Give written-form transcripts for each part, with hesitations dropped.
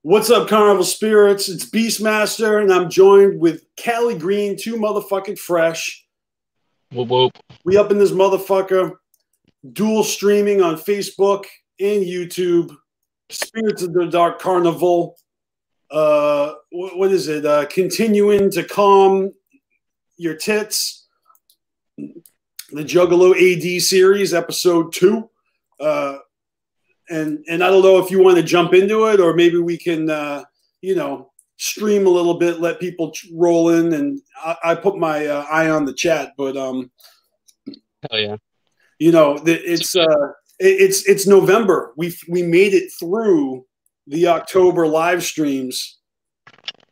What's up, Carnival Spirits? It's Beastmaster, and I'm joined with Callie Green, too motherfucking fresh. Whoop whoop. We up in this motherfucker, dual streaming on Facebook and YouTube. Spirits of the Dark Carnival. What is it? Continuing to calm your tits. The Juggalo AD series, episode 2. And I don't know if you want to jump into it, or maybe we can, stream a little bit, let people roll in, and I put my eye on the chat. But hell yeah, it's November. We made it through the October live streams,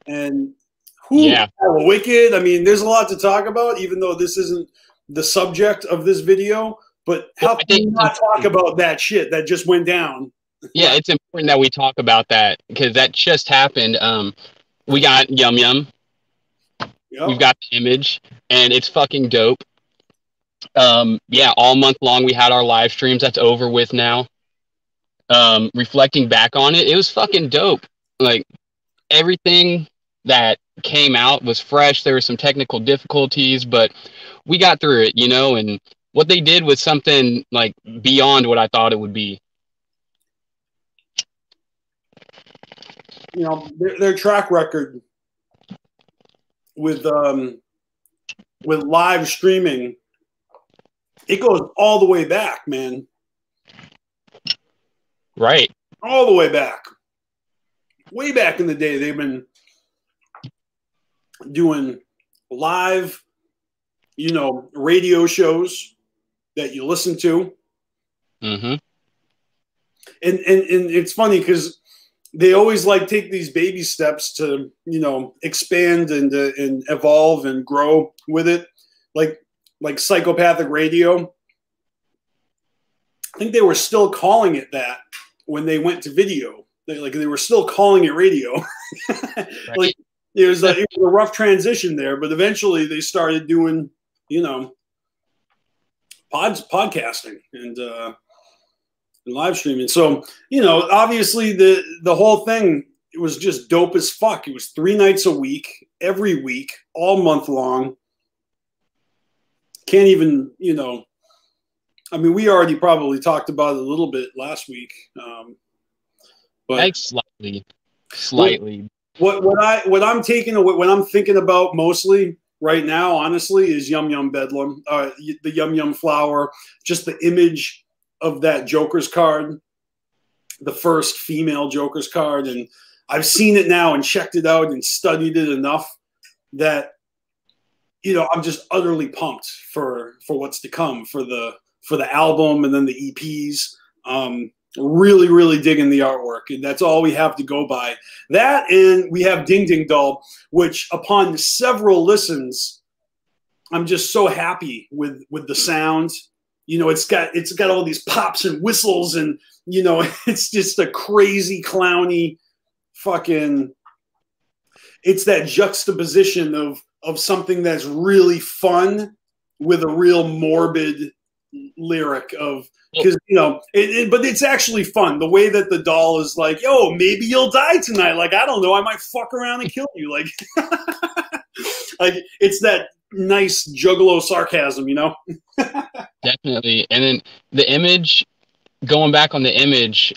and wicked. I mean, there's a lot to talk about, even though this isn't the subject of this video. But how can you not talk about that shit that just went down? Yeah, it's important that we talk about that because that just happened. We got Yum Yum. Yep. We've got the image, and it's fucking dope. All month long we had our live streams. That's over with now. Reflecting back on it, it was fucking dope. Like, everything that came out was fresh. There were some technical difficulties, but we got through it, and what they did was something like beyond what I thought it would be. Their track record with live streaming, it goes all the way back, man. Right. All the way back. Way back in the day, they've been doing live, radio shows that you listen to. Mm-hmm. And it's funny because they always take these baby steps to, expand and evolve and grow with it. Like Psychopathic Radio. I think they were still calling it that when they went to video. They were still calling it radio. Right. It was a rough transition there, but eventually they started doing, podcasting and live streaming. So, obviously the whole thing, it was just dope as fuck. It was 3 nights a week, every week, all month long. Can't even, I mean, we already probably talked about it a little bit last week. But slightly. What I'm thinking about mostly right now, honestly, is Yum Yum Bedlam, the Yum Yum Flower, just the image of that Joker's card, the first female Joker's card. And I've seen it now and checked it out and studied it enough that, I'm just utterly pumped for what's to come for the album and then the EPs. Really, really digging the artwork, and that's all we have to go by. That, and we have Ding Ding Doll, which upon several listens, I'm just so happy with the sound. It's got all these pops and whistles, and it's just a crazy clowny fucking. It's that juxtaposition of something that's really fun with a real morbid lyric of. Because but it's actually fun. The way that the doll is like, "Yo, maybe you'll die tonight." Like, I don't know, I might fuck around and kill you. Like, it's that nice Juggalo sarcasm, Definitely. And then the image, going back on the image,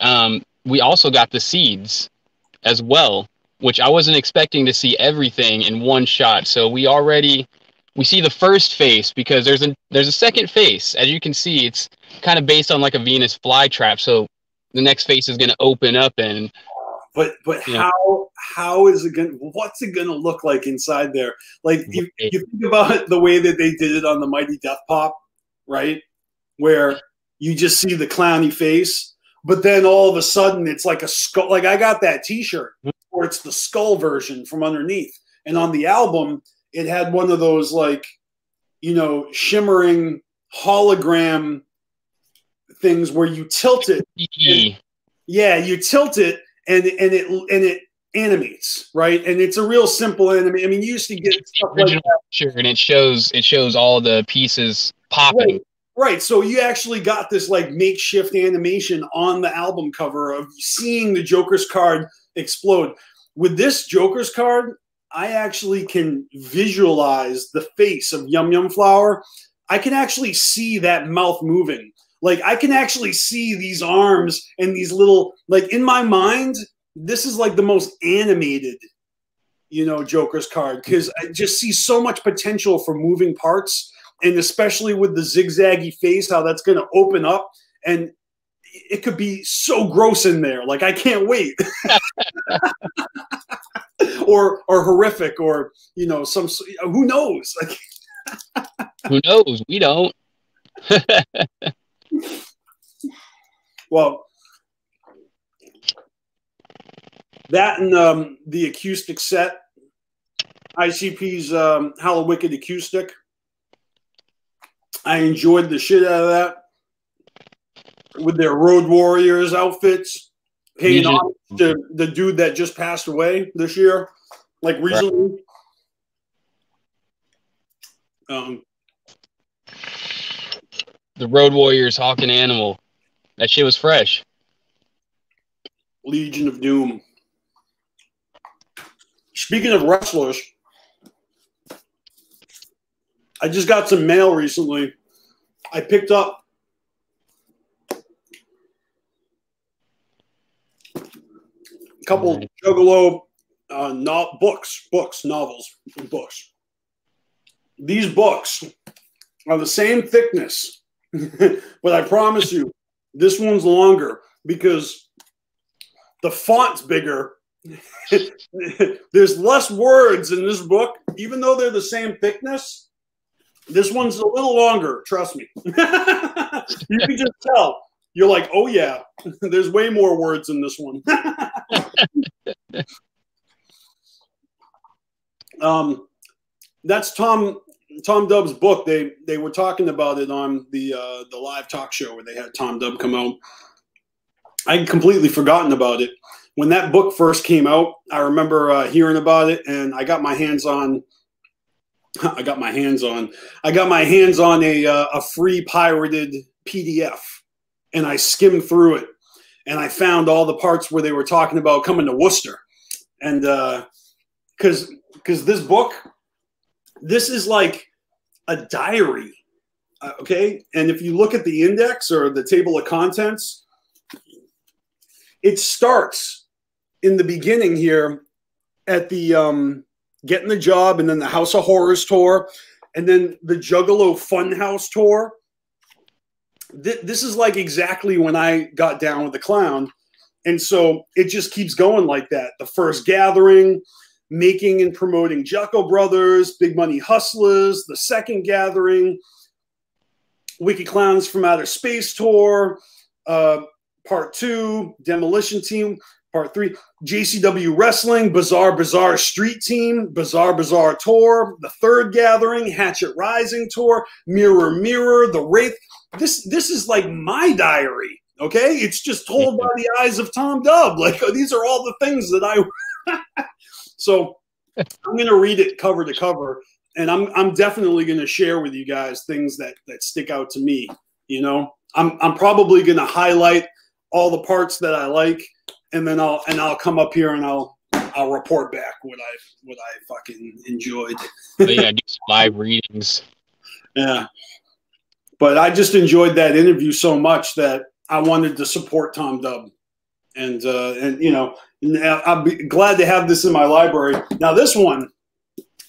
we also got the seeds as well, which I wasn't expecting to see everything in one shot. So we see the first face because there's a second face. As you can see, it's kind of based on like a Venus flytrap. So the next face is going to open up and. But how is it going? What's it going to look like inside there? Like you think about the way that they did it on the Mighty Death Pop, right? Where you just see the clowny face, but then all of a sudden it's like a skull. Like I got that T-shirt where it's the skull version from underneath, and on the album. It had one of those shimmering hologram things where you tilt it. You tilt it and it animates, right? And it's a real simple anime. I mean, you used to get stuff like that. Sure, and it shows all the pieces popping. Right. Right, so you actually got this like makeshift animation on the album cover of seeing the Joker's card explode. With this Joker's card, I actually can visualize the face of Yum Yum Flower. I can actually see that mouth moving. Like I can actually see these arms and these little, like in my mind, this is like the most animated, you know, Joker's card, because I just see so much potential for moving parts. And especially with the zigzaggy face, how that's going to open up, and it could be so gross in there. Like I can't wait, or horrific, or you know, some who knows? Like, who knows? We don't. Well, that and the acoustic set, ICP's Hallowicked acoustic. I enjoyed the shit out of that with their Road Warriors outfits, paying off to the dude that just passed away this year, like recently. The Road Warriors, Hawk and Animal. That shit was fresh. Legion of Doom. Speaking of wrestlers, I just got some mail recently. I picked up a couple Juggalo novels, and books. These books are the same thickness, but I promise you, this one's longer because the font's bigger. There's less words in this book, even though they're the same thickness. This one's a little longer, trust me. You can just tell. You're like, oh yeah, there's way more words in this one. That's Tom Dubb's book. They were talking about it on the live talk show where they had Tom Dubb come out. I'd completely forgotten about it. When that book first came out, I remember hearing about it, and I got my hands on a free pirated PDF, and I skimmed through it, and I found all the parts where they were talking about coming to Worcester, and because this book, this is like a diary, okay? And if you look at the index or the table of contents, it starts in the beginning here at the Getting the Job, and then the House of Horrors tour, and then the Juggalo Funhouse tour. This is like exactly when I got down with the clown. And so it just keeps going like that. The First Gathering, making and promoting Juggalo Brothers, Big Money Hustlers, the Second Gathering, Wicked Clowns from Outer Space tour, Part 2, Demolition Team, Part 3, JCW Wrestling, Bizarre Street Team, Bizarre Tour, The Third Gathering, Hatchet Rising Tour, Mirror, The Wraith. This is like my diary, okay? It's just told by the eyes of Tom Dubb. Like, these are all the things that I... So I'm going to read it cover to cover, and I'm definitely going to share with you guys things that stick out to me, you know? I'm probably going to highlight all the parts that I like, and then I'll come up here and I'll report back what I fucking enjoyed. But yeah, do some live readings. Yeah, but I just enjoyed that interview so much that I wanted to support Tom Dubb, and you know, I'll be glad to have this in my library. Now this one,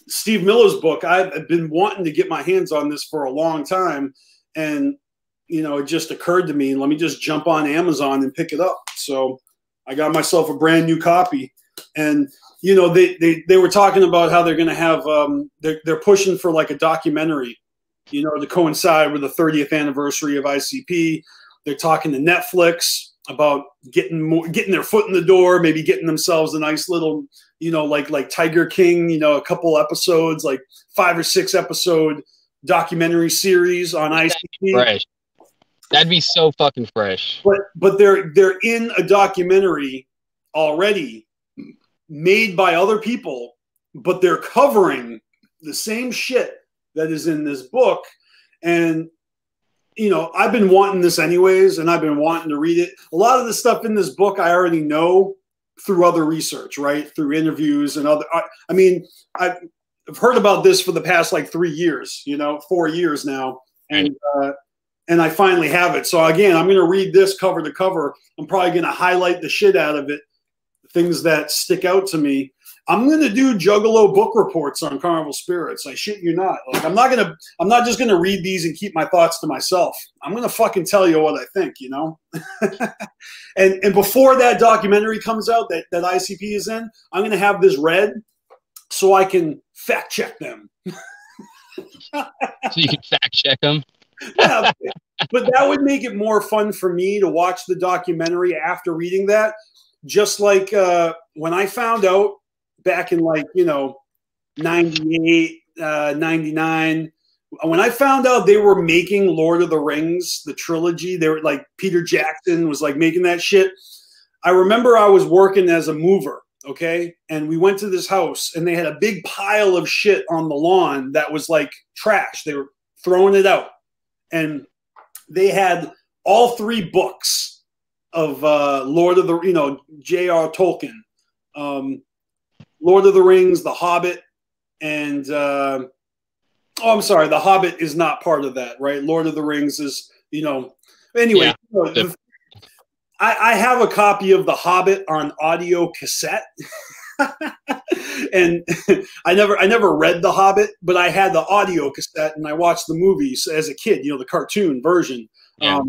Steve Miller's book, I've been wanting to get my hands on this for a long time, and you know, it just occurred to me, let me just jump on Amazon and pick it up. So I got myself a brand new copy, and you know, they were talking about how they're going to have they're pushing for like a documentary, you know, to coincide with the 30th anniversary of ICP. They're talking to Netflix about getting their foot in the door, maybe getting themselves a nice little, you know, like Tiger King, you know, a couple episodes, like 5 or 6 episode documentary series on ICP. Fresh. That'd be so fucking fresh. But they're in a documentary already made by other people, but they're covering the same shit that is in this book. And you know, I've been wanting this anyways, and I've been wanting to read it. A lot of the stuff in this book I already know through other research, right? Through interviews and other. I mean, I've heard about this for the past like 3 years, you know, 4 years now, and I finally have it. So again, I'm going to read this cover to cover. I'm probably going to highlight the shit out of it, things that stick out to me. I'm going to do Juggalo book reports on Carnival Spirits. I shit you not. Like, I'm not just going to read these and keep my thoughts to myself. I'm going to fucking tell you what I think, you know? and before that documentary comes out that ICP is in, I'm going to have this read so I can fact check them. So you can fact check them? Yeah, but that would make it more fun for me to watch the documentary after reading that. Just like when I found out back in like, you know, 98, 99, when I found out they were making Lord of the Rings, the trilogy, they were like, Peter Jackson was like making that shit. I remember I was working as a mover, okay? And we went to this house and they had a big pile of shit on the lawn that was like trash. They were throwing it out. And they had all 3 books of Lord of the, you know, J.R. Tolkien, Lord of the Rings, The Hobbit, and I'm sorry, The Hobbit is not part of that, right? Lord of the Rings is, you know, anyway. Yeah. I have a copy of The Hobbit on audio cassette. And I never read The Hobbit, but I had the audio cassette and I watched the movies as a kid, you know, the cartoon version. Yeah.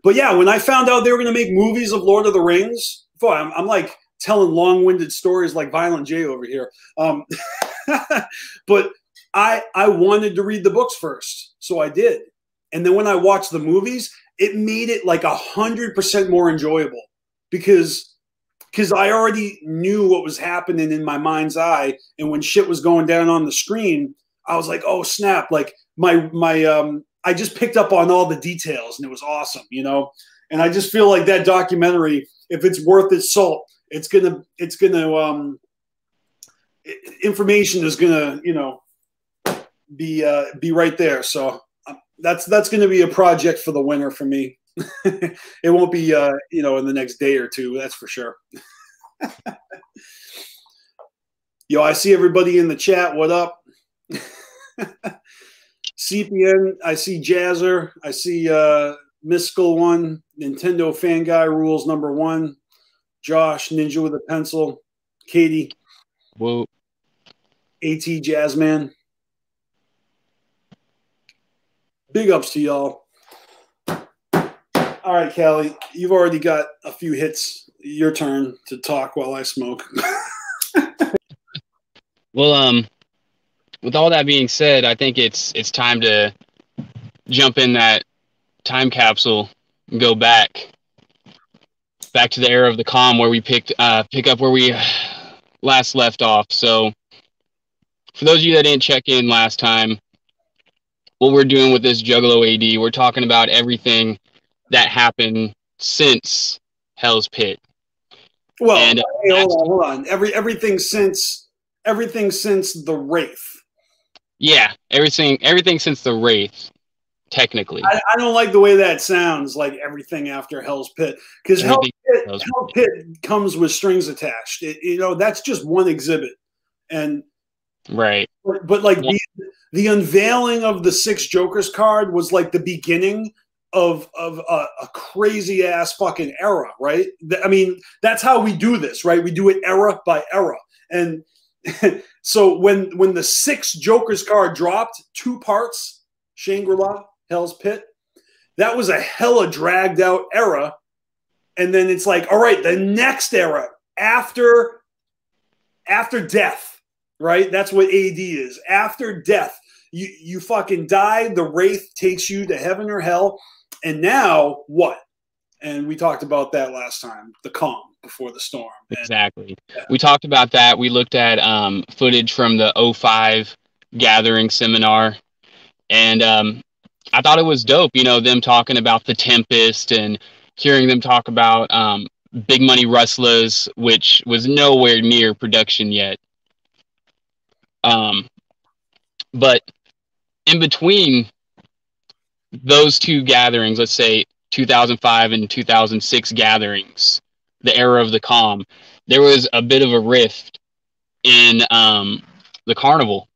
But yeah, when I found out they were going to make movies of Lord of the Rings, boy, I'm like telling long-winded stories like Violent J over here. But I wanted to read the books first, so I did. And then when I watched the movies, it made it like 100% more enjoyable because I already knew what was happening in my mind's eye. And when shit was going down on the screen, I was like, oh snap. Like I just picked up on all the details and it was awesome, you know? And I just feel like that documentary, if it's worth its salt, information is gonna, you know, be right there. So that's going to be a project for the winter for me. It won't be, you know, in the next day or two. That's for sure. Yo, I see everybody in the chat. What up? CPN. I see Jazzer. I see Mystical One. Nintendo Fan Guy Rules #1. Josh, Ninja with a Pencil. Katie. Whoa. AT Jazzman. Big ups to y'all. All right, Callie, you've already got a few hits. Your turn to talk while I smoke. Well, with all that being said, I think it's time to jump in that time capsule and go back to the era of the calm where we pick up where we last left off. So for those of you that didn't check in last time, what we're doing with this Juggalo AD, we're talking about everything that happened since Hell's Pit. Well, and, hey, hold on. Everything since the Wraith. Yeah, everything since the Wraith, technically. I don't like the way that sounds, like everything after Hell's Pit, because Hell's Pit comes with strings attached. You know, that's just one exhibit, and right. But like the unveiling of the 6 Jokers card was like the beginning of a crazy ass fucking era, right? I mean, that's how we do this, right? We do it era by era. And so when the 6 Jokers card dropped, 2 parts, Shangri-La, Hell's Pit, that was a hella dragged out era. And then it's like, all right, the next era after death, right? That's what AD is. After death, you fucking die. The Wraith takes you to heaven or hell. And now what? And we talked about that last time, the calm before the storm. Exactly. Yeah. We talked about that. We looked at footage from the 05 gathering seminar. And I thought it was dope, you know, them talking about the Tempest and hearing them talk about Big Money Rustlers, which was nowhere near production yet. But in between those two gatherings, let's say 2005 and 2006 gatherings, the era of the calm, there was a bit of a rift in the Carnival.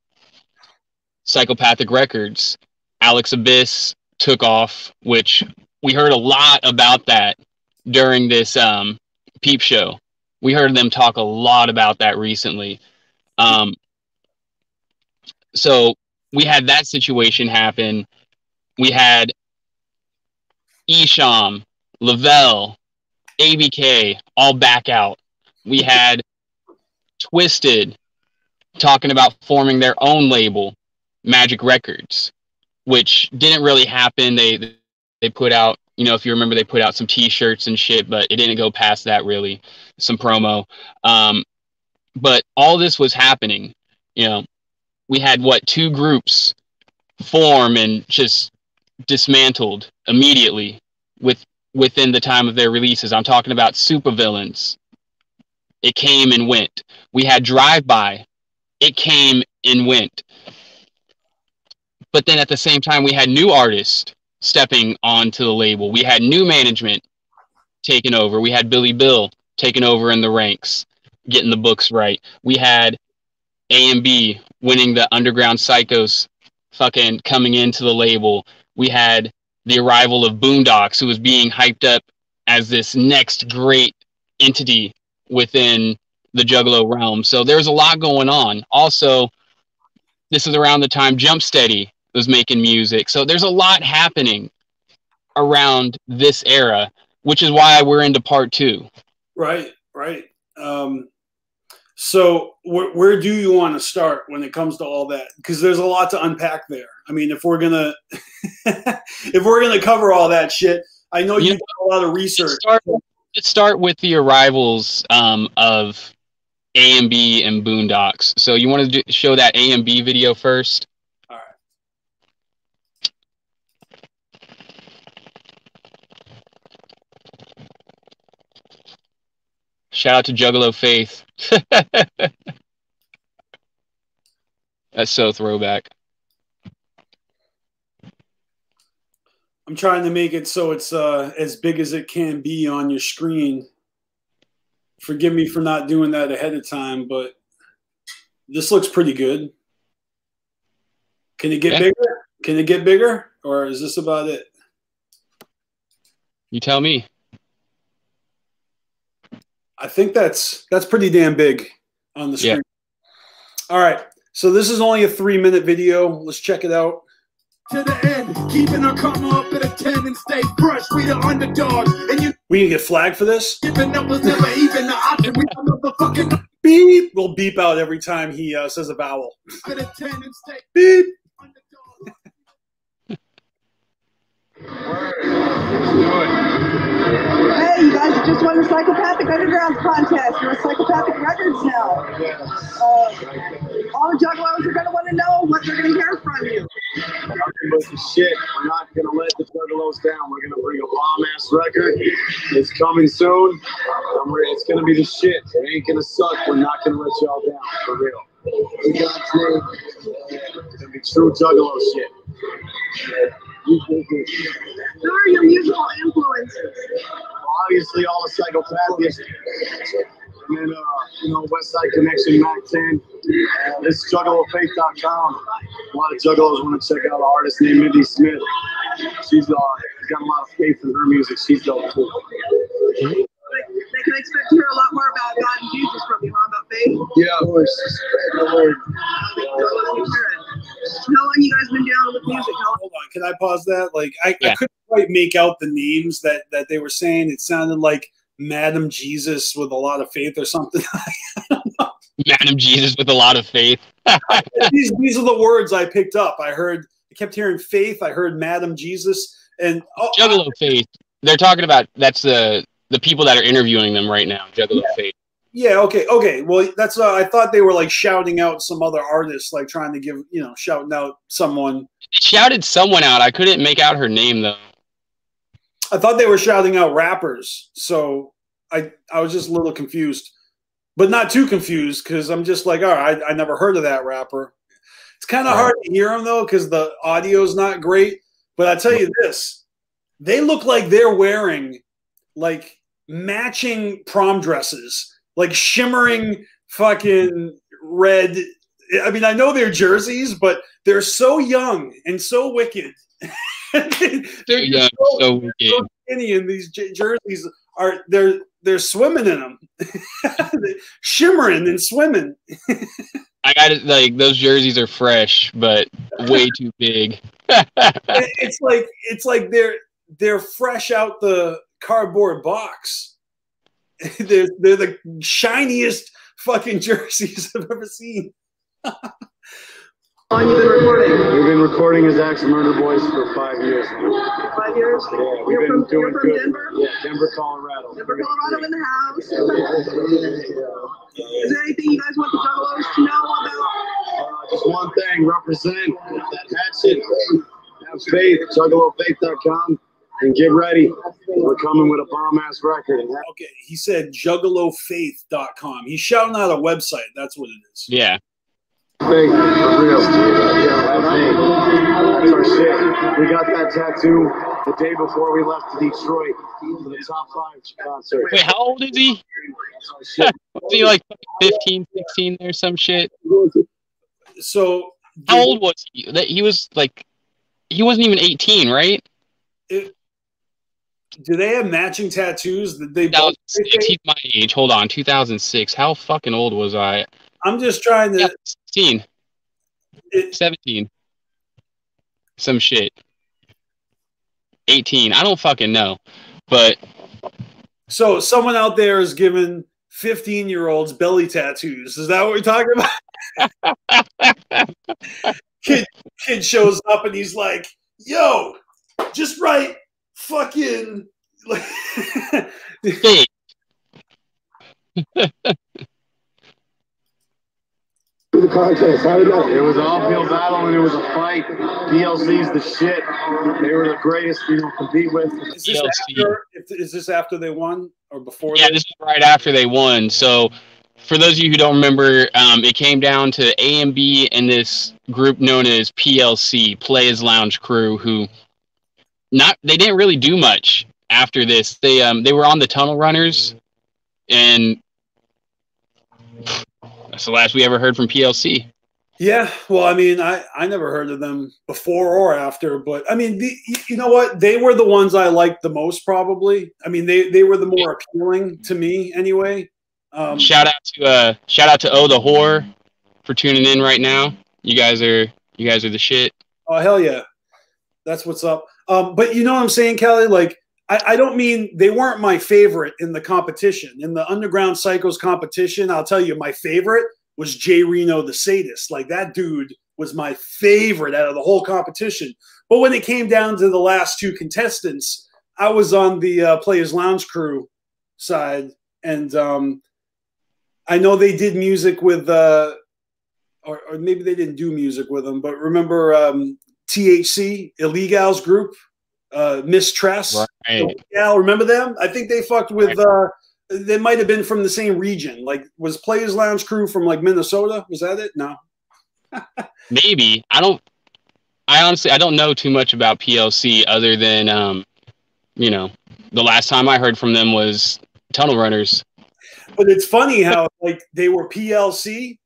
Psychopathic Records, Alex Abyss took off, which we heard a lot about that during this Peep Show. We heard them talk a lot about that recently. So we had that situation happen. We had Esham, Lavelle, ABK all back out. We had Twisted talking about forming their own label, Magic Records, which didn't really happen. They put out, you know, if you remember, they put out some T-shirts and shit, but it didn't go past that really. Some promo. But all this was happening. You know, we had two groups form and just dismantled immediately within the time of their releases. I'm talking about Supervillains. It came and went. We had Drive-By. It came and went. But then at the same time, we had new artists stepping onto the label. We had new management taking over. We had Billy Bill taking over in the ranks, getting the books right. We had A&B winning the Underground Psychos fucking coming into the label. We had the arrival of Boondocks, who was being hyped up as this next great entity within the Juggalo realm. So there's a lot going on. Also, this is around the time Jump Steady was making music. So there's a lot happening around this era, which is why we're into part 2. Right. So where do you want to start when it comes to all that? Because there's a lot to unpack there. I mean, if we're gonna cover all that shit, I know you did a lot of research. Let's start with the arrivals of A&B and Boondocks. So you want to show that A&B video first? All right. Shout out to Juggalo Faith. That's so throwback. I'm trying to make it so it's as big as it can be on your screen. Forgive me for not doing that ahead of time, but this looks pretty good. Can it get bigger? Can it get bigger? Or is this about it? You tell me. I think that's pretty damn big on the screen. Yeah. All right. So this is only a 3-minute video. Let's check it out. To the end, keeping our karma up at a 10 and stay fresh. We the underdogs. And you we can get flagged for this? Giving up was never even the option. We are motherfucking beep. We'll beep out every time he says a vowel. At a 10 and stay beep. Hey, you guys just won the Psychopathic Underground contest. You're with Psychopathic Records now. All the Juggalos are going to want to know what they're going to hear from you. Nothing but the shit. We're not going to let the Juggalos down. We're going to bring a bomb-ass record. It's coming soon. It's going to be the shit. It ain't going to suck. We're not going to let y'all down. For real. It's going to be true Juggalo shit. Who are your musical influences? Obviously, all the Psychopathics. And then, West Side Connection, Mac 10. This is JuggaloFaith.com. A lot of Juggalos want to check out an artist named Mindy Smith. She's got a lot of faith in her music. She's dope too. They can expect to hear a lot more about God and Jesus from you, huh? About faith? Yeah, of course. How long you guys been down with music? Hold on, can I pause that? Like, I couldn't quite make out the names that they were saying. It sounded like Madam Jesus with a lot of faith or something. I don't know. Madam Jesus with a lot of faith. these are the words I picked up. I kept hearing faith. I heard Madam Jesus and Juggalo Faith. They're talking about that's the people that are interviewing them right now. Juggalo Faith. Yeah. Okay. Well, that's I thought they were like shouting out some other artists, like trying to give shouting out someone. They shouted someone out. I couldn't make out her name though. I thought they were shouting out rappers, so I was just a little confused, but not too confused because I'm just like, all right, I never heard of that rapper. It's kind of hard to hear him though because the audio is not great. But I tell you this, they look like they're wearing like matching prom dresses, like shimmering fucking red. I mean, I know they're jerseys, but they're so young and so wicked. They're young, so wicked. So skinny, and these jerseys are they're swimming in them, shimmering and swimming. I got it. Like those jerseys are fresh, but way too big. it's like they're fresh out the cardboard box. they're the shiniest fucking jerseys I've ever seen. How long you been recording? We've been recording as Axe Murder Boys for 5 years now. 5 years? Yeah, we've been doing from good. Denver? Yeah, Denver, Colorado. Denver, Colorado in the house. Is there anything you guys want the Juggalos to know about? Just one thing, represent that hatchet. Have faith, juggalofaith.com, and get ready. We're coming with a bomb-ass record. Okay, he said juggalofaith.com. He's shouting out a website. That's what it is. Yeah. Faith, for real. Yeah, that's our shit. We got that tattoo the day before we left to Detroit for the Top 5 concert. Wait, how old is he? Was he like 15, 16 or some shit? So how old was he? He was like, he wasn't even 18, right? Do they have matching tattoos that they? 2006. He's my age. Hold on, 2006. How fucking old was I? I'm just trying to. 16. 17. Some shit. 18. I don't fucking know. But. So someone out there is giving 15-year-olds belly tattoos. Is that what we're talking about? Kid shows up and he's like, yo, just write fucking. Hey. The contest. How did that? It was an uphill battle and it was a fight. PLC's the shit. They were the greatest, to compete with. Is this after they won or before? Yeah, this is right after they won. So, for those of you who don't remember, it came down to A and B and this group known as PLC, Players Lounge Crew, who they didn't really do much after this. They were on the Tunnel Runners, and that's the last we ever heard from PLC. Yeah, well, I mean, I never heard of them before or after, but I mean, you know what? They were the ones I liked the most, probably. I mean, they were the more appealing to me, anyway. Shout out to O the Whore for tuning in right now. You guys are the shit. Oh hell yeah, that's what's up. But you know what I'm saying, Kelly? Like, I don't mean they weren't my favorite in the competition. In the Underground Psychos competition, I'll tell you, my favorite was Jay Reno the Sadist. Like, that dude was my favorite out of the whole competition. But when it came down to the last two contestants, I was on the Players Lounge Crew side. And I know they did music with, or maybe they didn't do music with them, but remember THC, Illegal's group? Mistress. Right. Yeah, remember them? I think they fucked with they might have been from the same region. Like, was Players Lounge Crew from like Minnesota? Was that it? No. Maybe. I honestly don't know too much about PLC other than the last time I heard from them was Tunnel Runners. But it's funny how like they were PLC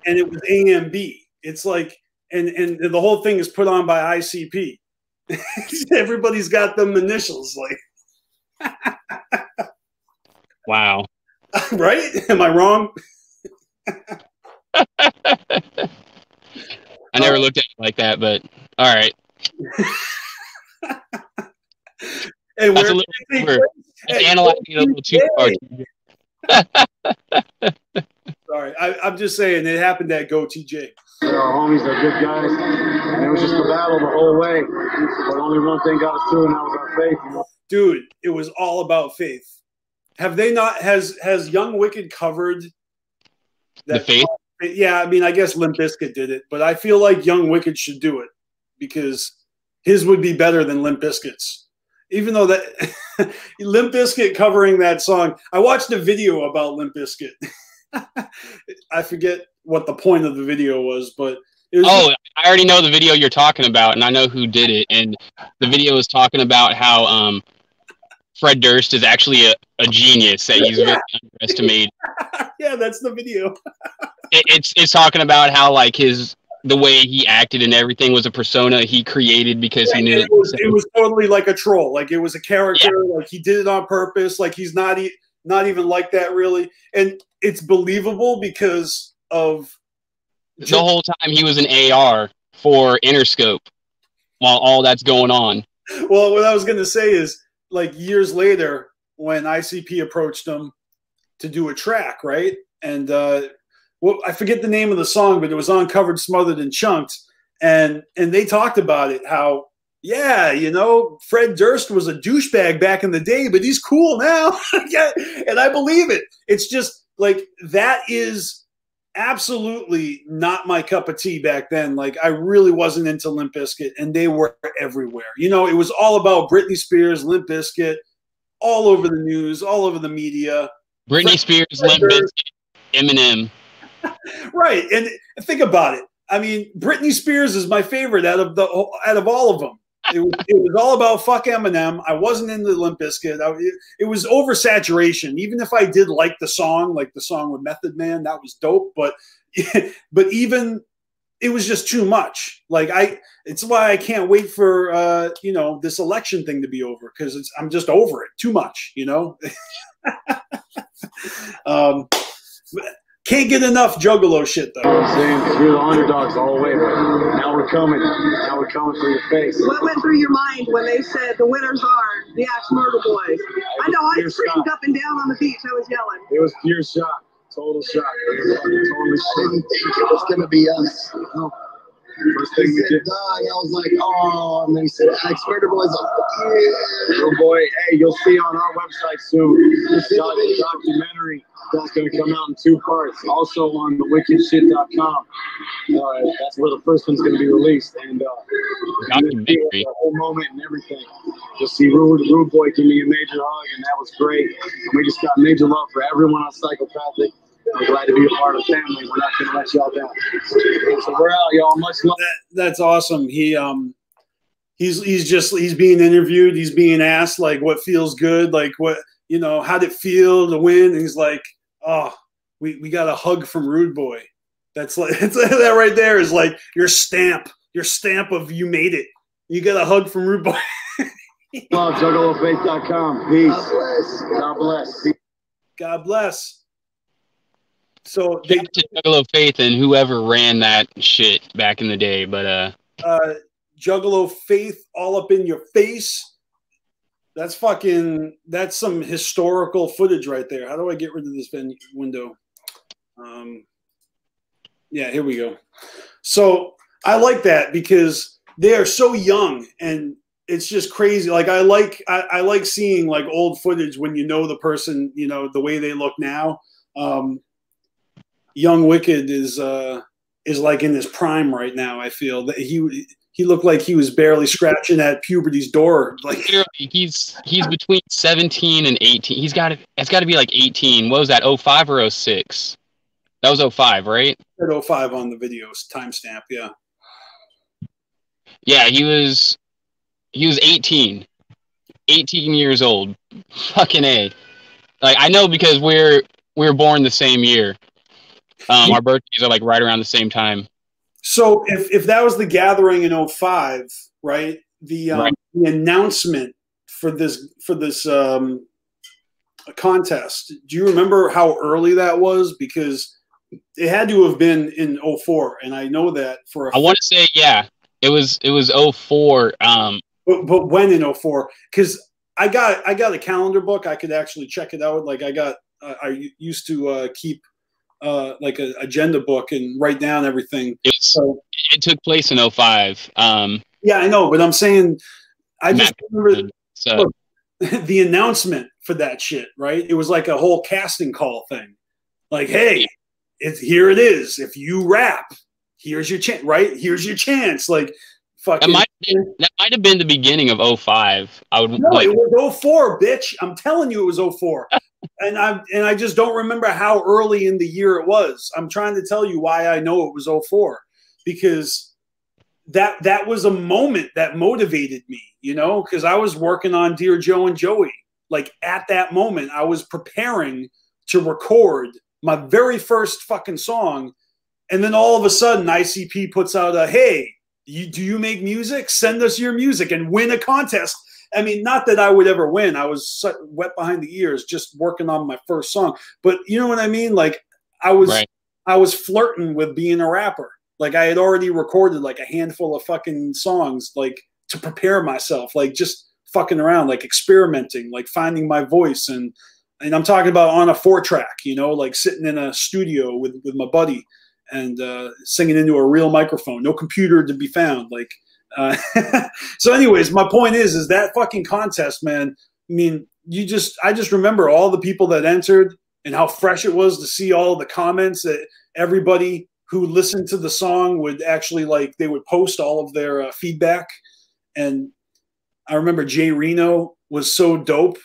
and it was AMB. It's like and the whole thing is put on by ICP. Everybody's got them initials, like. Wow. Right? Am I wrong? I never looked at it like that, but all right. Hey, that's a little over. Hey, analyzing it a little too far. Sorry, I'm just saying it happened at Go TJ. Our homies are good guys, and it was just a battle the whole way. But only one thing got us through, and that was our faith. Dude, it was all about faith. Have they not? Has Young Wicked covered that? The faith? Yeah, I mean, I guess Limp Bizkit did it, but I feel like Young Wicked should do it because his would be better than Limp Bizkit's. Even though that Limp Bizkit covering that song, I watched a video about Limp Bizkit. I forget what the point of the video was, but Oh, I already know the video you're talking about, and I know who did it. And the video is talking about how Fred Durst is actually a genius, that he's very underestimated. Yeah, that's the video. It's talking about how like the way he acted and everything was a persona he created because he knew it was totally like a troll. Like it was a character. Yeah. Like he did it on purpose. Like he's not even like that really. And it's believable because of the whole time he was an AR for Interscope while all that's going on. Well, what I was going to say is like years later when ICP approached him to do a track, right? And well, I forget the name of the song, but it was on Covered, Smothered, and Chunked. And they talked about it, how, yeah, you know, Fred Durst was a douchebag back in the day, but he's cool now. Yeah, and I believe it. It's just like that is absolutely not my cup of tea back then. Like I really wasn't into Limp Bizkit, and they were everywhere. You know, it was all about Britney Spears, Limp Bizkit, all over the news, all over the media. Britney Spears, Limp Bizkit, Eminem. Right, and think about it. I mean, Britney Spears is my favorite out of all of them. It was all about fuck Eminem. I wasn't into Limp Bizkit. It was oversaturation. Even if I did like the song with Method Man, that was dope. But even it was just too much. Like it's why I can't wait for you know, this election thing to be over, because I'm just over it. Too much, you know. Can't get enough Juggalo shit though. Saying you're the underdogs all the way, but now we're coming. Now we're coming for your face. What went through your mind when they said the winners are the Axe Murder Boys? I know I screamed up and down on the beach. I was yelling. It was pure shock, total shock. Totally shocked. I didn't think it was gonna be us. No. First thing he said, Dog, I was like, oh, and then he said, Axe Murder Boys. Yeah. Oh boy, hey, you'll see on our website soon. This documentary that's going to come out in 2 parts. Also on thewickedshit.com. That's where the first one's going to be released. And the whole moment and everything. You'll see Rude Boy give me a major hug, and that was great. And we just got major love for everyone on Psychopathic. We're glad to be a part of the family. We're not going to let y'all down. So we're out, y'all. Much love. That's awesome. He's being interviewed. He's being asked like what feels good, like what, you know, how'd it feel to win? And he's like, oh, we got a hug from Rude Boy. That's like that right there is like your stamp of you made it. You got a hug from Rude Boy. Love JuggaloFaith.com. Peace. God bless. God bless. So they to Juggalo Faith and whoever ran that shit back in the day, but Juggalo Faith all up in your face. That's some historical footage right there. How do I get rid of this window? Yeah, here we go. So I like that because they are so young and it's just crazy. Like I like seeing like old footage when you know the person, you know, the way they look now. Young Wicked is like in his prime right now. I feel that he looked like he was barely scratching at puberty's door. Like he's between 17 and 18. It's got to be like 18. What was that? 05 or 06? That was 05, right? 05 on the videos timestamp. Yeah. Yeah, he was 18. 18 years old. Fucking A. Like I know because we were born the same year. Our birthdays are like right around the same time. So if that was the gathering in 05, right? The announcement for this contest. Do you remember how early that was? Because it had to have been in 04, and I know that for I want to say yeah, it was 04. But when in 04? Because I got a calendar book. I could actually check it out. Like I used to keep like an agenda book and write down everything. It took place in 05. Yeah, I know, but I'm saying I just remember the announcement for that shit, right? It was like a whole casting call thing. Like, hey, here it is. If you rap, here's your chance, right? Here's your chance. Like, fucking. That might have been the beginning of 05. It was 04, bitch. I'm telling you, it was 04. And I just don't remember how early in the year it was. I'm trying to tell you why I know it was 04. because that was a moment that motivated me, you know, because I was working on Dear Joe and Joey. Like at that moment, I was preparing to record my very first fucking song. And then all of a sudden, ICP puts out a, hey, do you make music? Send us your music and win a contest. I mean, not that I would ever win. I was wet behind the ears just working on my first song. But you know what I mean? Like I was flirting with being a rapper. Like I had already recorded like a handful of fucking songs, like to prepare myself, like just fucking around, like experimenting, like finding my voice. And I'm talking about on a 4-track, you know, like sitting in a studio with my buddy and singing into a real microphone, no computer to be found. Like, so anyways, my point is that fucking contest, man. I mean, I just remember all the people that entered and how fresh it was to see all the comments that everybody who listened to the song would actually like, they would post all of their feedback. And I remember Jay Reno was so dope.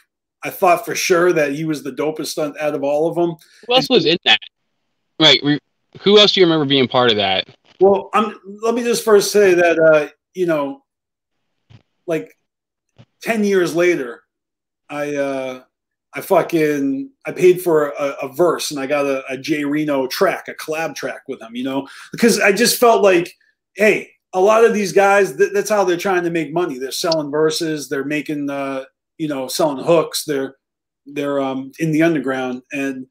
I thought for sure that he was the dopest out of all of them. Who else was in that? Right. Who else do you remember being part of that? Well, let me just first say that, you know, like 10 years later, I paid for a verse and I got a Jay Reno track, a collab track with him, you know, because I just felt like, hey, a lot of these guys, that's how they're trying to make money. They're selling verses, they're making, you know, selling hooks. They're in the underground, and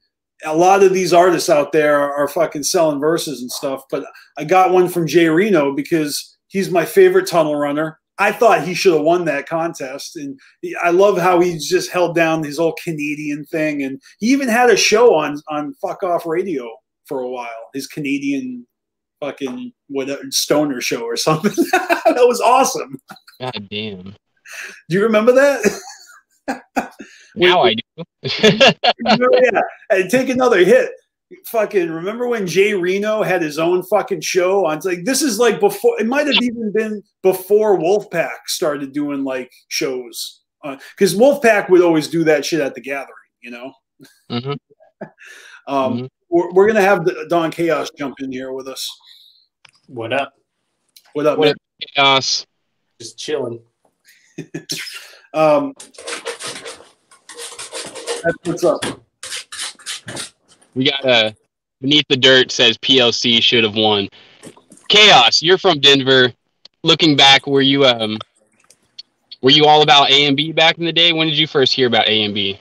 a lot of these artists out there are fucking selling verses and stuff. But I got one from Jay Reno because he's my favorite tunnel runner. I thought he should have won that contest. And I love how he just held down his old Canadian thing. And he even had a show on Fuck Off Radio for a while, his Canadian fucking whatever stoner show or something. That was awesome. God damn. Do you remember that? Now I do. Yeah. And take another hit. Fucking remember when Jay Reno had his own fucking show on? It's like, this is like before, it might have even been before Wolfpack started doing like shows, because Wolfpack would always do that shit at the Gathering, you know. Mm-hmm. We're gonna have Don Chaos jump in here with us. What up? What up, What man? up, Chaos? Just chilling. That's what's up. We got Beneath the Dirt says PLC should have won. Chaos, you're from Denver. Looking back, were you all about A&B back in the day? When did you first hear about A&B?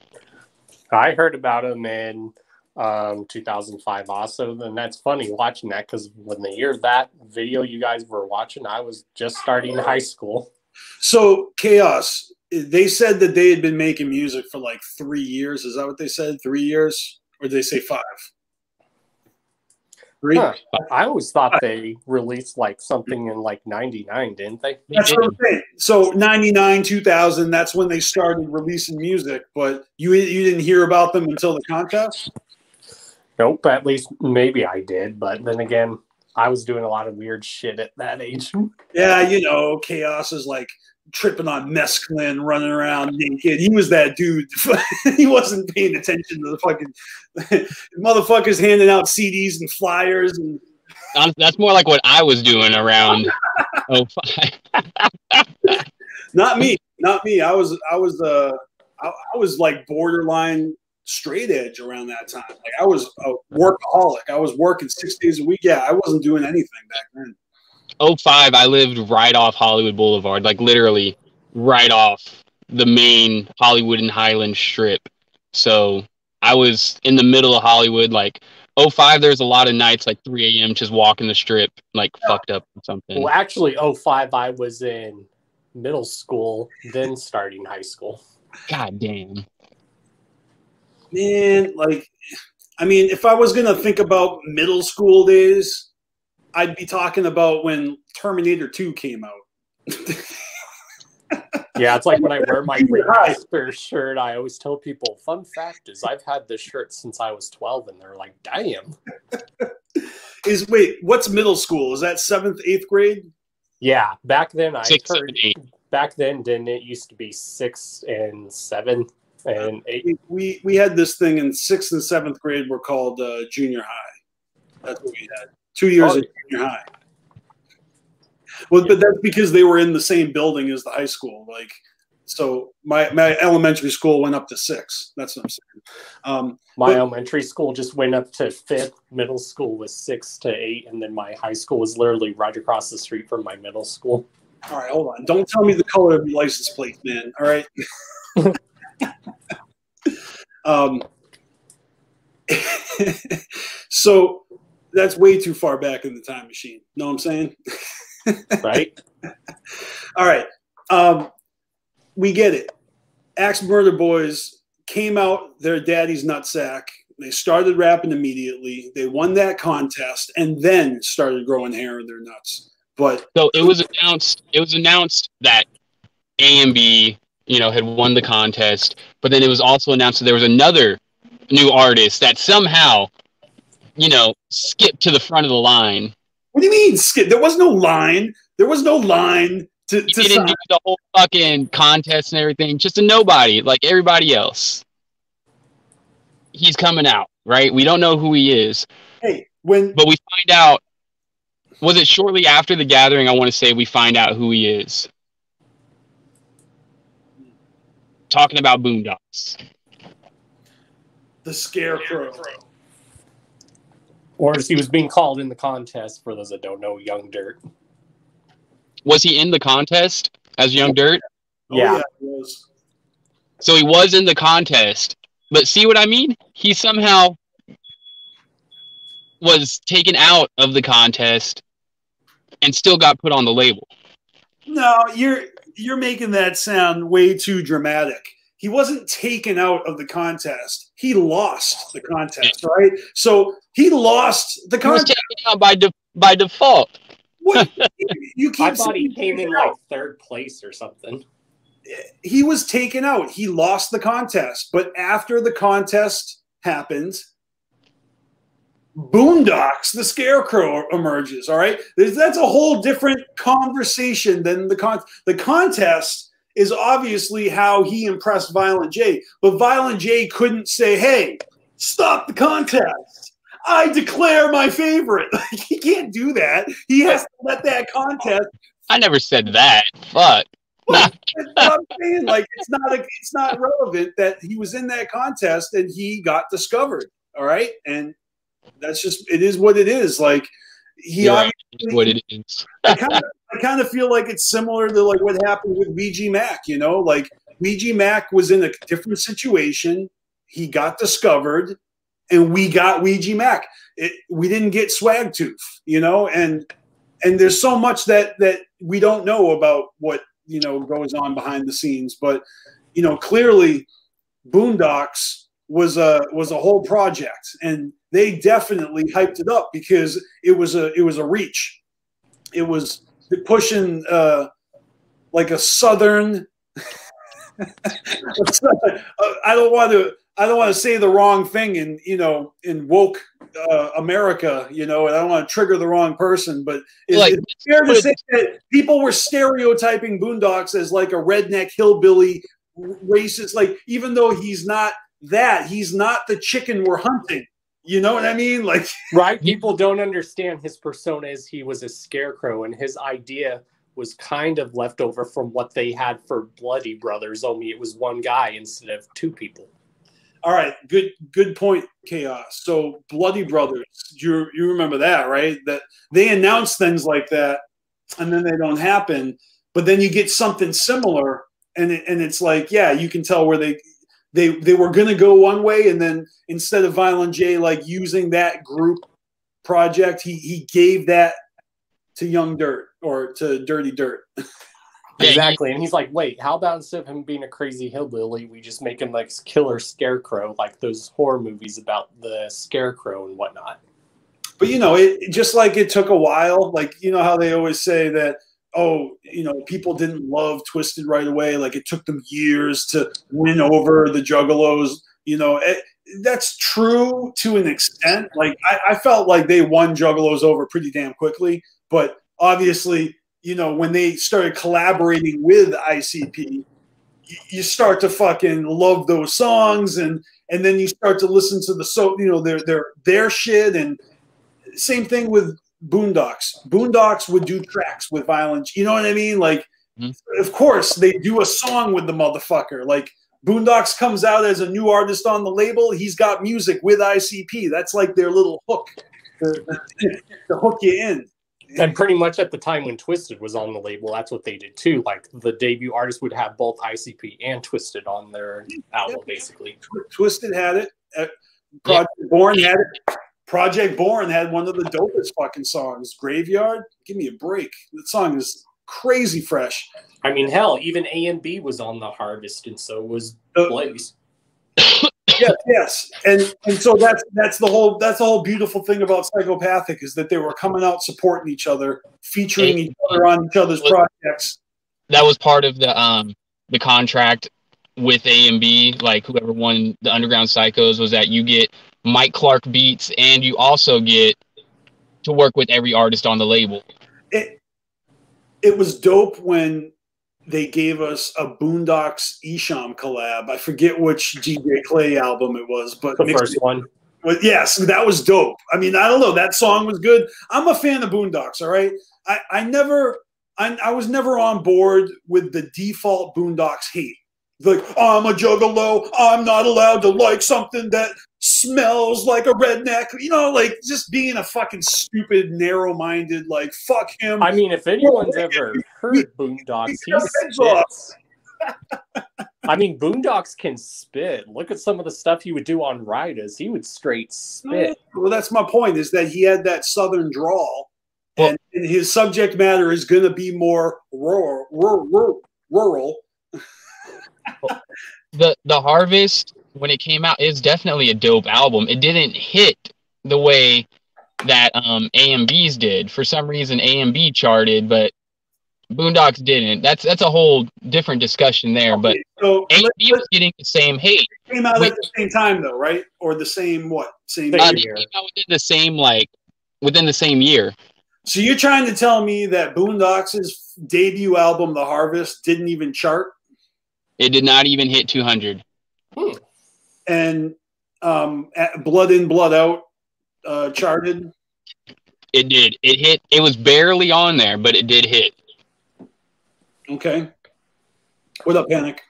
I heard about him in 2005 also, and that's funny watching that because when the year that video you guys were watching, I was just starting high school. So Chaos, they said that they had been making music for like 3 years. Is that what they said? 3 years? Or did they say 5? 3? Huh. I always thought they released like something in like 99, didn't they? That's what I'm saying. So 99, 2000, that's when they started releasing music, but you didn't hear about them until the contest? Nope, at least maybe I did, but then again, I was doing a lot of weird shit at that age. Yeah, you know, Chaos is like tripping on mescaline, running around naked. He was that dude. He wasn't paying attention to the fucking motherfuckers handing out CDs and flyers. And that's more like what I was doing around 05. Not me. I was like borderline straight edge around that time. Like I was a workaholic. I was working 6 days a week. Yeah, I wasn't doing anything back then. 05, I lived right off Hollywood Boulevard, like literally right off the main Hollywood and Highland strip. So I was in the middle of Hollywood. Like 05, there's a lot of nights like 3 a.m. just walking the strip, like fucked up or something. Well, actually, 05, I was in middle school, then starting high school. God damn. Man, like, I mean, if I was going to think about middle school days, I'd be talking about when Terminator 2 came out. Yeah, it's like when I wear my Spare shirt, I always tell people, fun fact is I've had this shirt since I was 12, and they're like, damn. Wait, what's middle school? Is that 7th, 8th grade? Yeah, back then I 6, heard, 7, 8. Back then, didn't it used to be 6 and 7 and 8? We had this thing in 6th and 7th grade were called junior high. That's what we had. 2 years of junior high. Well, but that's because they were in the same building as the high school. Like, so my elementary school went up to 6. That's what I'm saying. My elementary school just went up to 5th. Middle school was 6 to 8, and then my high school was literally right across the street from my middle school. All right, hold on. Don't tell me the color of your license plate, man. All right. So that's way too far back in the time machine. Know what I'm saying? Right. All right. We get it. Axe Murder Boys came out their daddy's nutsack. They started rapping immediately. They won that contest and then started growing hair in their nuts. But so it was announced. It was announced that A and B, had won the contest. But then it was also announced that there was another new artist that somehow, skipped to the front of the line. What do you mean skip? There was no line. There was no line to he didn't do the whole fucking contest and everything. Just a nobody, like everybody else. He's coming out, right? We don't know who he is. Hey, but we find out. Was it shortly after the gathering? I want to say we find out who he is. Talking about Boondocks. The Scarecrow. Or as he was being called in the contest, for those that don't know, Young Dirt. Was he in the contest as Young Dirt? Yeah. Oh, yeah, he was. So he was in the contest. But see what I mean? He somehow was taken out of the contest and still got put on the label. No, you're making that sound way too dramatic. He wasn't taken out of the contest. He lost the contest, right? So he lost the contest. He was taken out by default. What? You keep I thought he came in like 3rd place or something. He was taken out. He lost the contest. But after the contest happened, Boondocks, the Scarecrow, emerges. All right, that's a whole different conversation than the contest is obviously how he impressed Violent J. But Violent J couldn't say, "Hey, stop the contest. I declare my favorite." Like, he can't do that. He has to let that contest. I never said that. Fuck. That's what I'm saying. Like, it's not relevant that he was in that contest and he got discovered. All right, and that's just, it is what it is. Like, It's what it is. I kind of feel like it's similar to like what happened with BG Mac. Like BG Mac was in a different situation. He got discovered, and we got Ouija Mac. We didn't get Swag Tooth, and there's so much that we don't know about what goes on behind the scenes. But clearly, Boondocks was a whole project, and they definitely hyped it up because it was a reach. It was pushing like a southern. I don't want to say the wrong thing in woke America, and I don't want to trigger the wrong person, but it's fair to say that people were stereotyping Boondocks as like a redneck hillbilly racist. Like, even though he's not that, he's not the chicken we're hunting. You know what I mean? Like, right? People don't understand his persona as he was a scarecrow, and his idea was kind of left over from what they had for Bloody Brothers, only it was one guy instead of 2 people. All right, good point, Chaos. So Bloody Brothers, you remember that, right? That they announce things like that, and then they don't happen. But then you get something similar, and it's like, yeah, you can tell where they were going to go one way, and then instead of Violent J like using that group project, he gave that to Young Dirt or to Dirty Dirt. Exactly. And he's like, wait, how about instead of him being a crazy hillbilly, we just make him like killer scarecrow, like those horror movies about the scarecrow and whatnot. But it just like it took a while. Like, how they always say that, people didn't love Twisted right away. Like, it took them years to win over the Juggalos. That's true to an extent. Like, I felt like they won Juggalos over pretty damn quickly. But obviously, when they started collaborating with ICP, you start to fucking love those songs, and then you start to listen to their shit. And same thing with Boondocks. Boondocks would do tracks with violence. You know what I mean? Like, of course, they do a song with the motherfucker. Like, Boondocks comes out as a new artist on the label. He's got music with ICP. That's like their little hook to hook you in. And pretty much at the time when Twisted was on the label, that's what they did too. Like the debut artist would have both ICP and Twisted on their album, basically. Twisted had it. Project Born had it. Project Born had one of the dopest fucking songs. Graveyard, give me a break. That song is crazy fresh. I mean, hell, even A and B was on the Harvest, and so was Blaze. Yes, and so that's the whole beautiful thing about Psychopathic is that they were coming out supporting each other, featuring each other on each other's projects. That was part of the contract with A and B. Like whoever won the Underground Psychos was that you get Mike Clark beats and you also get to work with every artist on the label. It was dope when they gave us a Boondocks Esham collab. I forget which DJ Clay album it was, but the first one. But yes, that was dope. I mean, I don't know. That song was good. I'm a fan of Boondocks, all right? I was never on board with the default Boondocks hate. Like, I'm a juggalo. I'm not allowed to like something that smells like a redneck. You know, like just being a fucking stupid, narrow-minded, like, fuck him. I mean, if anyone's ever heard Boondocks, he spits. I mean, Boondocks can spit. Look at some of the stuff he would do on Riders. He would straight spit. Well, that's my point, is that he had that southern drawl, and his subject matter is going to be more rural. The Harvest, when it came out, is definitely a dope album. It didn't hit the way that A&B's did. For some reason, A&B charted, but Boondocks didn't. That's a whole different discussion there. But so A&B was getting the same hate. It came out at the same time, though, right? Or the same what? Same year? It came out within the same year. So you're trying to tell me that Boondocks' debut album, The Harvest, didn't even chart? It did not even hit 200. And Blood In, Blood Out charted? It did. It hit. It was barely on there, but it did hit. Okay. What up, Panic?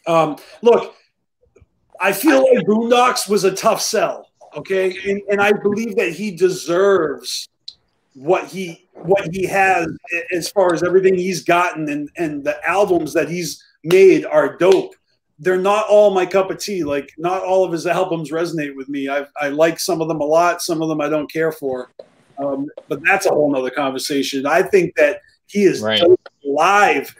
Look, I feel like Boondocks was a tough sell, okay? And I believe that he deserves what he has as far as everything he's gotten, and the albums that he's made are dope. They're not all my cup of tea. Like, not all of his albums resonate with me. I like some of them a lot. Some of them I don't care for. But that's a whole nother conversation. I think that he is dope live.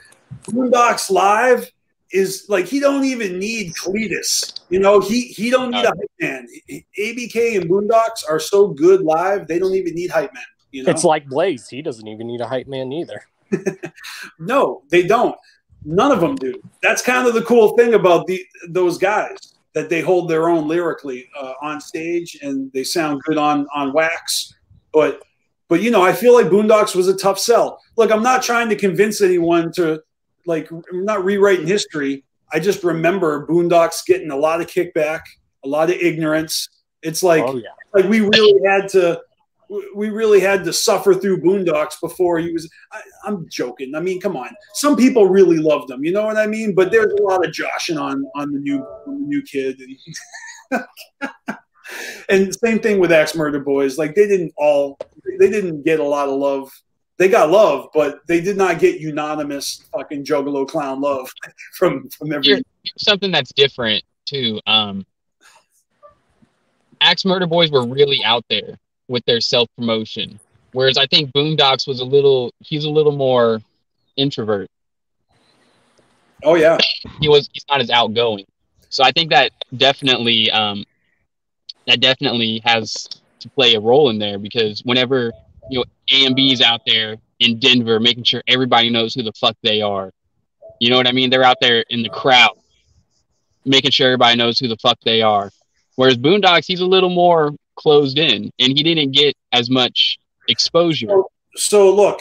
Boondocks live is like, he don't even need Cletus. You know, he don't need a hype man. ABK and Boondocks are so good live, they don't even need hype men. You know? It's like Blaze. He doesn't even need a hype man either. No, they don't. None of them do. That's kind of the cool thing about those guys, that they hold their own lyrically on stage, and they sound good on wax. But you know, I feel like Boondocks was a tough sell. Look, I'm not trying to convince anyone to, like, I'm not rewriting history. I just remember Boondocks getting a lot of kickback, a lot of ignorance. It's like, like we really had to suffer through Boondocks before he was. I'm joking. I mean, come on. Some people really loved him. You know what I mean? But there's a lot of joshing on the new kid. And same thing with Axe Murder Boys. Like, they didn't get a lot of love. They got love, but they did not get unanimous fucking Juggalo clown love from every. Here's something that's different too. Axe Murder Boys were really out there with their self-promotion, whereas I think Boondocks was he's a little more introvert. Oh yeah, he's not as outgoing. So I think that definitely has to play a role in there, because whenever, you know, A&B's out there in Denver making sure everybody knows who the fuck they are, you know what I mean? They're out there in the crowd making sure everybody knows who the fuck they are. Whereas Boondocks, he's a little more closed in, and he didn't get as much exposure. So look,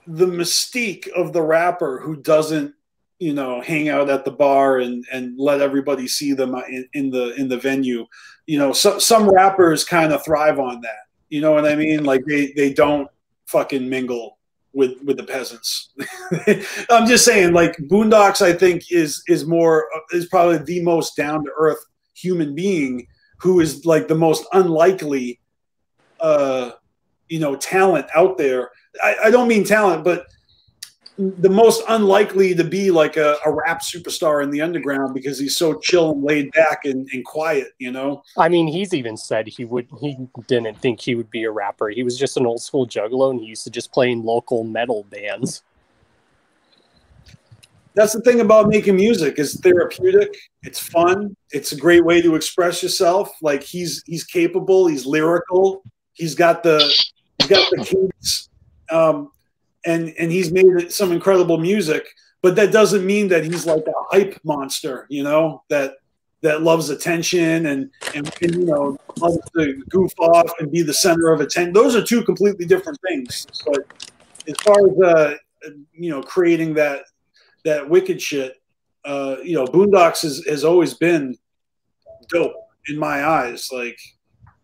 the mystique of the rapper who doesn't you know, hang out at the bar and let everybody see them in the venue. You know, some rappers kind of thrive on that. You know what I mean? Like they don't fucking mingle with the peasants. I'm just saying, like Boondocks, I think is probably the most down to earth human being, who is like the most unlikely, you know, talent out there. I don't mean talent, but the most unlikely to be like a rap superstar in the underground, because he's so chill and laid back and quiet, you know? I mean, he's even said he didn't think he would be a rapper. He was just an old school juggalo, and he used to just play in local metal bands. That's the thing about making music, is therapeutic. It's fun. It's a great way to express yourself. Like he's capable. He's lyrical. He's got the kinks. And he's made some incredible music, but that doesn't mean that he's like a hype monster, you know, that loves attention and you know, loves to goof off and be the center of attention. Those are two completely different things. But as far as you know, creating that wicked shit, you know, Boondocks has always been dope in my eyes. Like,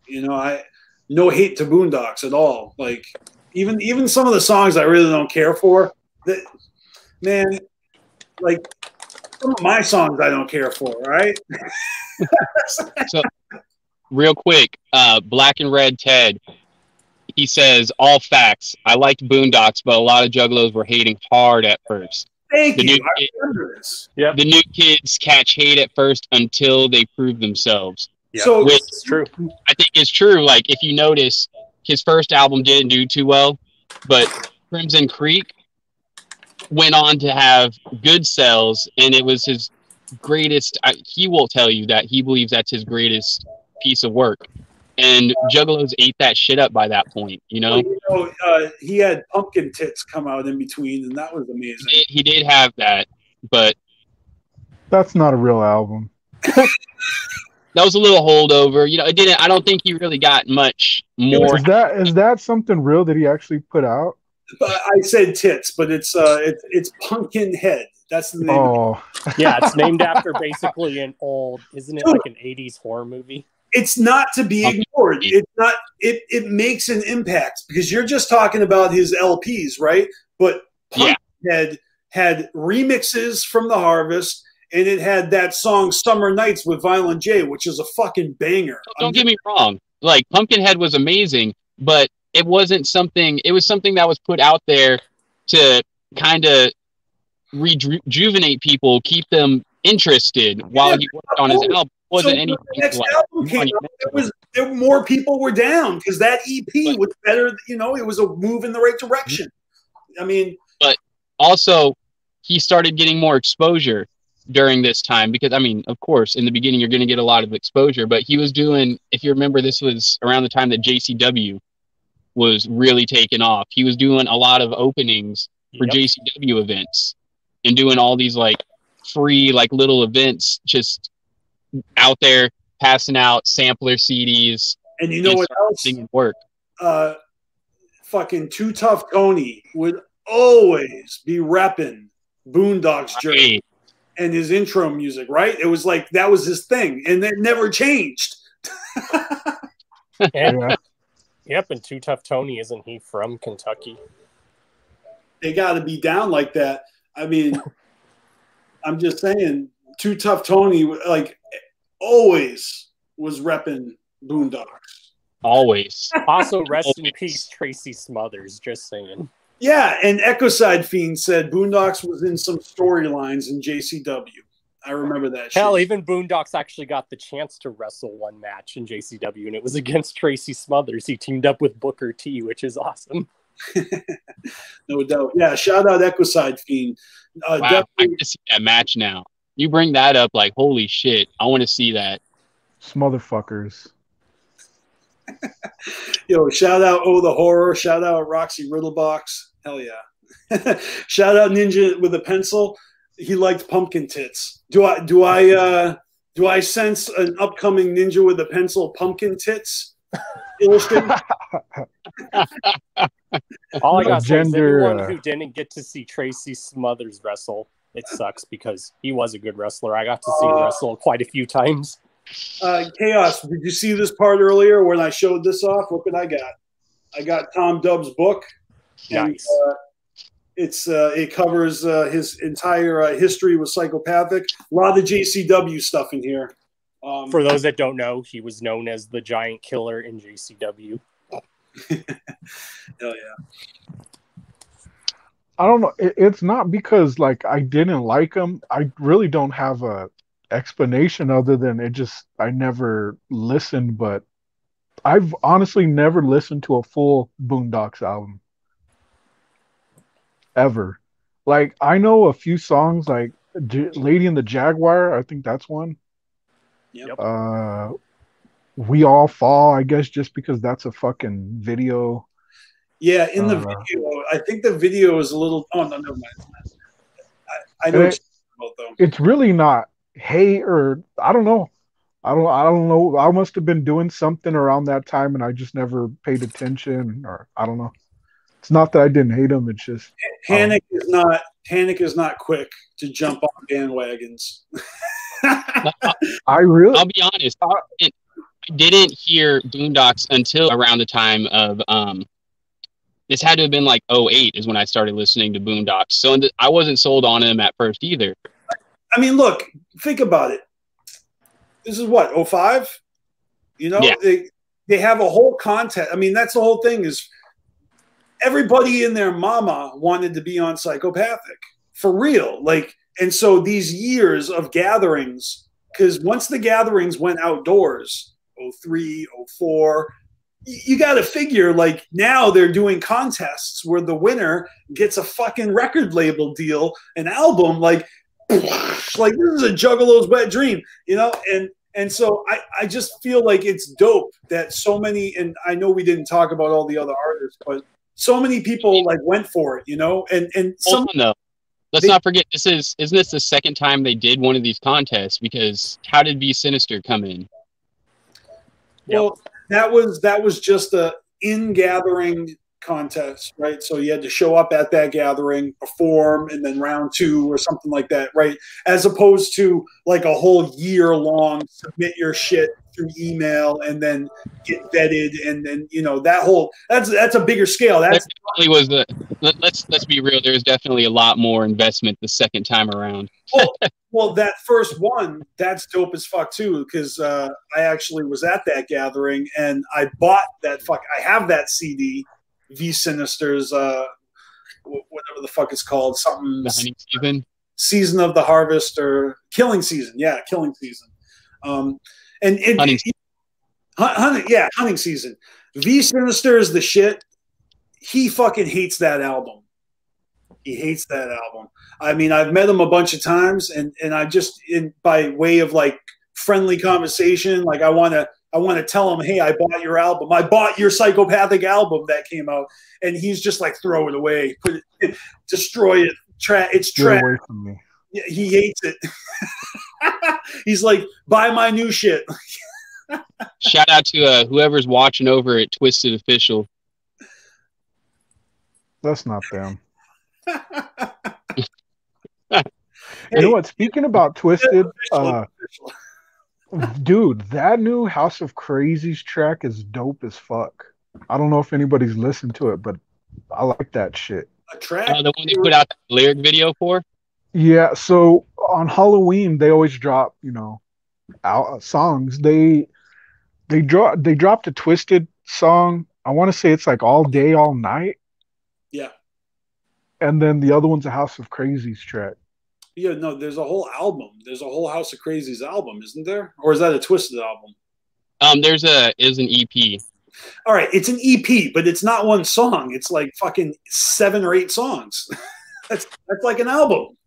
you know, no hate to Boondocks at all. Like, even some of the songs I really don't care for. That, man, like some of my songs I don't care for, right? So, real quick, Black and Red Ted, he says, all facts. I liked Boondocks, but a lot of juggalos were hating hard at first. Thank you. I remember this. Yep. The new kids catch hate at first until they prove themselves. Yep. So it's true. I think it's true. Like, if you notice, his first album didn't do too well, but Crimson Creek went on to have good sales, and it was his greatest. He will tell you that he believes that's his greatest piece of work. And Juggalos ate that shit up by that point, you know? Well, you know, he had Pumpkin Tits come out in between, and that was amazing. He did have that, but... That's not a real album. That was a little holdover. You know, it didn't. I don't think he really got much more. Is that something real that he actually put out? I said tits, but it's Pumpkin Head. That's the name. Oh, yeah, it's named after basically an old, isn't it like an 80s horror movie? It's not to be ignored. It's not. It makes an impact, because you're just talking about his LPs, right? But Pumpkin Head had remixes from The Harvest. And it had that song "Summer Nights" with Violent J, which is a fucking banger. Don't get me wrong. Like, Pumpkinhead was amazing, but it wasn't something. It was something that was put out there to kind of rejuvenate people, keep them interested while he worked on his album. It wasn't anything. The next album came out, more people were down because that EP was better. You know, it was a move in the right direction. I mean, but also he started getting more exposure during this time, because I mean, of course, in the beginning you're going to get a lot of exposure, but he was doing, if you remember, this was around the time that JCW was really taking off. He was doing a lot of openings for JCW events and doing all these like free like little events, just out there passing out sampler CDs. And you know what else? Work. Fucking Too Tough Tony would always be repping Boondocks Journey. And his intro music, right? It was like that was his thing, and it never changed. Yep, and Too Tough Tony, isn't he from Kentucky? They got to be down like that. I mean, I'm just saying, Too Tough Tony, like, always was repping Boondocks. Always. Also, rest in peace, Tracy Smothers. Just saying. Yeah, and Echoside Fiend said Boondocks was in some storylines in JCW. I remember that shit. Hell, even Boondocks actually got the chance to wrestle one match in JCW, and it was against Tracy Smothers. He teamed up with Booker T, which is awesome. No doubt. Yeah, shout out Echoside Fiend. Wow, I want to see that match now. You bring that up, like, holy shit, I want to see that. Motherfuckers. Yo, shout out the Horror, shout out Roxy Riddlebox. Hell yeah. Shout out Ninja with a Pencil. He liked Pumpkin Tits. Do I sense an upcoming Ninja with a Pencil Pumpkin Tits illustrated? All I got to say is anyone who didn't get to see Tracy Smothers wrestle, it sucks because he was a good wrestler. I got to see him wrestle quite a few times. Chaos, did you see this part earlier when I showed this off? Look what I got. I got Tom Dubb's book. Nice. And, it covers his entire history with Psychopathic. A lot of JCW stuff in here. For those that don't know, he was known as the Giant Killer in JCW. Hell yeah. I don't know. It's not because like I didn't like him. I really don't have a explanation other than I never listened, but I've honestly never listened to a full Boondocks album. Ever. Like I know a few songs like Lady in the Jaguar, I think that's one. Yep. We All Fall, I guess just because that's a fucking video. Yeah, in the video, I think the video is a little. Oh no, never mind. I know what you're talking about, though. It's really not hate or I don't know. I don't know. I must have been doing something around that time and I just never paid attention, or I don't know. It's not that I didn't hate him. It's just Panic is not quick to jump on bandwagons. I'll be honest. I didn't hear Boondocks until around the time of this had to have been like 2008 is when I started listening to Boondocks. So I wasn't sold on him at first either. I mean, look, think about it. This is what, 2005? You know, yeah. They have a whole content. I mean, that's the whole thing is everybody and their mama wanted to be on Psychopathic for real. Like, and so these years of gatherings, because once the gatherings went outdoors, 2003, 2004, you got to figure like now they're doing contests where the winner gets a fucking record label deal, an album, like this is a Juggalo's wet dream, you know? And so I just feel like it's dope that so many, and I know we didn't talk about all the other artists, but so many people like went for it, you know? And some, no. Let's not forget isn't this the second time they did one of these contests? Because how did Be Sinister come in? Well, that was just a in-gathering contest, right? So you had to show up at that gathering, perform, and then round 2 or something like that, right? As opposed to like a whole year-long submit your shit through email and then get vetted, and then you know that's a bigger scale. That's definitely was let's be real. There's definitely a lot more investment the second time around. Well, that first one, that's dope as fuck too, because I actually was at that gathering and I bought that I have that CD, V Sinister's, whatever the fuck it's called, something. The Hunting Season? Season of the Harvest or Killing Season. Yeah, Killing Season. Hunting Season. V Sinister is the shit. He fucking hates that album. He hates that album. I mean, I've met him a bunch of times, and I just, by way of like friendly conversation, like I want to tell him, hey, I bought your album. I bought your Psychopathic album that came out, and he's just like, throw it away, put it, destroy it. It's trash. Away from me. He hates it. He's like, buy my new shit. Shout out to whoever's watching over at Twisted Official. That's not them. You know what? Speaking about Twisted, dude, that new House of Crazies track is dope as fuck. I don't know if anybody's listened to it, but I like that shit. A track? The one they put out the lyric video for? Yeah, so on Halloween they always drop, songs. They dropped a Twisted song. I want to say it's like All Day, All Night. Yeah. And then the other one's a House of Crazies track. Yeah, no, there's a whole album. There's a whole House of Crazies album, isn't there? Or is that a Twisted album? There's an EP. All right, it's an EP, but it's not one song. It's like fucking 7 or 8 songs. That's like an album.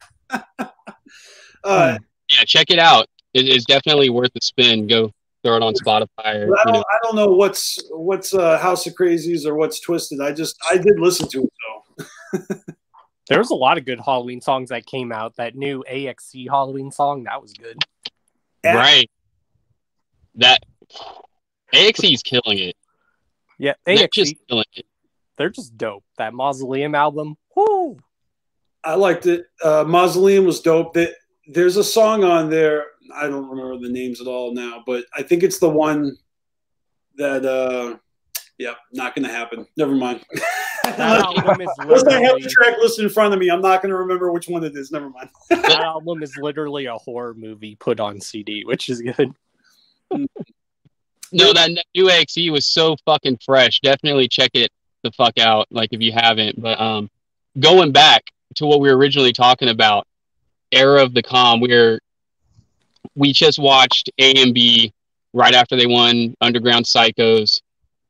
Yeah, check it out. It's definitely worth a spin. Go throw it on Spotify. Or, I don't know what's House of Crazies or what's Twisted. I did listen to it though. There was a lot of good Halloween songs that came out. That new AXC Halloween song, that was good. Right. That AXC's killing it. Yeah, AXC AXC, killing it. They're just dope. That Mausoleum album, whoo! I liked it. Mausoleum was dope. There's a song on there. I don't remember the names at all now, but I think it's the one that. Yeah, not going to happen. Never mind. Unless I have the track list in front of me, I'm not going to remember which one it is. Never mind. That album is literally a horror movie put on CD, which is good. No, that new XE was so fucking fresh. Definitely check it the fuck out, like if you haven't. But going back to what we were originally talking about, Era of the Calm, we just watched A&B right after they won Underground Psychos.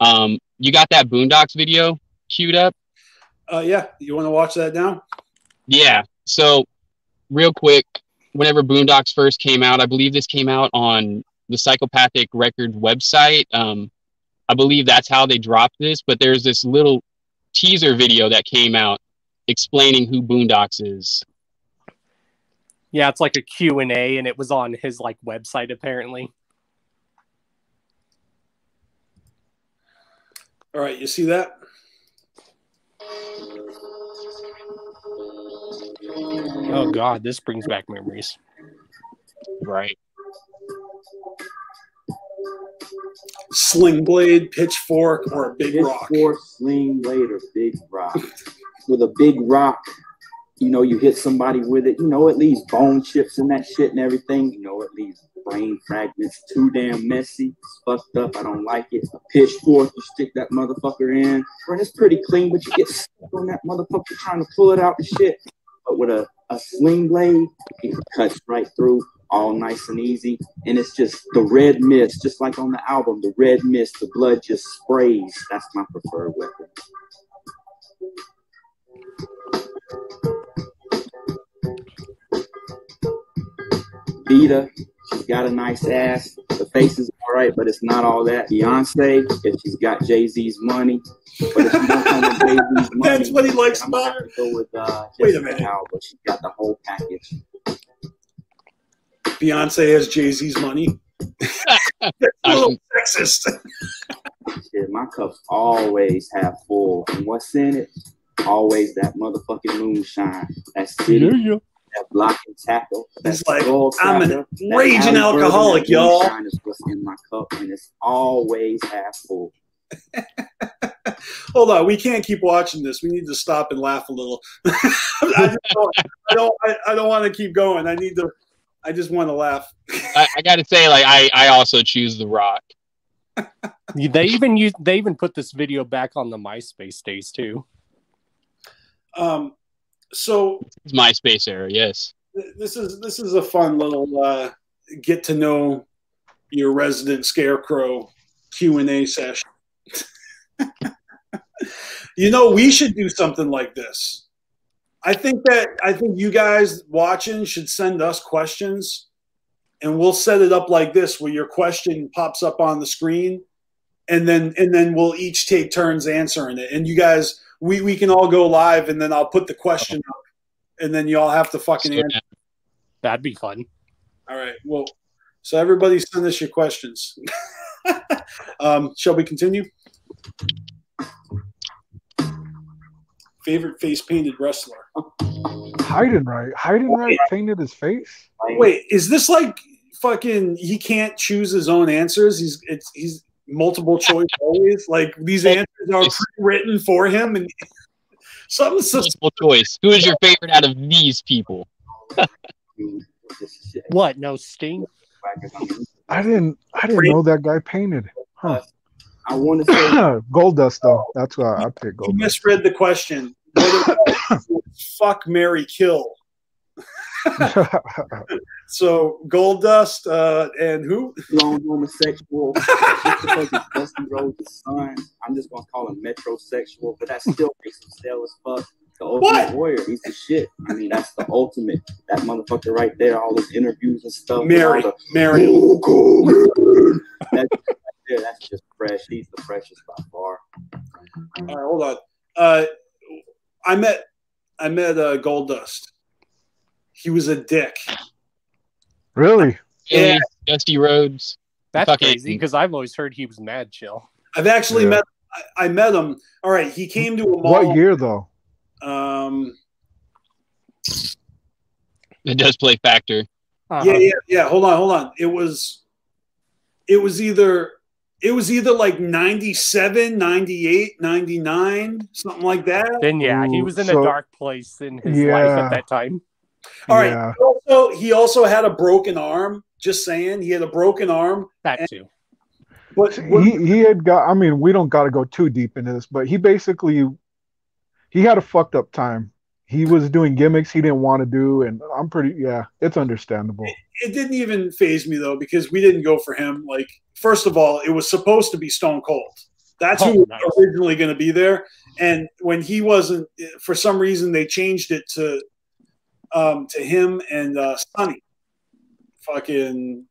You got that Boondocks video queued up? Yeah. You want to watch that now? Yeah. So, real quick, whenever Boondocks first came out, I believe this came out on the Psychopathic Records website. I believe that's how they dropped this, but there's this little teaser video that came out explaining who Boondocks is. Yeah, it's like a Q&A, and it was on his like website apparently. All right, you see that? Oh God, this brings back memories. Right. Sling blade, pitchfork, or a big rock? Pitchfork, sling blade, or big rock. With a big rock, you know, you hit somebody with it, you know, it leaves bone chips and that shit and everything. You know, it leaves brain fragments too damn messy. It's fucked up. I don't like it. A pitchfork, you stick that motherfucker in. And it's pretty clean, but you get stuck on that motherfucker trying to pull it out the shit. But with a sling blade, it cuts right through, all nice and easy. And it's just the red mist, just like on the album, the red mist, the blood just sprays. That's my preferred weapon. Vita, she's got a nice ass. The face is all right, but it's not all that. Beyonce, if she's got Jay-Z's money, but if she don't come with Jay-Z's money, that's what he likes about her. Go with wait a minute. Now, but she's got the whole package. Beyonce has Jay-Z's money. That's a little sexist. Shit, my cups always half full, and what's in it? Always that motherfucking moonshine. That city. Yeah. That block and tackle. It's like, I'm a raging alcoholic, y'all. Is what's in my cup, and it's always half full. Hold on, we can't keep watching this. We need to stop and laugh a little. I don't want to keep going. I just want to laugh. I got to say, like, I also choose The Rock. They even put this video back on the MySpace days too. So it's MySpace era, yes. This is a fun little get to know your resident Scarecrow Q&A session. You know, we should do something like this. I think you guys watching should send us questions, and we'll set it up like this, where your question pops up on the screen, and then we'll each take turns answering it. And you guys, we can all go live, and then I'll put the question up, and then you all have to fucking answer. That'd be fun. All right. Well, so everybody send us your questions. Shall we continue? Favorite face painted wrestler? Heidenreich painted his face? Wait, is this like fucking he can't choose his own answers? He's multiple choice always? Like these answers are pre-written for him and something's multiple choice. Who is your favorite out of these people? What? No Sting? I didn't know that guy painted. Huh. I want to say Gold Dust though. That's why I picked Gold You Dust. misread the question. Fuck, marry, kill. So Gold Dust and who? Long homosexual. Just because he's Dusty Rhodes' son, I'm just gonna call him metrosexual, but that still makes him stale as fuck. The ultimate warrior, he's the shit. I mean, that's the ultimate. That motherfucker right there, all his interviews and stuff. Mary. That's just fresh. He's the freshest by far. All right, hold on. I met Gold Dust. He was a dick. Really? Yeah, Dusty Rhodes. That's crazy because I've always heard he was mad chill. I've actually met. I met him. All right, he came to a mall. What year though? It does play factor. Yeah. Hold on. It was either like 97, 98, 99, something like that. Then he was in a dark place in his life at that time. All right. He also had a broken arm. Just saying, he had a broken arm. That too. But he had got. I mean, we don't got to go too deep into this, but he had a fucked up time. He was doing gimmicks he didn't want to do, and it's understandable. It didn't even faze me though, because we didn't go for him. Like, first of all, it was supposed to be Stone Cold. That's who was originally going to be there, and when he wasn't, for some reason, they changed it to him and Sunny, fucking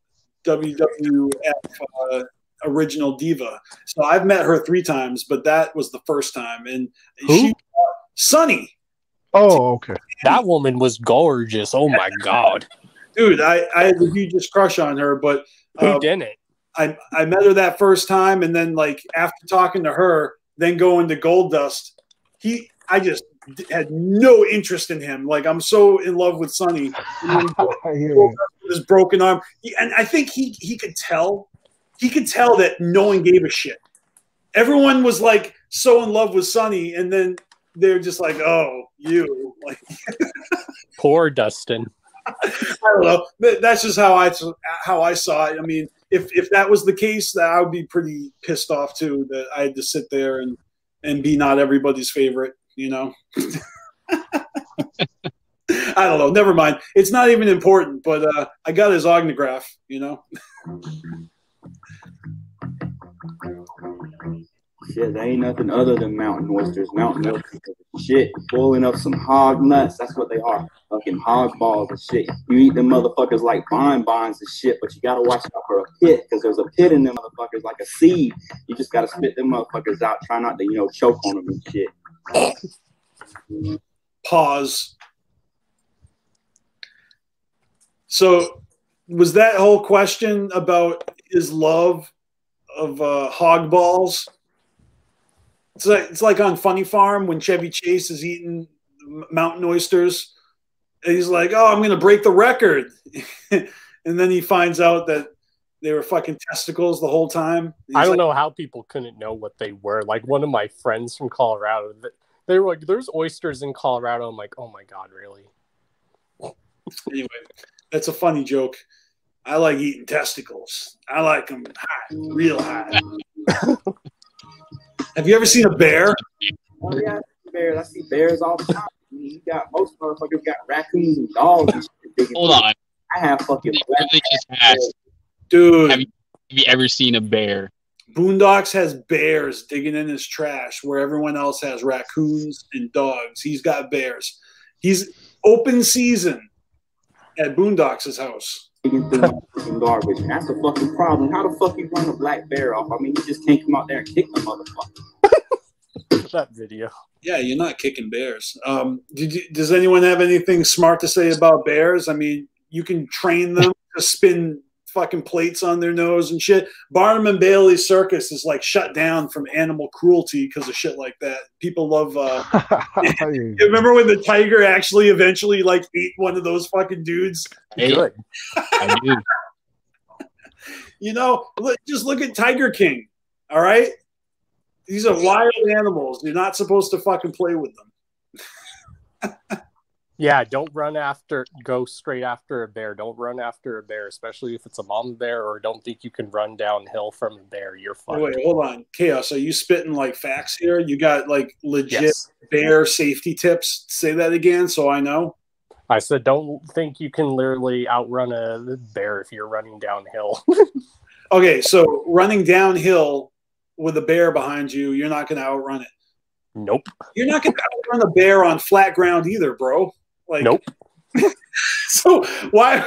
WWF original diva. So I've met her 3 times, but that was the first time. And Sunny. Oh, okay. That woman was gorgeous. Oh my god, dude! I had the hugest crush on her, but who didn't? I met her that first time, and then like after talking to her, then going to Goldust, I just had no interest in him. Like, I'm so in love with Sunny. His broken arm, and I think he could tell. He could tell that no one gave a shit. Everyone was like so in love with Sunny, and then they're just like, "Oh, you." Like, poor Dustin. I don't know. That's just how I saw it. I mean, if that was the case, that I would be pretty pissed off too. That I had to sit there and be not everybody's favorite. You know. I don't know. Never mind. It's not even important. But I got his autograph. You know. Shit, there ain't nothing other than mountain oysters. Mountain oysters, shit, pulling up some hog nuts. That's what they are. Fucking hog balls and shit. You eat them motherfuckers like bonbons and shit, but you gotta watch out for a pit, because there's a pit in them motherfuckers like a seed. You just gotta spit them motherfuckers out. Try not to, choke on them and shit. Pause. So, was that whole question about his love of hog balls? It's like on Funny Farm when Chevy Chase is eating mountain oysters, and he's like, "Oh, I'm going to break the record," and then he finds out that they were fucking testicles the whole time. I don't know how people couldn't know what they were. Like, one of my friends from Colorado, they were like, "There's oysters in Colorado." I'm like, "Oh my god, really?" Anyway, that's a funny joke. I like eating testicles. I like them hot, real hot. Have you ever seen a bear? Oh yeah, bears. I see bears all the time. You got most motherfuckers got raccoons and dogs and shit. Hold on. I have fucking dude. Have you ever seen a bear? Boondocks has bears digging in his trash where everyone else has raccoons and dogs. He's got bears. He's open season at Boondocks' house. Garbage. And that's the fucking problem. How the fuck you run a black bear off? I mean, you just can't come out there and kick the motherfucker. That video. Yeah, you're not kicking bears. Does anyone have anything smart to say about bears? I mean, you can train them to spin fucking plates on their nose and shit. Barnum and Bailey's circus is like shut down from animal cruelty because of shit like that. People love. You remember when the tiger actually eventually like ate one of those fucking dudes? Good. I do. Just look at Tiger King. All right, these are wild animals. You're not supposed to fucking play with them. Yeah, go straight after a bear. Don't run after a bear, especially if it's a mama bear, or don't think you can run downhill from a bear. You're fine. Wait, hold on. Chaos, are you spitting like facts here? You got like legit bear safety tips? Say that again so I know. I said don't think you can literally outrun a bear if you're running downhill. Okay, so running downhill with a bear behind you, you're not going to outrun it. Nope. You're not going to outrun a bear on flat ground either, bro. Like, nope. So why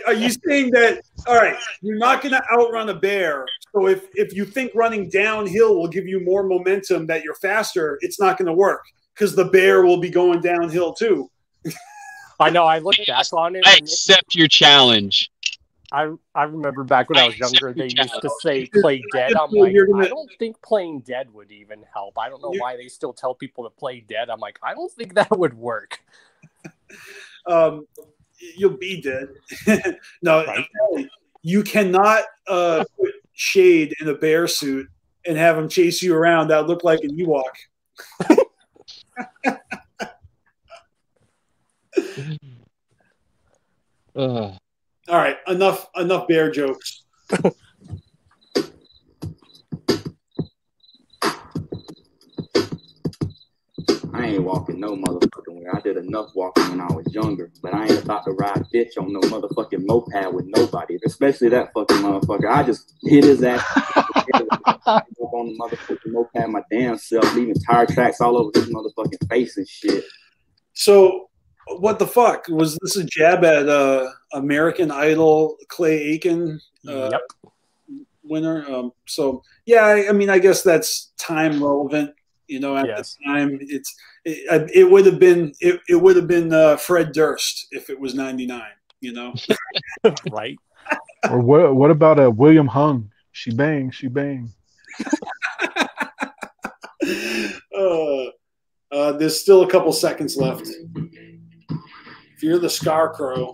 are you saying that? All right, you're not going to outrun a bear. So if you think running downhill will give you more momentum, that you're faster, it's not going to work because the bear will be going downhill too. I know. I looked back on it. I accept your challenge. I remember back when I was younger, they used to say play dead. I'm like, I don't think playing dead would even help. I don't know why they still tell people to play dead. I'm like, I don't think that would work. You'll be dead. No, right. You cannot put Shade in a bear suit and have him chase you around. That would look like an Ewok. All right, enough bear jokes. I ain't walking no motherfucking way. I did enough walking when I was younger, but I ain't about to ride bitch on no motherfucking moped with nobody, especially that fucking motherfucker. I just hit his ass up on the motherfucking moped my damn self, leaving tire tracks all over his motherfucking face and shit. So, what the fuck? Was this a jab at American Idol Clay Aiken winner? So, yeah, I mean, I guess that's time relevant. You know, at the time, it would have been Fred Durst if it was 99. You know, right? Or what about William Hung? She bang, she bang. There's still a couple seconds left. If you're the Scarecrow,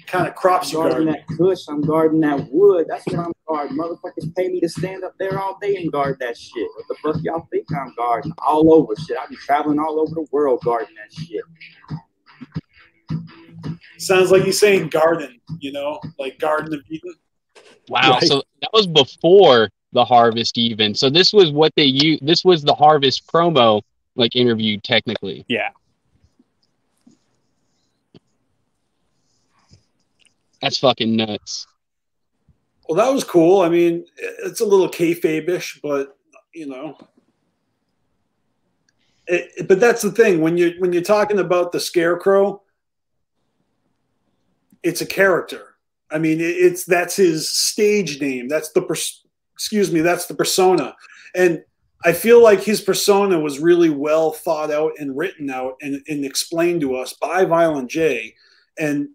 kind of crops you guarding that kush, I'm guarding that wood. That's what I'm guarding. Motherfuckers pay me to stand up there all day and guard that shit. What the fuck y'all think I'm guarding? All over shit. I be traveling all over the world guarding that shit. Sounds like he's saying garden, you know, like Garden of Eden. Wow, right. So that was before the harvest even. So this was what they used. This was the harvest promo, like interview technically. Yeah. That's fucking nuts. Well, that was cool. I mean, it's a little kayfabe-ish, but you know, but that's the thing when you're talking about the Scarecrow, it's a character. I mean, that's his stage name. That's the that's the persona, and I feel like his persona was really well thought out and written out and explained to us by Violent J, and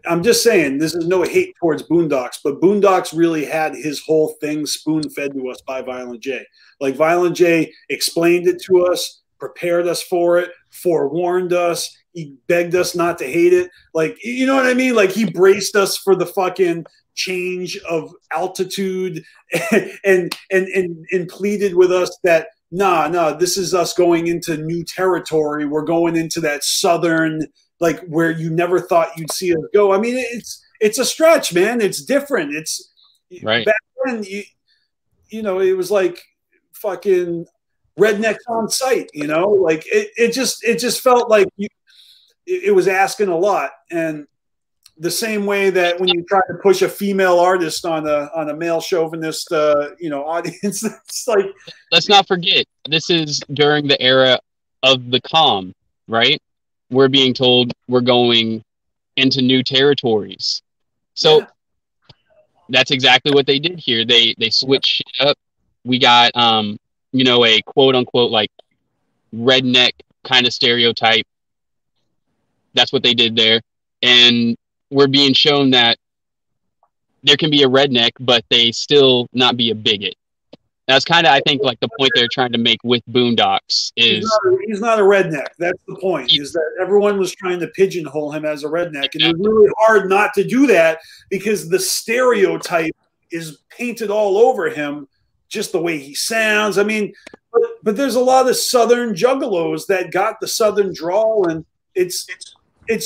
I'm just saying, this is no hate towards Boondocks, but Boondocks really had his whole thing spoon-fed to us by Violent J. Like, Violent J explained it to us, prepared us for it, forewarned us, he begged us not to hate it. Like, you know what I mean? Like, he braced us for the fucking change of altitude and pleaded with us that, nah, this is us going into new territory. We're going into that southern, like where you never thought you'd see us go. I mean, it's a stretch, man. It's different. It's right. Back then, you know, it was like fucking rednecks on site. You know, like it just felt like it was asking a lot. And the same way that when you try to push a female artist on a male chauvinist, audience, it's like, let's not forget, this is during the era of the calm, right? We're being told we're going into new territories. So that's exactly what they did here. They switched shit up. We got, a quote unquote, like redneck kind of stereotype. That's what they did there. And we're being shown that there can be a redneck, but they still not be a bigot. That's kind of, I think, like the point they're trying to make with Boondocks is he's not a redneck. That's the point. Is that everyone was trying to pigeonhole him as a redneck, and it was really hard not to do that because the stereotype is painted all over him, just the way he sounds. I mean, but there's a lot of Southern juggalos that got the Southern drawl, and it's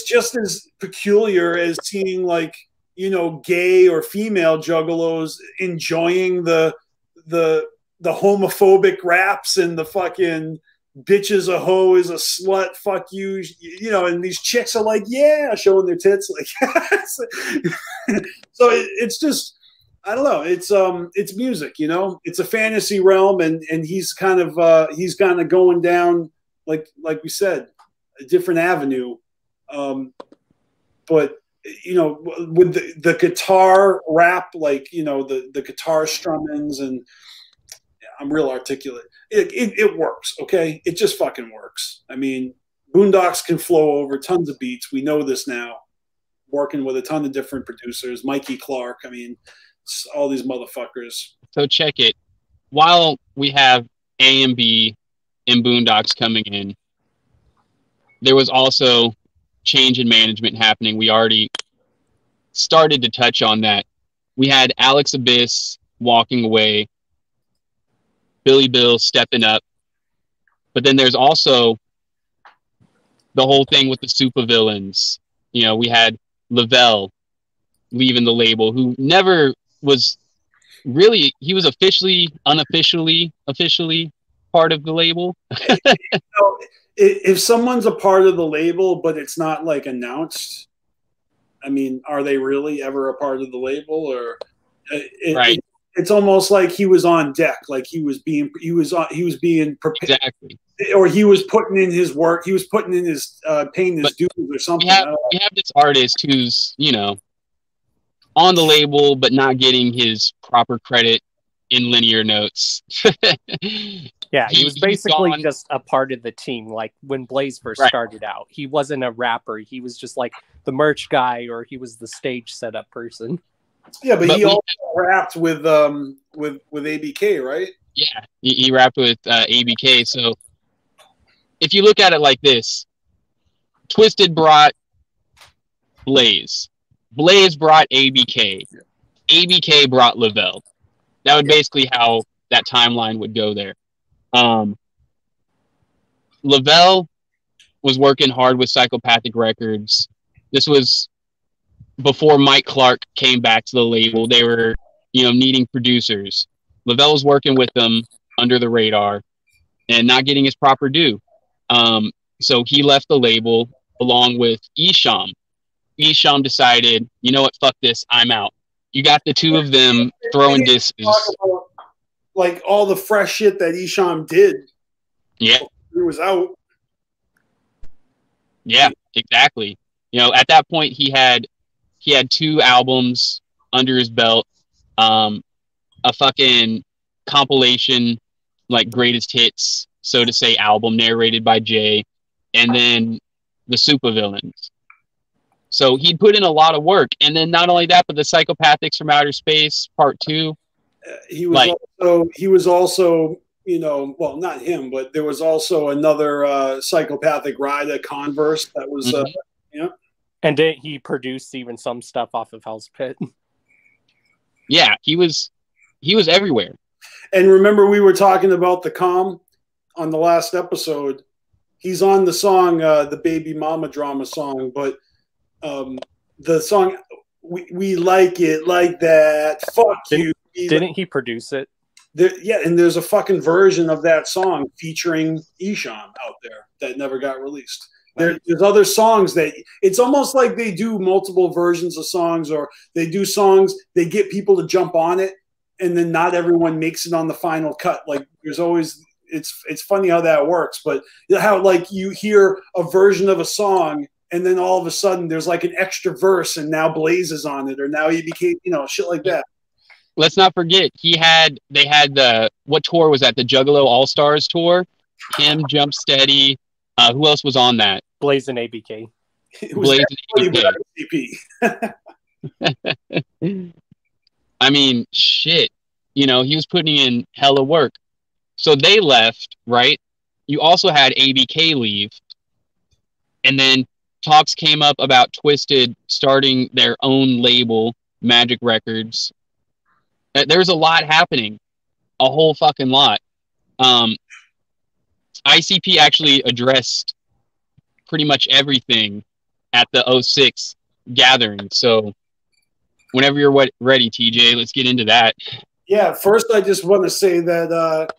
just as peculiar as seeing, like, you know, gay or female juggalos enjoying the homophobic raps and the fucking bitch is a hoe is a slut, fuck you, you know, and these chicks are like, yeah, showing their tits, like, so it's just, I don't know, it's music, you know, it's a fantasy realm, and he's kind of going down, like we said, a different avenue, but you know, with the guitar rap, like, you know, the guitar strummings, and I'm real articulate. It works, okay? It just fucking works. I mean, Boondocks can flow over tons of beats. We know this now. working with a ton of different producers, Mikey Clark. I mean, all these motherfuckers. So check it. While we have A and B and Boondocks coming in, there was also change in management happening. We already started to touch on that. We had Alex Abyss walking away, Billy Bill stepping up, but then there's also the whole thing with the supervillains. You know, we had Lavelle leaving the label, who never was really, he was officially, unofficially, officially part of the label. You know, if someone's a part of the label, but it's not like announced, I mean, are they really ever a part of the label? Or Right. It's almost like he was on deck, like he was being prepared, Exactly. or he was putting in his work, he was putting in his paying his dues or something. We have this artist who's, you know, on the label but not getting his proper credit in linear notes. Yeah, he was basically gone. just a part of the team. Like when Blaze first Right. started out, he wasn't a rapper. He was just like the merch guy, or he was the stage setup person. Yeah, but he we- also rapped with ABK, right? Yeah, he rapped with ABK. So if you look at it like this, Twisted brought Blaze. Blaze brought ABK. ABK brought Lavelle. That would basically how that timeline would go there. Lavelle was working hard with Psychopathic Records. This was before Mike Clark came back to the label. They were, you know, needing producers. Lavelle was working with them under the radar and not getting his proper due. So he left the label along with Isham. Isham decided, you know what, fuck this, I'm out. You got the two of them throwing disses. Talk about, like, all the fresh shit that Isham did. Yeah. He was out. Yeah, exactly. You know, at that point he had 2 albums under his belt, a fucking compilation, like greatest hits, so to say, album narrated by Jay, and then the Supervillains. So he'd put in a lot of work, and then not only that, but the Psychopathics from Outer Space Part 2. He was also, you know, well, not him, but there was also another Psychopathic Rider, Converse, that was, yeah. And did he produce even some stuff off of Hell's Pit? Yeah, he was everywhere. And remember, we were talking about the Calm on the last episode. He's on the song, the Baby Mama Drama song, but the song, we like it like that. Fuck you. Didn't he produce it? Yeah, and there's a fucking version of that song featuring Isham out there that never got released. There's other songs that it's almost like they do multiple versions of songs, or they do songs, they get people to jump on it, and then not everyone makes it on the final cut. Like there's always, it's funny how that works, but how like you hear a version of a song and then all of a sudden there's like an extra verse and now Blaze is on it, or now he became, you know, shit like that. Let's not forget they had the, what tour was that? The Juggalo All Stars tour. Him, Jump Steady. Who else was on that? Blaze and ABK. It was ABK. I mean, shit. You know, he was putting in hella work. So they left, right? You also had ABK leave. And then talks came up about Twisted starting their own label, Magic Records. There's a lot happening. A whole fucking lot. ICP actually addressed pretty much everything at the 06 gathering. So whenever you're ready, TJ, let's get into that. Yeah, first I just want to say that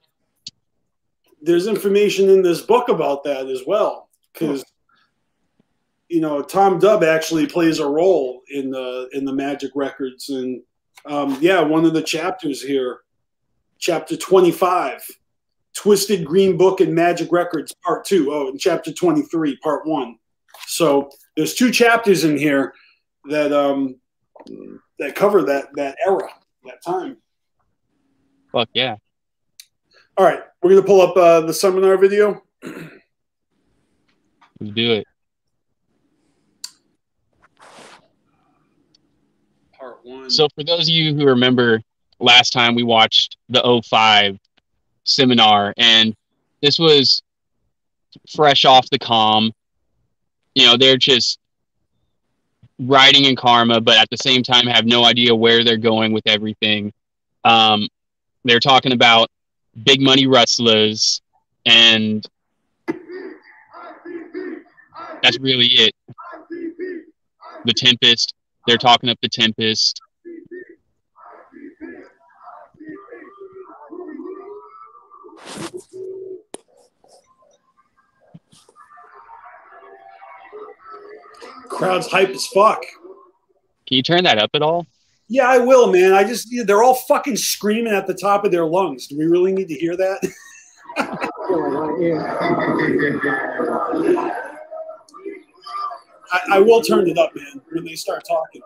there's information in this book about that as well, because you know, Tom Dubb actually plays a role in the Magic Records, and yeah, one of the chapters here, chapter 25, Twisted Green Book and Magic Records Part 2. Oh, and chapter 23, Part 1. So there's 2 chapters in here that that cover that era, that time. Fuck yeah. All right, we're gonna pull up the seminar video. Let's do it. So for those of you who remember last time we watched the '05 seminar, and this was fresh off the comm, you know, they're just riding in karma, but at the same time have no idea where they're going with everything. They're talking about big money wrestlers, and that's really it. The Tempest, they're talking up the Tempest. Crowd's hype as fuck. Can you turn that up at all? Yeah, I will, man. They're all fucking screaming at the top of their lungs. Do we really need to hear that? I will turn it up, man, when they start talking.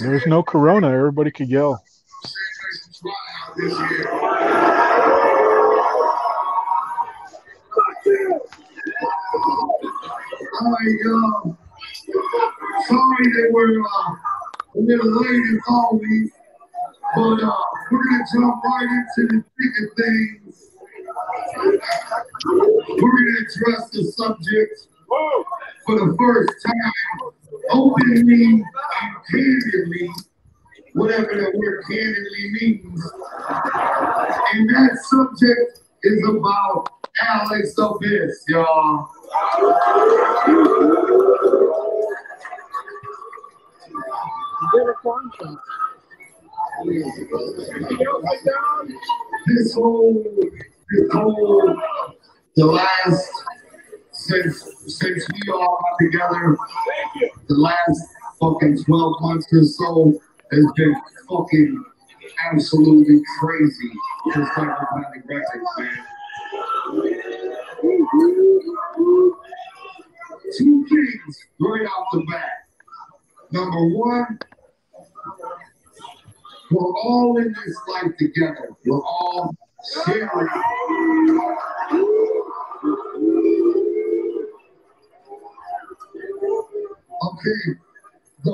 There's no corona. Everybody could yell. Sorry they were a little late as always, but we're gonna jump right into the thick of things. We're gonna address the subject for the first time, openly and candidly, whatever the word candidly means. And that subject is about Alex Abyss, y'all. This whole, the last, since we all got together, the last fucking 12 months or so has been fucking absolutely crazy. Just like the records, man. Two things right off the bat. Number one, we're all in this life together. We're all sharing. Okay, the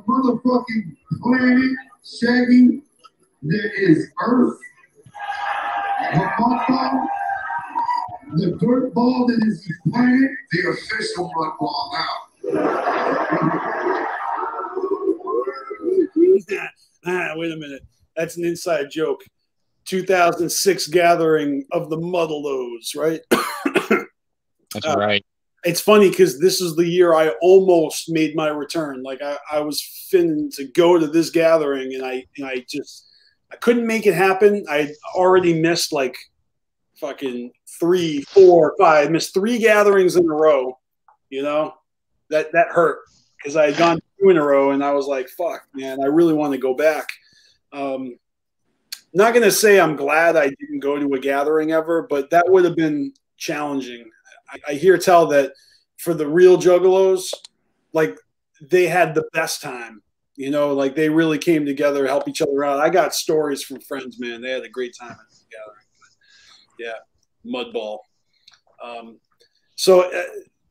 motherfucking planet, Shaggy, there is Earth, the motherfucker, the dirt ball that is the planet, the official mud ball now. Wait a minute. That's an inside joke. 2006 gathering of the Muddleos, right? That's right. It's funny because this is the year I almost made my return. Like I was finna to go to this gathering, and I couldn't make it happen. I already missed like fucking 3, 4, 5. Missed 3 gatherings in a row. You know, that hurt because I had gone 2 in a row, and I was like, "Fuck, man, I really want to go back." Not gonna say I'm glad I didn't go to a gathering ever, but that would have been challenging. I hear tell that for the real Juggalos, like they had the best time. You know, like they really came together, help each other out. I got stories from friends, man. They had a great time at the gathering. But yeah, Mudball. So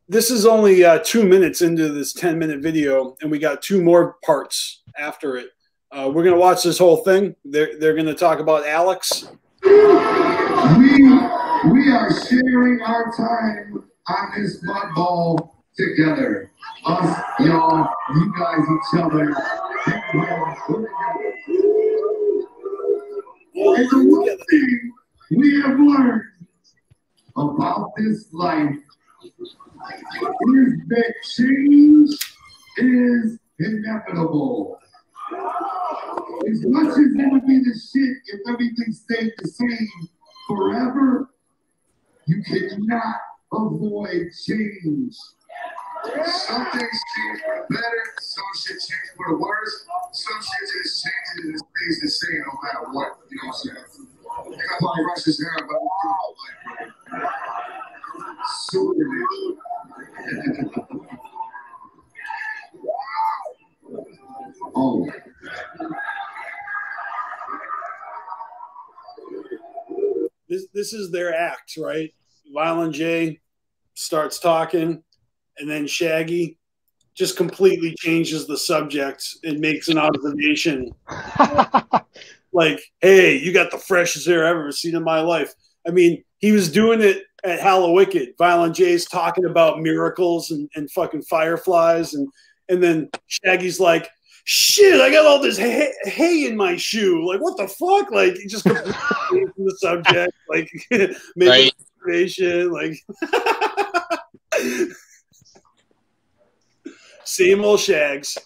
this is only 2 minutes into this 10-minute video, and we got 2 more parts after it. We're gonna watch this whole thing. They're gonna talk about Alex. We are sharing our time on this mud ball together. Us, y'all, you guys, each other. And the one thing we have learned about this life is that change is inevitable. As much as it would be the shit if everything stayed the same forever, you cannot avoid change. Some things change for the better, some shit change for the worse, some shit just changes and stays the same no matter what. You know what I'm saying? You got my brushes hair, but I'm like, Superman. Oh. This is their act, right? Violent J starts talking, and then Shaggy just completely changes the subject and makes an observation. Like, hey, you got the freshest hair I've ever seen in my life. I mean, he was doing it at Hallowicked. Violent J's talking about miracles and fucking fireflies. And then Shaggy's like, shit, I got all this hay in my shoe. Like, what the fuck? Like, he just completely changed the subject. Like, making observation. Like, same old Shags.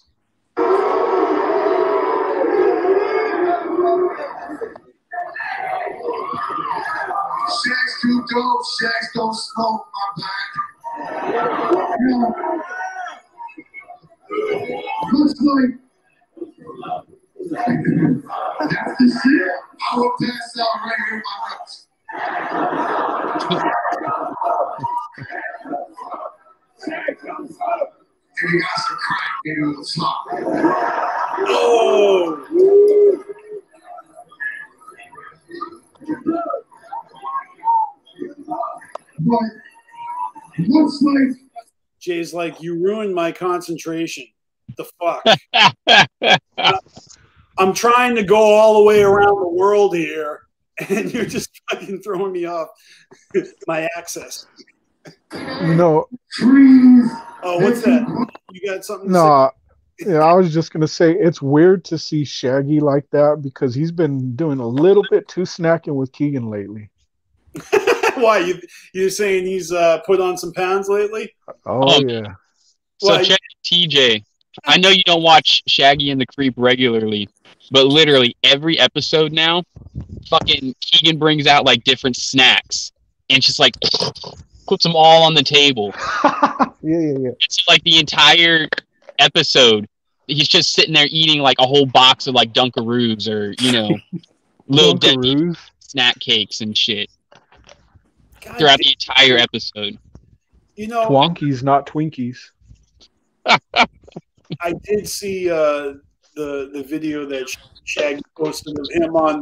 Shags too dope, Shags don't smoke, my man. Looks like that's the shit. I will pass out right here in my notes. And he got some crack in the slot. Oh! But looks like Jay's like, you ruined my concentration. The fuck? I'm trying to go all the way around the world here, and you're just fucking throwing me off my access. No. Oh, what's that? You got something to No. Yeah, I was just gonna say it's weird to see Shaggy like that because he's been doing a little bit too snacking with Keegan lately. Why you saying he's put on some pounds lately? Oh yeah. So check TJ. I know you don't watch Shaggy and the Creep regularly, but literally every episode now, fucking Keegan brings out like different snacks and just like puts them all on the table. Yeah. It's like the entire episode. He's just sitting there eating like a whole box of like Dunkaroos or little Debbie snack cakes and shit. God, throughout the entire episode. Twonkies, not Twinkies. I did see the video that Shaggy posted of him on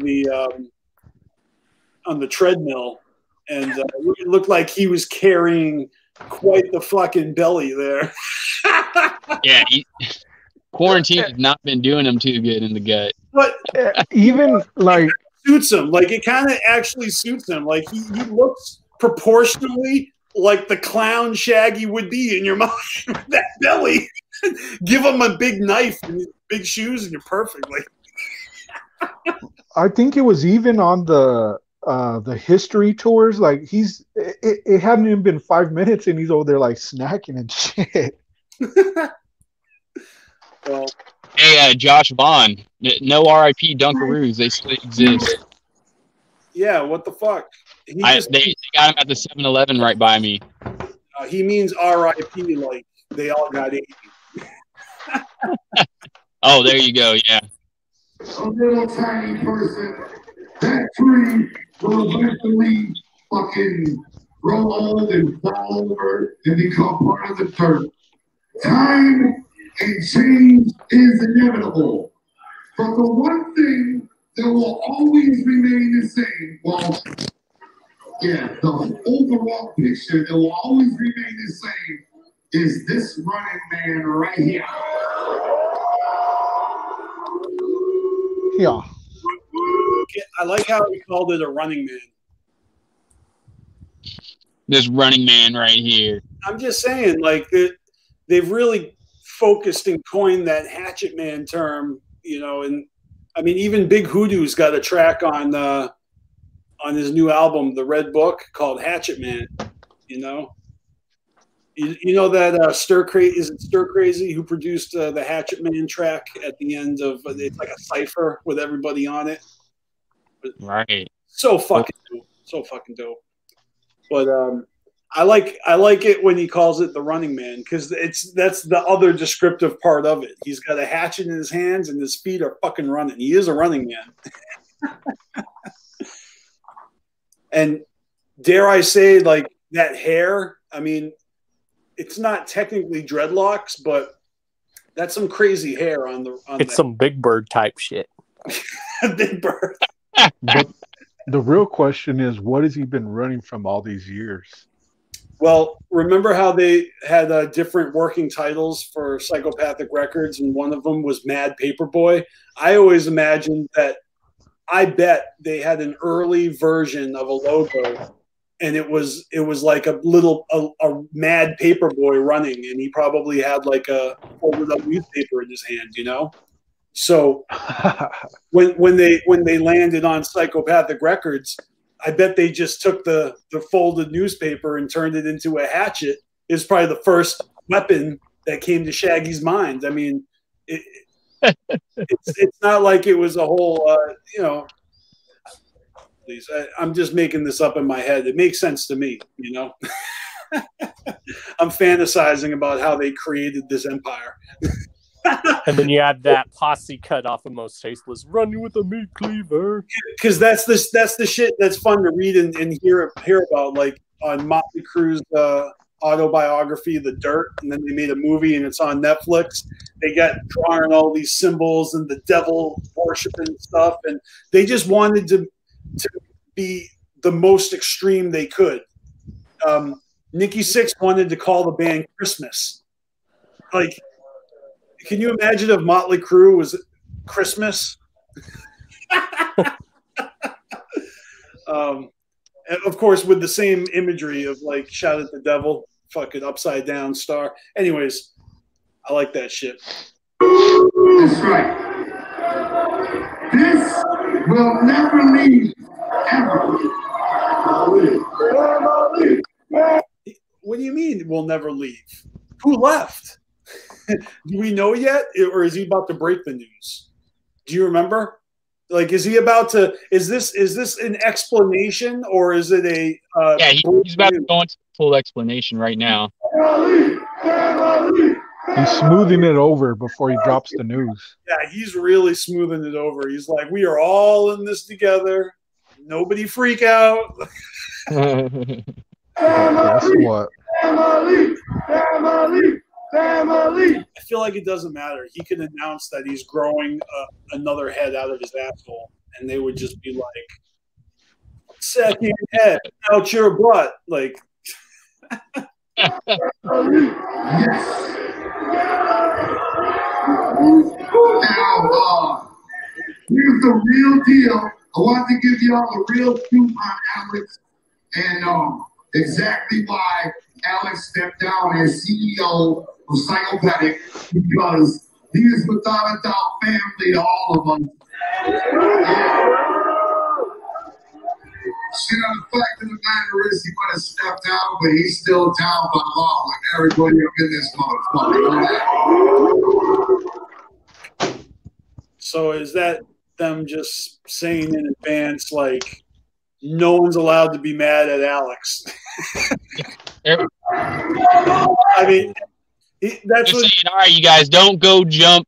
the treadmill, and it looked like he was carrying quite the fucking belly there. Yeah, quarantine has not been doing him too good in the gut. But even like suits him. Like it kind of actually suits him. Like he looks proportionally like the clown Shaggy would be in your mind. That belly. Give him a big knife and big shoes, and you're perfect. Like, I think it was even on the history tours. Like it hadn't even been 5 minutes, and he's over there like snacking and shit. Well, hey, Josh Vaughn, no R.I.P. Dunkaroos. They still exist. Yeah, what the fuck? They got him at the 7-Eleven right by me. He means R.I.P. like they all got eaten. Oh, there you go. Yeah. A little tiny person, that tree will eventually fucking grow old and fall over and become part of the dirt. Time and change is inevitable. But the one thing that will always remain the same, the overall picture that will always remain the same is this running man right here. Yeah. I like how he called it a running man. This running man right here. I'm just saying, like, they've really focused and coined that Hatchet Man term, and I mean, even Big Hoodoo's got a track on his new album, The Red Book, called Hatchet Man, You know that Stir Crazy who produced the Hatchet Man track at the end of it's like a cipher with everybody on it. Right. So fucking dope. But I like it when he calls it the running man because that's the other descriptive part of it. He's got a hatchet in his hands and his feet are fucking running. He is a running man. And dare I say, like that hair, I mean, it's not technically dreadlocks, but that's some crazy hair on it's some Big Bird type shit. Big Bird. But the real question is, what has he been running from all these years? Well, remember how they had different working titles for Psychopathic Records, and one of them was Mad Paperboy? I always imagined that. I bet they had an early version of a logo, and it was like a mad paperboy running, and he probably had like a folded up newspaper in his hand, you know. So when they landed on Psychopathic Records, I bet they just took the folded newspaper and turned it into a hatchet. Is probably the first weapon that came to Shaggy's mind. I mean, it's not like it was a whole, you know. Please, I'm just making this up in my head. It makes sense to me, you know. I'm fantasizing about how they created this empire. And then you had that posse cut off of Most Tasteless, running with a meat cleaver. Because that's the shit that's fun to read and hear about, like on Motley Crue's autobiography, The Dirt, and then they made a movie and it's on Netflix. They got drawing all these symbols and the devil worshiping stuff, and they just wanted to be the most extreme they could. Nikki Sixx wanted to call the band Christmas. Like, can you imagine if Motley Crue was Christmas? Of course, with the same imagery of like shout at the devil, fucking upside down star. Anyways, I like that shit. That's right. This will never leave, ever. What do you mean we'll never leave? Who left? Do we know yet, or is he about to break the news? Do you remember? Like, is he about to? Is this an explanation, or is it a? Yeah, he's about to go into full explanation right now. He's smoothing it over before he drops the news. Yeah, he's really smoothing it over. He's like, we are all in this together. Nobody freak out. Guess what? Family. I feel like it doesn't matter. He can announce that he's growing another head out of his asshole, and they would just be like, second head out your butt. Like, Yes. Now, here's the real deal. I want to give y'all the real truth on Alex and exactly why Alex stepped down as CEO of Psychopathic, because he is without a doubt family to all of us. You know, the fact of the matter is he might have stepped down, but he's still down by law with everybody up in this motherfucker. so is that them just saying in advance, like, no one's allowed to be mad at Alex? I mean, that's what. Saying, all right, you guys, don't go jump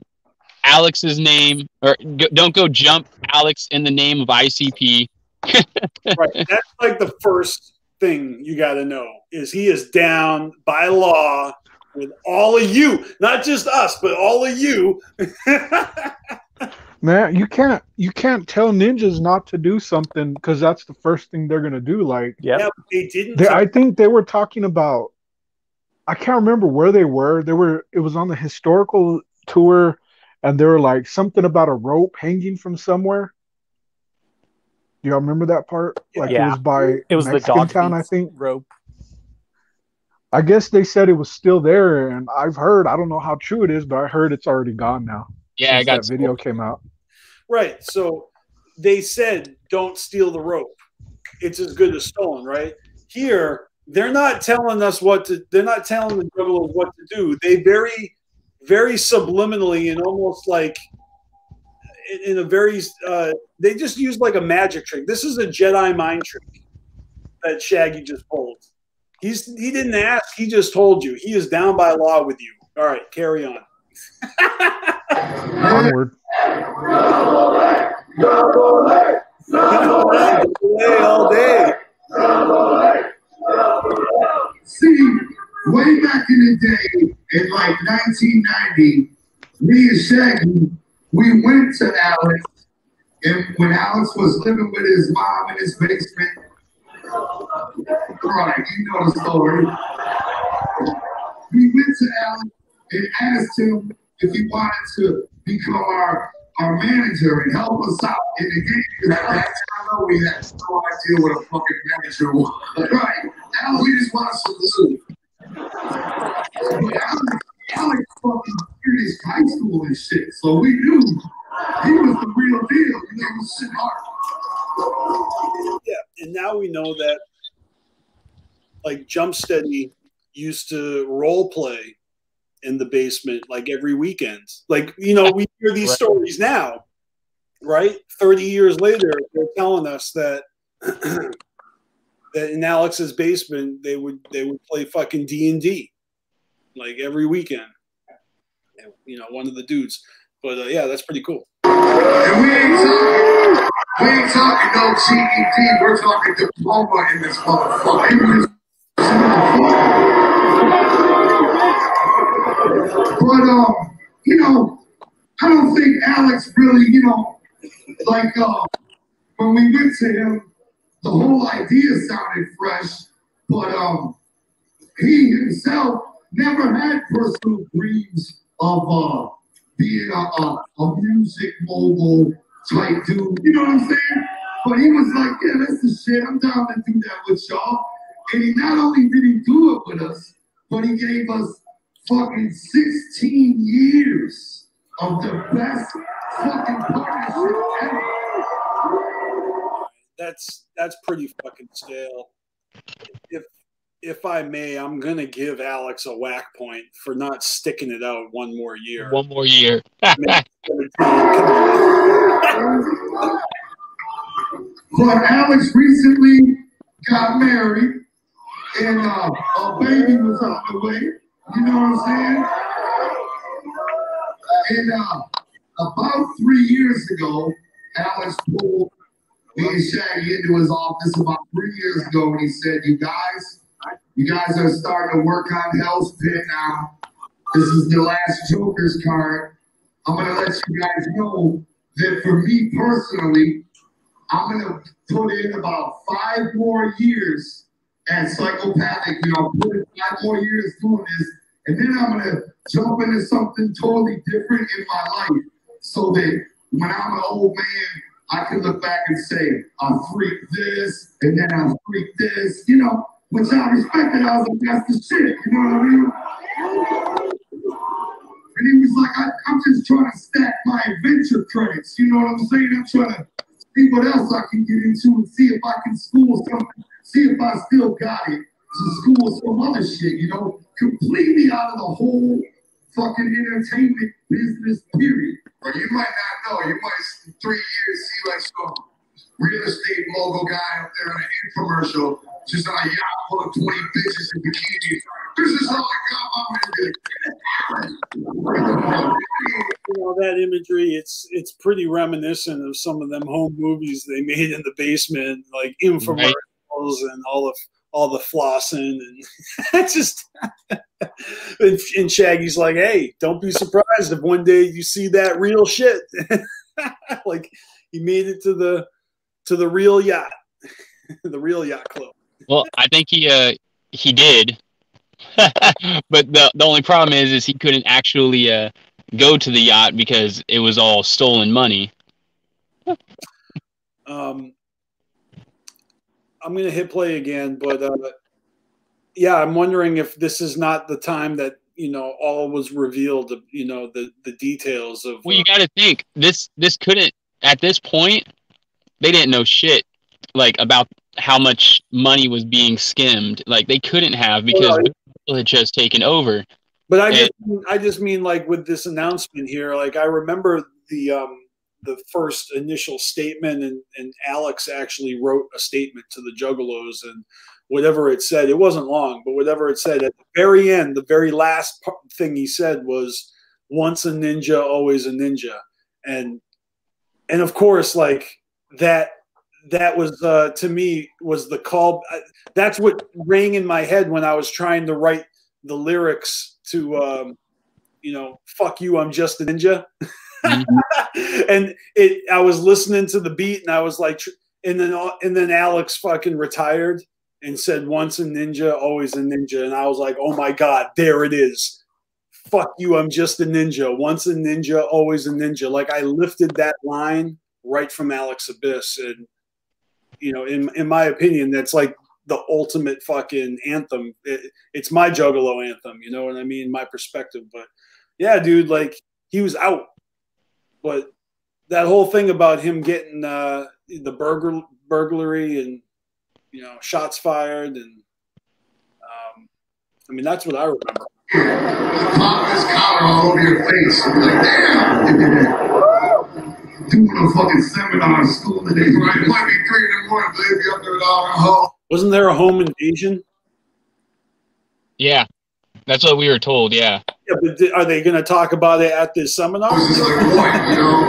Alex's name, or don't go jump Alex in the name of ICP. Right. That's like the first thing you got to know is he is down by law with all of you, not just us, but all of you. Man, you can't tell ninjas not to do something because that's the first thing they're gonna do. Like, yeah, they didn't. I think they were talking about. I can't remember where they were. It was on the historical tour, and they were like something about a rope hanging from somewhere. Do y'all remember that part? Like, yeah. It was Mexican the dog town, I think. Rope. I guess they said it was still there, and I've heard. I don't know how true it is, but I heard it's already gone now. Yeah, I got that video came out. Right. So they said, don't steal the rope. It's as good as stolen, right? Here, they're not telling us they're not telling the Juggalos what to do. They very, very subliminally and almost like in a very, they just use like a magic trick. This is a Jedi mind trick that Shaggy just pulled. He didn't ask. He just told you. He is down by law with you. All right, carry on. Onward. All day. See, way back in the day, in like 1990, me and Shaggy, we went to Alex, and when Alex was living with his mom in his basement, Right, you know the story. We went to Alex and asked him if he wanted to become our manager and help us out in the game. Because at that time, we had no idea what a fucking manager was. Right. Alex, we just wanted some food. But Alex fucking finished high school and shit, so we knew he was the real deal. You know, he was shit hard. Yeah, and now we know that, like, Jump Steady used to role play in the basement like every weekend. Like, you know, we hear these stories now, right? 30 years later, they're telling us that that in Alex's basement they would play fucking D&D like every weekend. You know, one of the dudes. But yeah, that's pretty cool. And we ain't talking no GED. We're talking diploma in this motherfucker. But you know, I don't think Alex really, you know, like when we went to him, the whole idea sounded fresh, but he himself never had personal dreams of being a music mogul type dude. You know what I'm saying? But he was like, yeah, that's the shit. I'm down to do that with y'all. And he not only did he do it with us, but he gave us fucking 16 years of the best fucking partnership ever. That's pretty fucking stale. If I may, I'm gonna give Alex a whack point for not sticking it out one more year. One more year. But Alex recently got married, and a baby was on the way. You know what I'm saying? And about 3 years ago, Alex pulled me and Shaggy into his office about 3 years ago, and he said, you guys are starting to work on Hell's Pit now. This is the last Joker's card. I'm going to let you guys know that for me personally, I'm going to put in about 5 more years at Psychopathic. You know, put in 5 more years doing this. And then I'm going to jump into something totally different in my life so that when I'm an old man, I can look back and say, I freaked this, and then I freaked this, you know, which I respected. I was like, that's the shit, you know what I mean? And he was like, I'm just trying to stack my adventure credits, you know what I'm saying? I'm trying to see what else I can get into and see if I can school something, see if I still got it to school some other shit, you know, completely out of the whole fucking entertainment business, period. Or you might not know, you might in 3 years see like some real estate mogul guy up there on an infomercial, just on a yacht full of 20 bitches in bikinis. This is how I got my You know, that imagery, it's pretty reminiscent of some of them home movies they made in the basement, like infomercials and all the flossing, and it's just and Shaggy's like, hey, don't be surprised if one day you see that real shit. Like, he made it to the real yacht, the real yacht club. Well, I think he did, but the only problem is he couldn't actually go to the yacht because it was all stolen money. I'm going to hit play again, but yeah, I'm wondering if this is not the time that, you know, all was revealed, you know, the details of. Well, you got to think this couldn't, at this point, they didn't know shit like about how much money was being skimmed. Like, they couldn't have, because people had just taken over. But I just mean like with this announcement here, like I remember the first initial statement, and Alex actually wrote a statement to the Juggalos, and whatever it said, it wasn't long, but whatever it said at the very end, the very last thing he said was, once a ninja, always a ninja. And of course, like that was, to me, was the call. That's what rang in my head when I was trying to write the lyrics to, you know, fuck you, I'm just a ninja. Mm-hmm. And I was listening to the beat, and I was like, and then Alex fucking retired and said, "Once a ninja, always a ninja." And I was like, "Oh my God, there it is. Fuck you, I'm just a ninja. Once a ninja, always a ninja." Like, I lifted that line right from Alex Abyss. And, you know, in my opinion, that's like the ultimate fucking anthem. It's my Juggalo anthem, you know what I mean? My perspective. But yeah, dude, like, he was out. But that whole thing about him getting the burglary and, you know, shots fired, and I mean, that's what I remember. Pop this collar all over your face. I'm like, damn. Doing a fucking seminar in school today, right? It might be 3 in the morning, but they'd be up there with all the home. Wasn't there a home invasion? Yeah, that's what we were told. Yeah. Yeah, but are they going to talk about it at this seminar? This is like, what, you know?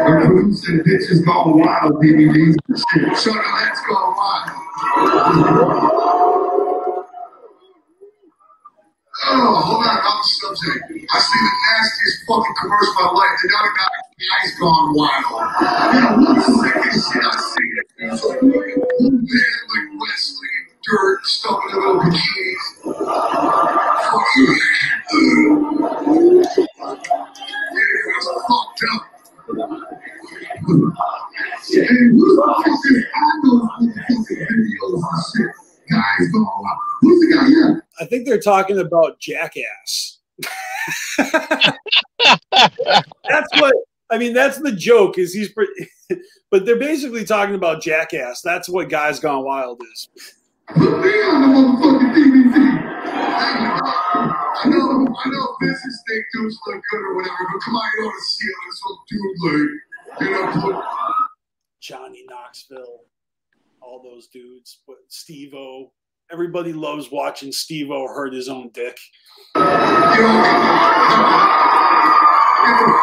They're producing Bitches Gone Wild DVDs and shit. Shut up, let's go wild. Oh, hold on, other subject. I seen the nastiest fucking commercial of my life. The other guy, Guys Gone Wild. Yeah, what's the sickest shit I seen? It was like, old man like Wesley and dirt and stuff in the little bikinis. Fuck you. Yeah, that's fucked up. Hey, who's the fucking, I know fucking videos and shit. Guys Gone Wild. Who's the guy here? I think they're talking about Jackass. That's what I mean. That's the joke. Is he's, but they're basically talking about Jackass. That's what Guys Gone Wild is. Put me on the motherfucking DVD. I know business think dudes look good or whatever, but come on, you don't see it. Some dude like, you know, Johnny Knoxville, all those dudes, but Steve-O. Everybody loves watching Steve-O hurt his own dick. Get the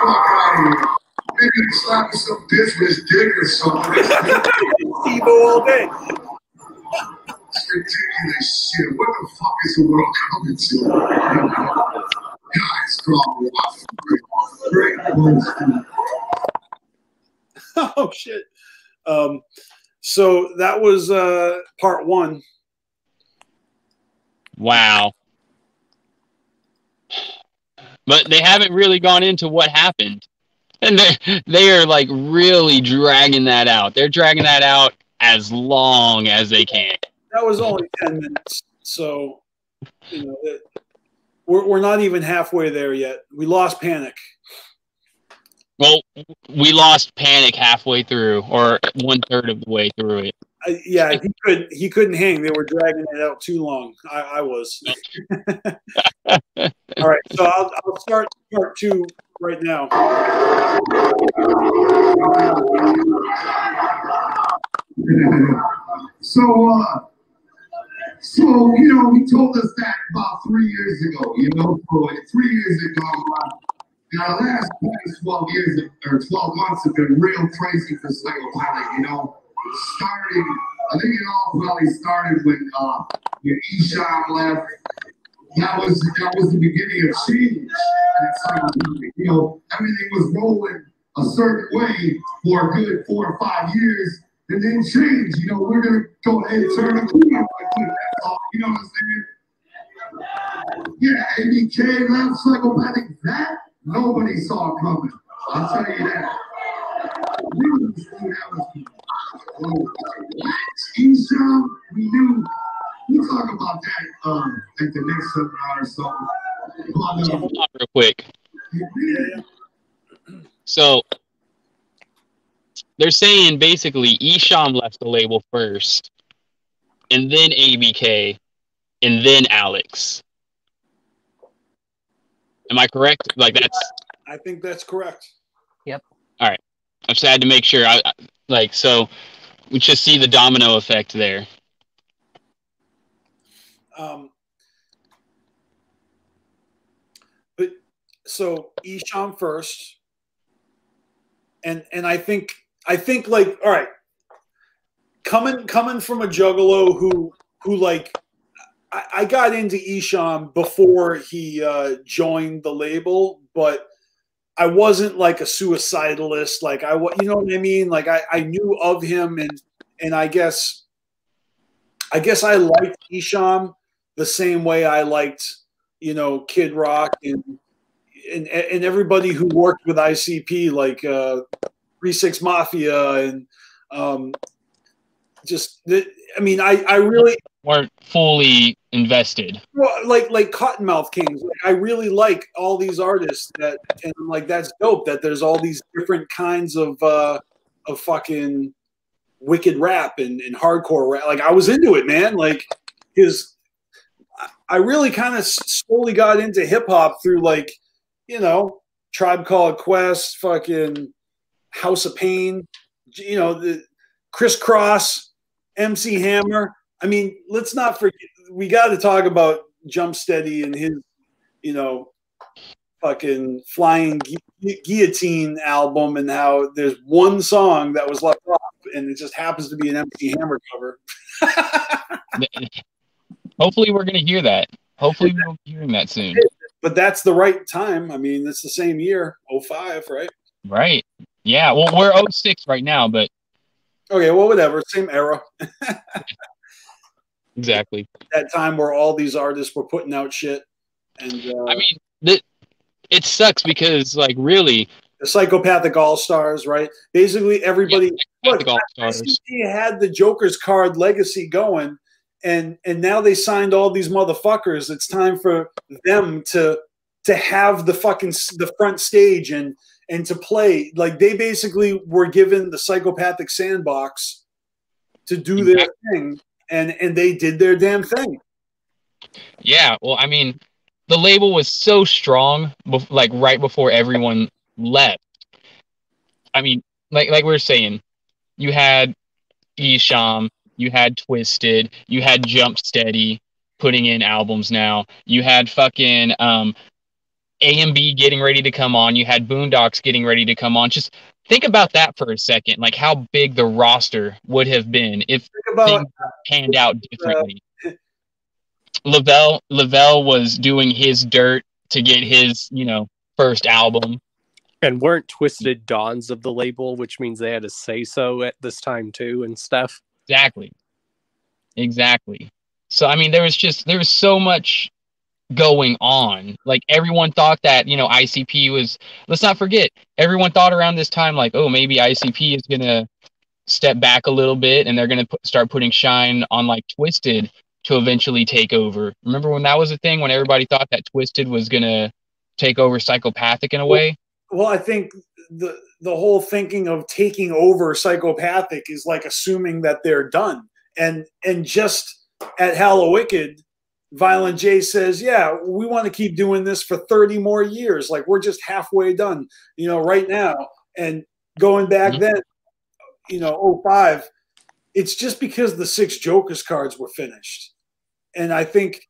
fuck out of here. Maybe he's slapping some bitch with his dick or something. Steve-O all day. It's ridiculous shit. What the fuck is the world coming to? Guys, great Oh, shit. So that was part 1. Wow. But they haven't really gone into what happened. And they are like really dragging that out. They're dragging that out as long as they can. That was only 10 minutes. So, you know, we're not even halfway there yet. We lost Panic. Well, we lost Panic halfway through, or 1/3 of the way through it. Yeah, he couldn't hang. They were dragging it out too long. I was. All right, so I'll start part 2 right now. So you know, he told us that about 3 years ago. You know, 3 years ago. Now, the last 12 years or 12 months have been real crazy for Psychopathic. You know, starting. I think it all probably started when Esham left. That was the beginning of change. You know, everything was rolling a certain way for a good 4 or 5 years, and then change. You know, we're gonna go ahead and turn the corner. You know what I'm saying? Yeah, ABK left Psychopathic. That nobody saw coming. I'll tell you that. Esham, we knew. We'll talk about that at the next seminar or something. Hold on real quick. So they're saying basically Esham left the label first, and then ABK, and then Alex. Am I correct? Like that's. I think that's correct. Yep. All right. I just had to make sure. So we just see the domino effect there. But so Esham first, and I think like, all right, coming from a Juggalo who like I got into Esham before he joined the label, but I wasn't like a suicidalist. Like you know what I mean? Like I knew of him, and I guess I liked Isham the same way I liked, you know, Kid Rock and everybody who worked with ICP, like 3-6 Mafia, and I mean, I really weren't fully invested. Well, like Cottonmouth Kings. Like, I really like all these artists and like that's dope that there's all these different kinds of fucking wicked rap and hardcore rap. Like I was into it, man. Like I really kind of slowly got into hip hop through, like, you know, Tribe Called Quest, fucking House of Pain, you know, the Crisscross, MC Hammer. I mean, let's not forget, we got to talk about Jump Steady and his, you know, fucking Flying Guillotine album, and how there's one song that was left off and it just happens to be an MC Hammer cover. Hopefully we're going to hear that. Hopefully we'll be hearing that soon. But that's the right time. I mean, it's the same year, 05, right? Right. Yeah. Well, we're 06 right now, but. Okay, well, whatever. Same era. Exactly. That time where all these artists were putting out shit. And I mean, it sucks because, like, really. The Psychopathic All-Stars, right? Basically, everybody. Yeah, look, ICP had the Joker's card legacy going. And now they signed all these motherfuckers. It's time for them to have the front stage and to play. Like, they basically were given the Psychopathic sandbox to do their thing, and they did their damn thing. Yeah, well, I mean, the label was so strong, like right before everyone left. I mean, like we were saying, you had Isham. You had Twisted, you had Jump Steady putting in albums now. You had fucking A&B getting ready to come on. You had Boondocks getting ready to come on. Just think about that for a second, like how big the roster would have been if things panned out differently. Lavelle was doing his dirt to get his, you know, first album. And weren't Twisted dons of the label, which means they had a say-so at this time too and stuff. Exactly. So, I mean, there was so much going on. Like, everyone thought that, you know, ICP was, let's not forget, everyone thought around this time, like, oh, maybe ICP is going to step back a little bit and they're going to start putting shine on, like, Twisted to eventually take over. Remember when that was a thing, when everybody thought that Twisted was going to take over Psychopathic in a way? Well, I think the whole thinking of taking over Psychopathic is like assuming that they're done. And just at Hallowicked, Violent J says, yeah, we want to keep doing this for 30 more years. Like, we're just halfway done, you know, right now. And going back then, you know, 05, it's just because the 6 Jokers cards were finished. And I think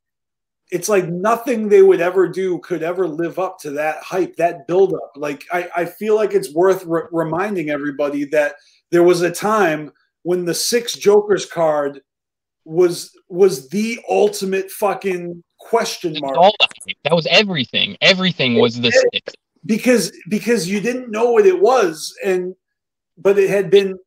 it's like nothing they would ever do could ever live up to that hype, that buildup. Like, I feel like it's worth reminding everybody that there was a time when the 6 Jokers card was the ultimate fucking question mark. That was everything. Everything was the 6. Because you didn't know what it was, but it had been.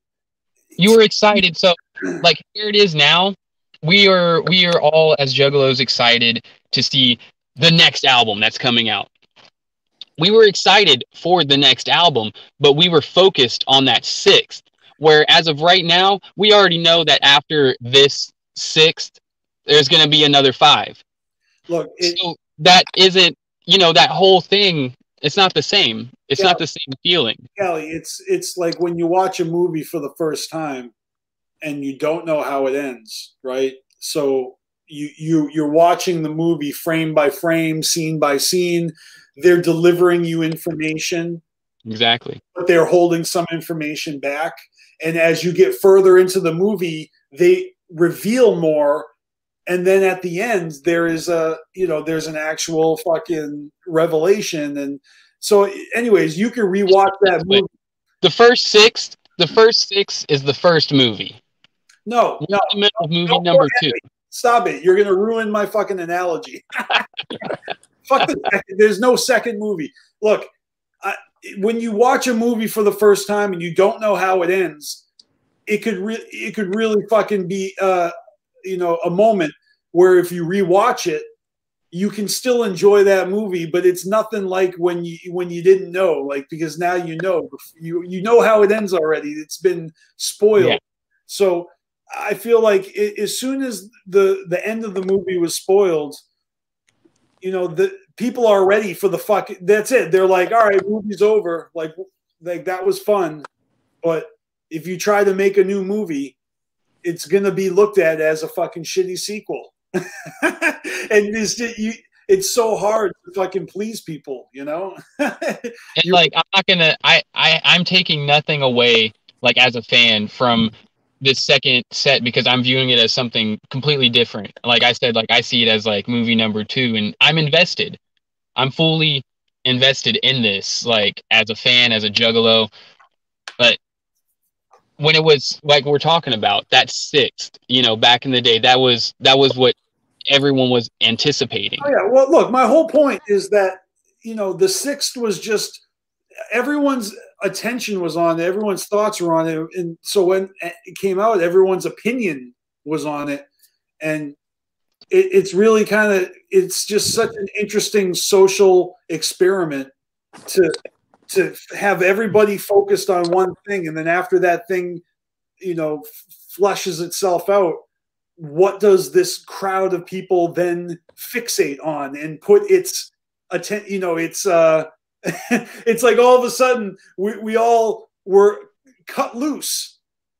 You were excited. So, like, here it is now. We are all, as Juggalos, excited to see the next album that's coming out. We were excited for the next album, but we were focused on that 6th. Where as of right now, we already know that after this 6th, there's going to be another 5. Look, so that isn't, you know, that whole thing. It's not the same. It's not the same feeling. Kelly, it's like when you watch a movie for the first time and you don't know how it ends, right? So you're watching the movie frame by frame, scene by scene. They're delivering you information. Exactly. But they're holding some information back. And as you get further into the movie, they reveal more. And then at the end, there's an actual fucking revelation. And so anyways, you can rewatch that movie. The first 6 is the first movie. No. Movie number 2. Stop it. You're going to ruin my fucking analogy. Fuck the second. There's no second movie. Look, when you watch a movie for the first time and you don't know how it ends, it could really fucking be a moment where if you rewatch it, you can still enjoy that movie, but it's nothing like when you didn't know, like, because now you know how it ends already. It's been spoiled. Yeah. So I feel like as soon as the end of the movie was spoiled, the people are ready for the fuck. That's it. They're like, all right, movie's over. Like that was fun. But if you try to make a new movie, it's going to be looked at as a fucking shitty sequel. And it's so hard to fucking please people, And like, I'm not going to, I'm taking nothing away, like, as a fan from this second set, because I'm viewing it as something completely different. Like I said, like, I see it as like movie number 2, and I'm invested. I'm fully invested in this, like, as a fan, as a Juggalo. But when it was like we're talking about that 6th, back in the day, that was what everyone was anticipating. Oh, yeah. Well, look, my whole point is that, the 6th was just everyone's attention was on it. Everyone's thoughts were on it. And so when it came out, everyone's opinion was on it. And it's really it's just such an interesting social experiment to have everybody focused on one thing. And then after that thing, fleshes itself out, what does this crowd of people then fixate on and put its attention? It's like all of a sudden we all were cut loose,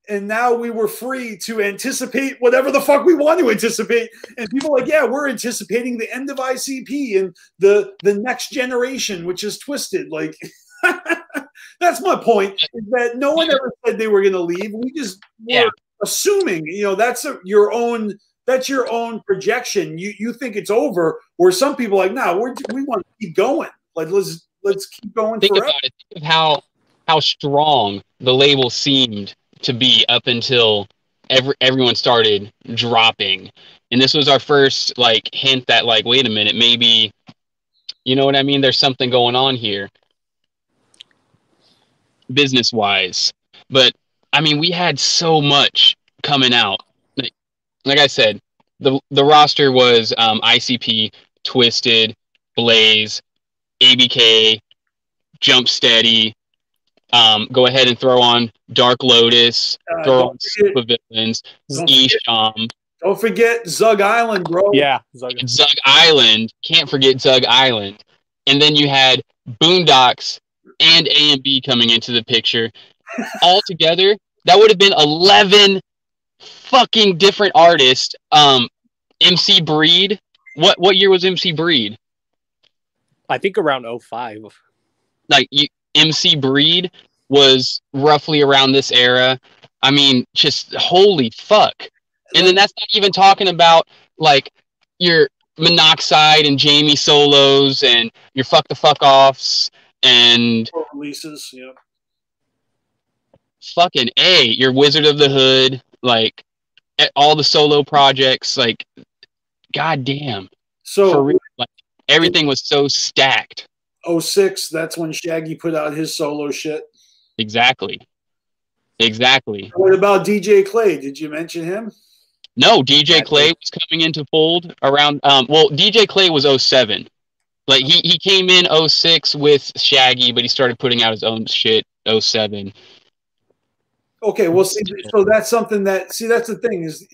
and now we were free to anticipate whatever the fuck we want to anticipate. And people are like, yeah, we're anticipating the end of ICP and the next generation, which is Twisted. Like, that's my point, is that no one ever said they were going to leave. We just were assuming, that's your own projection. You think it's over, where some people are like, no, we want to keep going. Like, let's keep going. Think forever. about it. Think of how strong the label seemed to be up until everyone started dropping, and this was our first like hint that, like, wait a minute, maybe, you know what I mean, there's something going on here business wise. But I mean, we had so much coming out. Like I said, the roster was ICP, Twisted, Blaze, ABK, Jump Steady. Go ahead and throw on Dark Lotus, throw on Supervillains, Esham. Don't forget Zug Island, bro. Yeah, Zug Island. Can't forget Zug Island. And then you had Boondocks and A and B coming into the picture. All together, that would have been 11 fucking different artists. MC Breed. What year was MC Breed? I think around 05. Like, MC Breed was roughly around this era. I mean, just holy fuck. And then that's not even talking about like your Monoxide and Jamie solos and your Fuck the Fuck Offs and releases, yeah. Fucking A, your Wizard of the Hood, like all the solo projects, like, goddamn. So for real, like, everything was so stacked. 06, that's when Shaggy put out his solo shit. Exactly. What about DJ Clay? Did you mention him? No, DJ Clay was coming into fold around. DJ Clay was 07. Like, he came in 06 with Shaggy, but he started putting out his own shit 07. Okay, well, see, so that's something that's the thing, is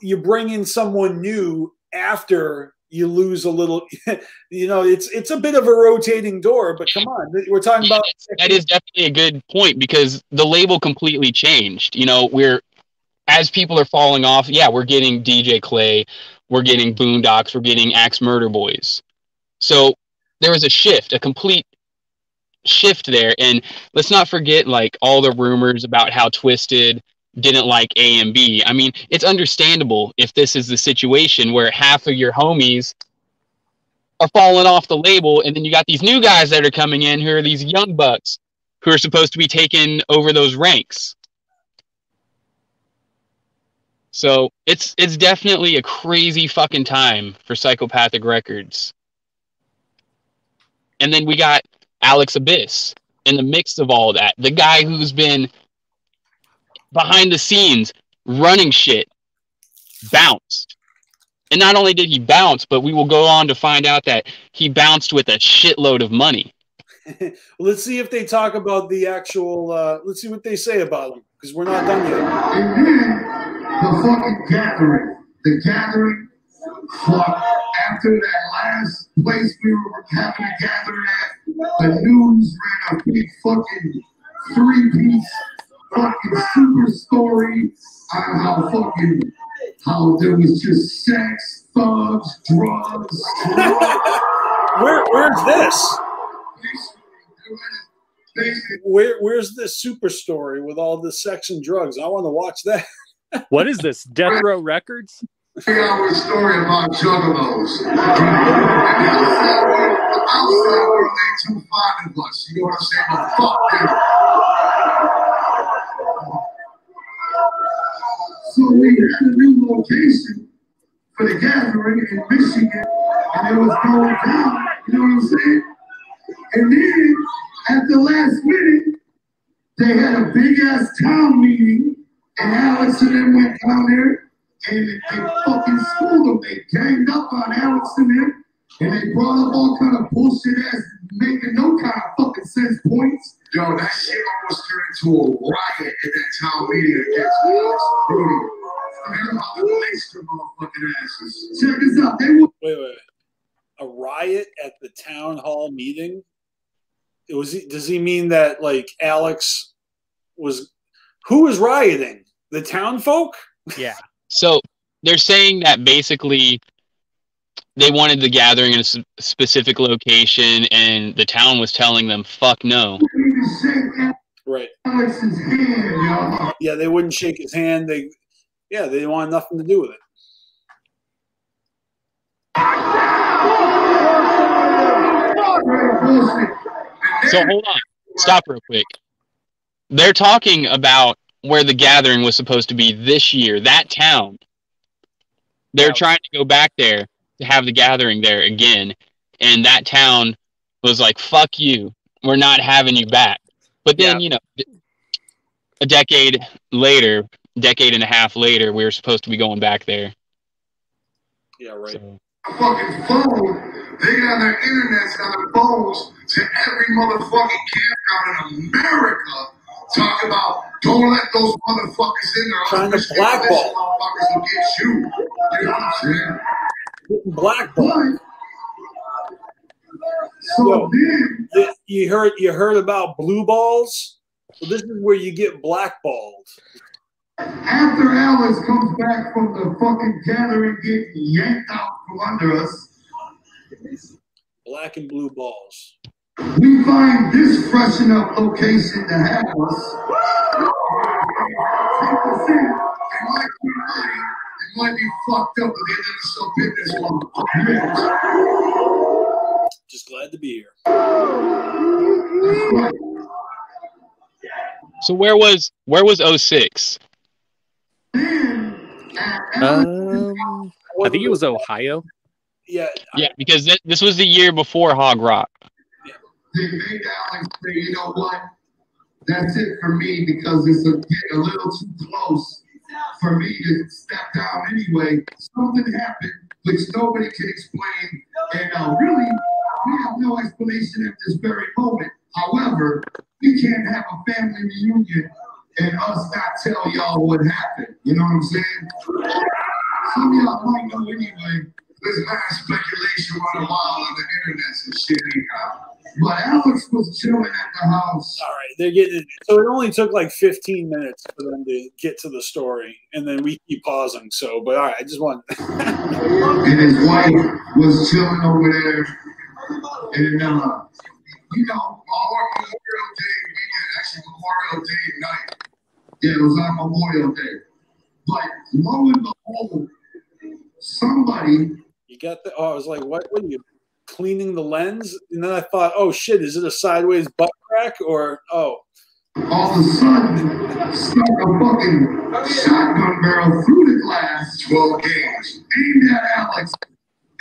you bring in someone new after you lose a little, it's a bit of a rotating door, but come on, we're talking about. That is definitely a good point, because the label completely changed. As people are falling off, we're getting DJ Clay, we're getting Boondocks, we're getting Axe Murder Boys. So there was a complete shift there. And let's not forget, like, all the rumors about how Twisted didn't like A and B. I mean, it's understandable if this is the situation where half of your homies are falling off the label, and then you got these new guys that are coming in who are these young bucks who are supposed to be taking over those ranks. So it's definitely a crazy fucking time for Psychopathic Records. And then we got Alex Abyss in the mix of all that. The guy who's been behind the scenes running shit bounced. And not only did he bounce, but we will go on to find out that he bounced with a shitload of money. Well, let's see if they talk about the actual, let's see what they say about him, because we're not done yet. And then the fucking gathering. The gathering, fuck, after that last place we were having a gathering at, the news ran a big fucking 3-piece fucking super story on how there was just sex, thugs, drugs. Where's this? Where's this super story with all the sex and drugs? I want to watch that. What is this? Death Row Records? 3-hour story about juggalos. And the outside world ain't too fond of us. You know what I'm saying? But fuck them. So we had a new location for the gathering in Michigan, and it was going down. You know what I'm saying? And then, at the last minute, they had a big-ass town meeting, and Alex and them went down there, and they fucking schooled them. They ganged up on Alex and them, and they brought up all kind of bullshit-ass, making no kind of fucking sense points. Yo, that shit almost turned into a riot at that town meeting against Alex and Rudy. Forget about the extra motherfucking asses. Check this out. They were Wait. A riot at the town hall meeting? Does he mean that, like, Alex was... Who was rioting? The town folk? Yeah. So they're saying that basically they wanted the gathering in a specific location, and the town was telling them, fuck no. Right. Alex's hand, y'all. Yeah, they wouldn't shake his hand. They didn't want nothing to do with it. So hold on. Stop real quick. They're talking about where the gathering was supposed to be this year, that town. They're trying to go back there to have the gathering there again. And that town was like, fuck you. We're not having you back. But then, a decade and a half later, we were supposed to be going back there. Yeah, right. So. Fucking phone. They got their internets on their phones to every motherfucking campground in America. Talk about don't let those motherfuckers in there. Trying to blackball. Motherfuckers will get you. You know what I'm saying? Blackball. So then you heard about blue balls? Well, this is where you get blackballed. after Alex comes back from the fucking gathering, getting yanked out from under us, black and blue balls. we find this freshen up location to have us. 10%. It might be fucked up, but they never so big this one. Just glad to be here. So where was 06? I think it was Ohio. Yeah, because this was the year before Hog Rock. They made Alex say, you know what? That's it for me because it's getting a little too close for me to step down anyway. Something happened which nobody can explain, and really, we have no explanation at this very moment. However, we can't have a family reunion and us not tell y'all what happened. You know what I'm saying? Some of y'all might know anyway. There's mad speculation running wild on the internet and shit anyhow. But Alex was chilling at the house. All right, they're getting. So it only took like 15 minutes for them to get to the story, and then we keep pausing. So, but all right, I just want. And his wife was chilling over there, and you know, Memorial Day, actually Memorial Day night. Yeah, it was on Memorial Day. But lo and behold, somebody. You got the. Oh, I was like, what are you? Cleaning the lens, and then I thought, oh shit, is it a sideways butt crack or all of a sudden stuck a fucking shotgun barrel through the glass, 12 gauge, aimed at Alex,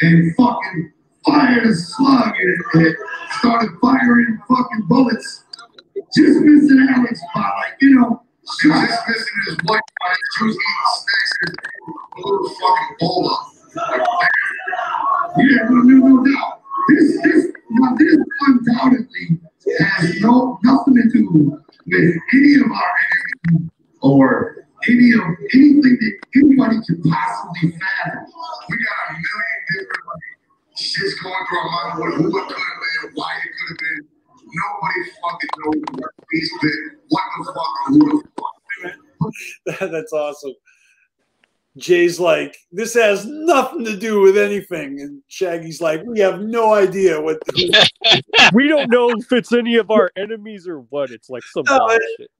and fucking fired a slug and it started firing fucking bullets. Just missing Alex by, like, you know, just missing his white body. She was eating snacks and a little fucking bowl up. Yeah, no doubt. This undoubtedly has nothing to do with any of our enemies or anything that anybody can possibly fathom. We got a million different shits going through our mind. Who it could have been, why it could have been. Nobody fucking knows what he's been. What the fuck or who the fuck. That's awesome. Jay's like, this has nothing to do with anything. And Shaggy's like, we have no idea what we don't know if it's any of our enemies or what. It's like some bullshit.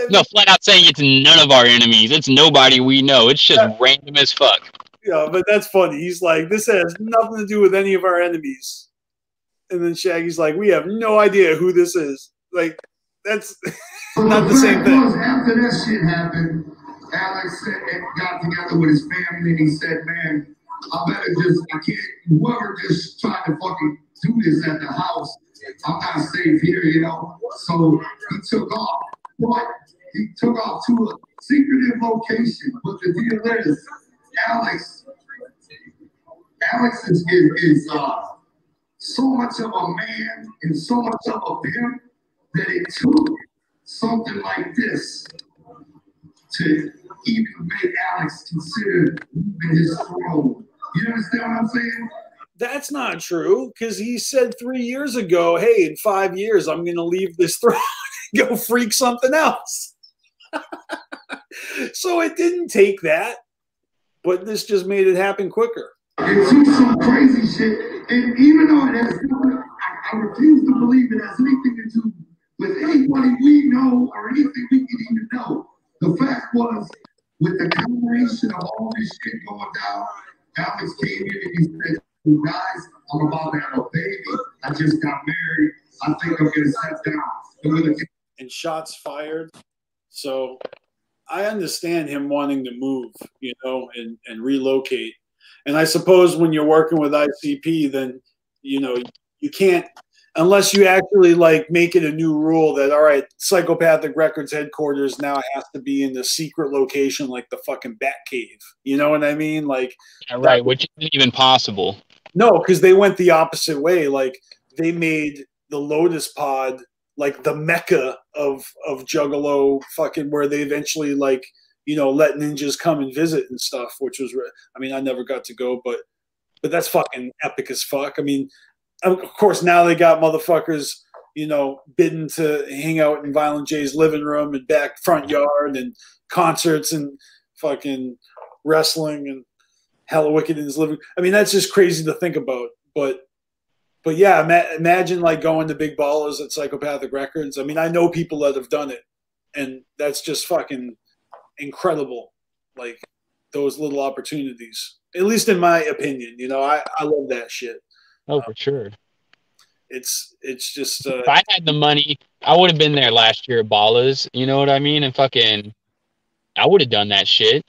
No, flat out saying it's none of our enemies. It's nobody we know. It's just random as fuck. Yeah, but that's funny. He's like, this has nothing to do with any of our enemies. And then Shaggy's like, we have no idea who this is. Like, that's not the same thing. After that shit happened, Alex got together with his family and he said, man, I can't, whoever just tried to fucking do this at the house, I'm not safe here, you know? So he took off. But he took off to a secretive location. But the deal is, Alex is so much of a man and so much of a pimp that it took something like this to even make Alex consider leaving his throne. You understand what I'm saying? That's not true, because he said 3 years ago, hey, in 5 years, I'm going to leave this throne and go freak something else. So it didn't take that, but this just made it happen quicker. It took some crazy shit, and even though it has, I refuse to believe it has anything to do with anybody we know or anything we can even know. The fact was, with the combination of all this shit going down, Alex came in and he said, guys, I'm about to have a baby. I just got married. I think I'm going to sit down. And shots fired. So I understand him wanting to move, you know, and relocate. And I suppose when you're working with ICP, then, you know, you can't, unless you actually like make it a new rule that, all right, Psychopathic Records headquarters now has to be in the secret location like the fucking Batcave. You know what I mean? Like, yeah, right, which isn't even possible. No, because they went the opposite way. Like, they made the Lotus Pod like the mecca of Juggalo, fucking, where they eventually, like, you know, let ninjas come and visit and stuff, which was, I mean, I never got to go, but that's fucking epic as fuck. I mean, of course, now they got motherfuckers, you know, bidding to hang out in Violent J's living room and back front yard and concerts and fucking wrestling and Hella Wicked in his living. I mean, that's just crazy to think about. But yeah, imagine like going to Big Ballers at Psychopathic Records. I mean, I know people that have done it, and that's just fucking incredible. Like, those little opportunities, at least in my opinion. You know, I love that shit. Oh, for sure. It's just if I had the money, I would have been there last year at Ballers. You know what I mean? And fucking, I would have done that shit.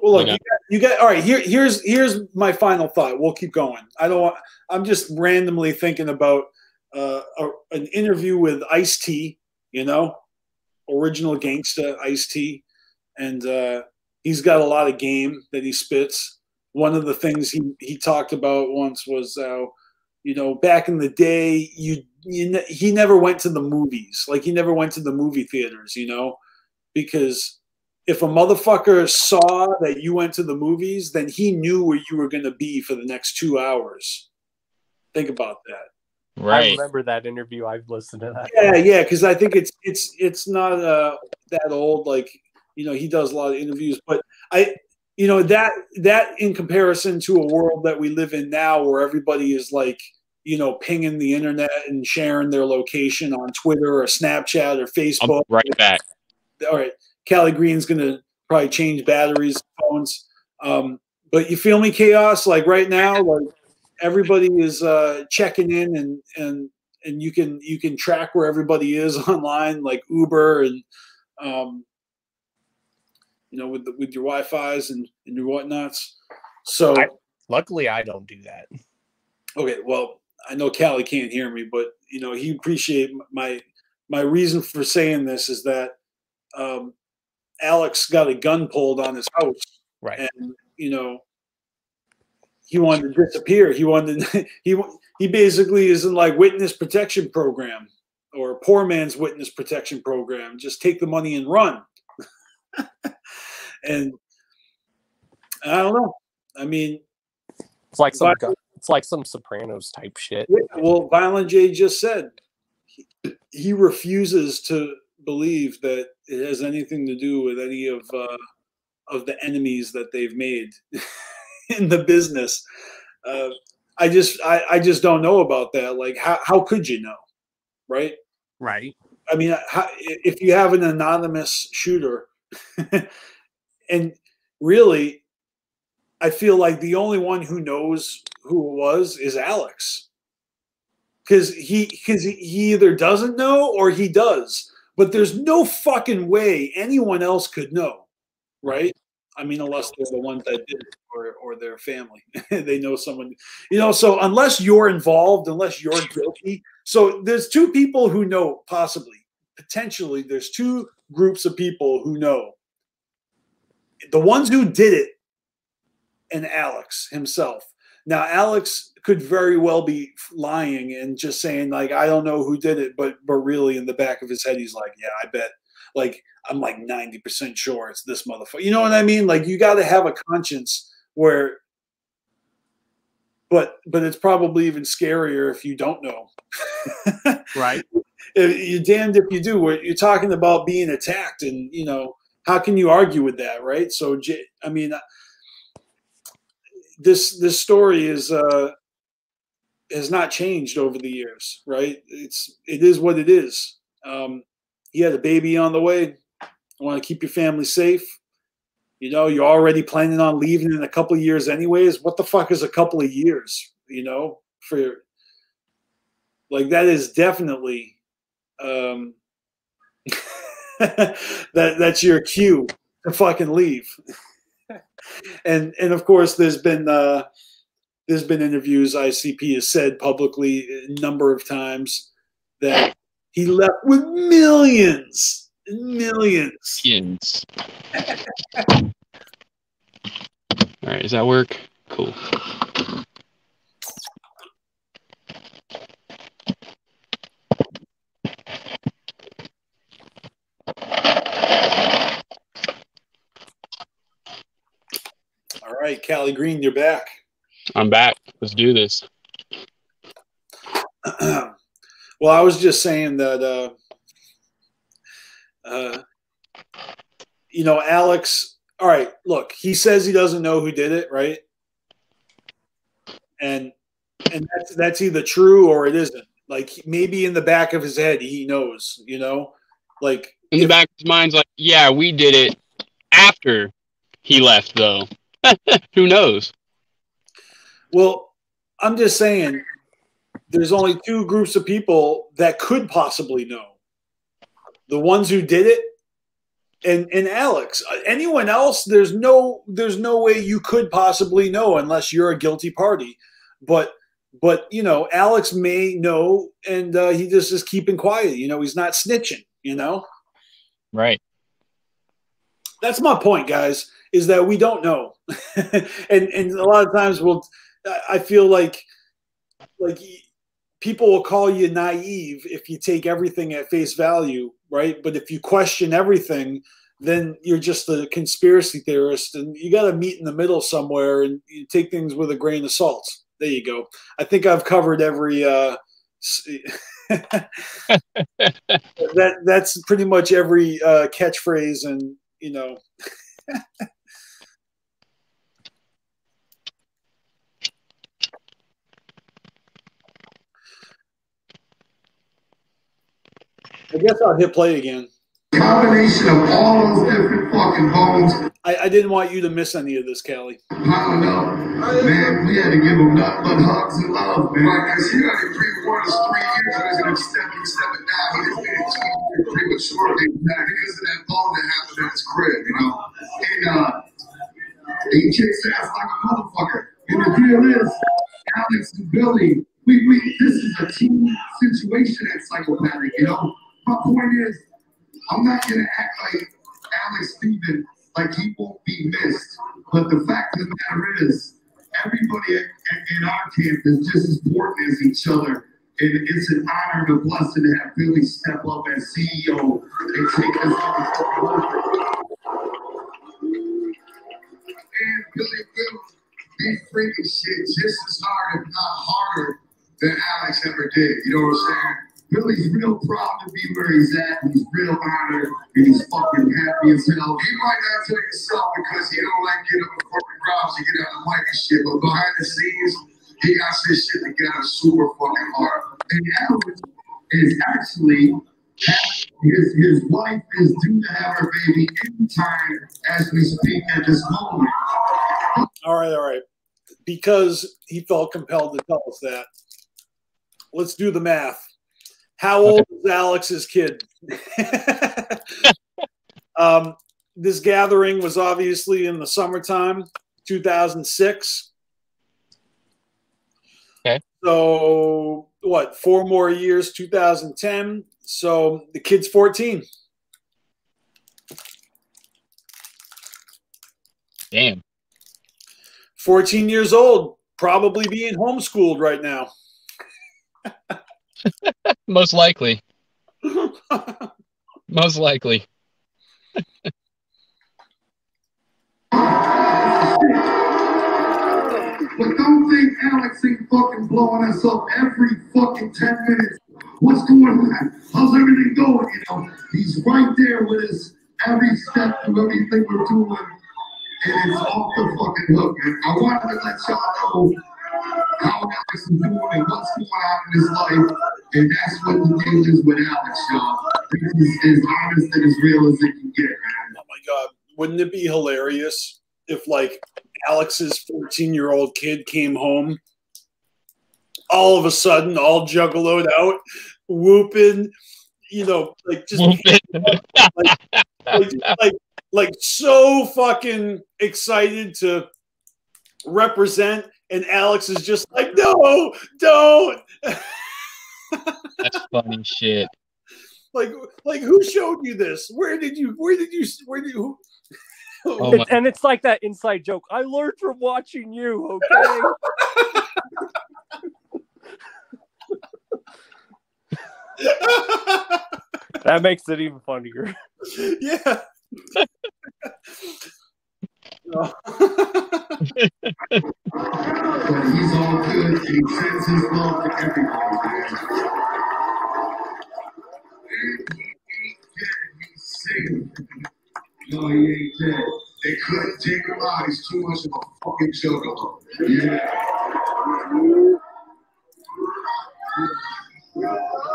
Well, look, you got all right. Here's my final thought. We'll keep going. I'm just randomly thinking about an interview with Ice-T. You know, original gangsta Ice-T, and he's got a lot of game that he spits. One of the things he talked about once was, you know, back in the day, he never went to the movies. Like, he never went to the movie theaters, you know, because if a motherfucker saw that you went to the movies, then he knew where you were going to be for the next 2 hours. Think about that. Right. I remember that interview. I've listened to that. Yeah, because I think it's not that old. Like, you know, he does a lot of interviews, but you know, that in comparison to a world that we live in now, where everybody is like, you know, pinging the internet and sharing their location on Twitter or Snapchat or Facebook. I'll be right back. All right. Callie Green's going to probably change batteries, phones. But you feel me, Chaos? Like, right now, like, everybody is checking in, and you can track where everybody is online, like Uber and you know, with your Wi-Fi's and your whatnots. So luckily I don't do that. Okay, well, I know Callie can't hear me, but you know he appreciate my reason for saying this is that Alex got a gun pulled on his house, Right. and you know he wanted to disappear. He wanted he basically is in like witness protection program or poor man's witness protection program. Just take the money and run. And I don't know. I mean, it's like some Sopranos type shit. Well, Violent J just said he refuses to believe that it has anything to do with any of the enemies that they've made in the business. I just don't know about that. Like, how could you know, right? Right. I mean, if you have an anonymous shooter, and really, I feel like the only one who knows who it was is Alex, because he either doesn't know or he does, but there's no fucking way anyone else could know, right? I mean, unless they're the ones that did it or their family, they know someone, you know. So unless you're involved, unless you're guilty, so there's two people who know, potentially, there's two groups of people who know. The ones who did it, and Alex himself. Now, Alex could very well be lying and just saying, like, I don't know who did it, but really in the back of his head, he's like, yeah, I bet. Like, I'm like 90% sure it's this motherfucker. You know what I mean? Like, you got to have a conscience where, but it's probably even scarier if you don't know. Right. You're damned if you do. You're talking about being attacked, and, you know, how can you argue with that, right? So, I mean, this story has not changed over the years, right? It is what it is. He had a baby on the way. I want to keep your family safe. You know, you're already planning on leaving in a couple of years anyways. What the fuck is a couple of years, you know, for like, that is definitely that's your cue to fucking leave. and of course there's been interviews. ICP has said publicly a number of times that he left with millions. All right, does that work? Cool. All right, Callie Green, you're back. I'm back. Let's do this. Well, I was just saying that, you know, Alex, all right, look, he says he doesn't know who did it, right? And that's either true or it isn't. Like, maybe in the back of his head, he knows, you know? Like, in the back of his mind's like, yeah, we did it after he left, though. Who knows? Well, I'm just saying there's only two groups of people that could possibly know. The ones who did it and Alex. Anyone else, there's no way you could possibly know unless you're a guilty party. But you know, Alex may know, and he just is keeping quiet. You know, he's not snitching, you know? Right. That's my point, guys, is that we don't know. and a lot of times I feel like people will call you naive if you take everything at face value, right? But if you question everything, then you're just a conspiracy theorist, and you got to meet in the middle somewhere, and you take things with a grain of salt. There you go. I think I've covered every that's pretty much every catchphrase, and you know. I guess I'll hit play again. Combination of all those different fucking bones. I didn't want you to miss any of this, Callie. Piling up. Man, we had to give them nothing but hugs and love, man. Because he got to pre-warn us 3 years and he's going to step down. He's been prematurely because of that bone that happened at his crib, you know. And he kicks ass like a motherfucker. And the deal is, Alex and Billy, this is a team situation at Psychopathic, you know? My point is, I'm not going to act like Alex Steven, like he won't be missed. But the fact of the matter is, everybody in our camp is just as important as each other. And it's an honor and a blessing to have Billy step up as CEO and take us on. And Billy will be freaking shit just as hard, if not harder, than Alex ever did. You know what I'm saying? Billy's real proud to be where he's at. He's real honored, and he's fucking happy as hell. He might not tell himself because he don't like getting up in corporate crowds and get on the mic and shit, but behind the scenes, he got this shit together super fucking hard. And Alex is actually, his wife is due to have her baby in time as we speak at this moment. All right. Because he felt compelled to tell us that. Let's do the math. How old is Alex's kid? This gathering was obviously in the summertime, 2006. Okay. So, what, 4 more years, 2010. So the kid's 14. Damn. 14 years old, probably being homeschooled right now. Most likely. Most likely. But don't think Alex ain't fucking blowing us up every fucking 10 minutes. What's going on? How's everything going? You know, he's right there with us every step of everything we're doing. And it's off the fucking hook, man. I wanted to let y'all know how Alex is doing and what's going on in his life. And that's what the deal is with Alex, y'all. This is as honest and as real as it can get, man. Oh my God. Wouldn't it be hilarious if, like, Alex's 14-year-old kid came home all of a sudden, all juggaloed out, whooping, you know, like just like so fucking excited to represent, and Alex is just like, no, don't. That's funny shit. Like who showed you this? Where did you? Oh, and it's like that inside joke. I learned from watching you, okay? That makes it even funnier. Yeah. But he's all good. He sends his love to everybody, man. He's safe. No, he ain't dead. They couldn't take him out. He's too much of a fucking juggalo. Yeah.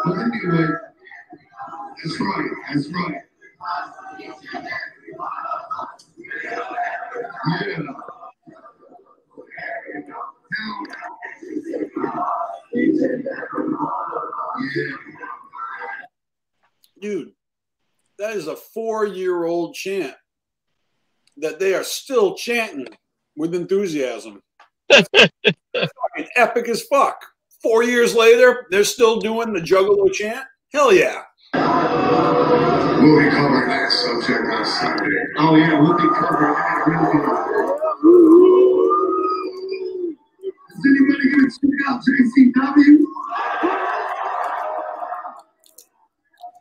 But anyway, that's right. That's right. Yeah. Yeah. Dude, that is a 4-year-old chant that they are still chanting with enthusiasm. That's fucking epic as fuck. 4 years later, they're still doing the Juggalo chant? Hell yeah. We'll be covering that subject on Sunday. Oh yeah, we'll be covering that really good. Is anybody gonna check out JCW?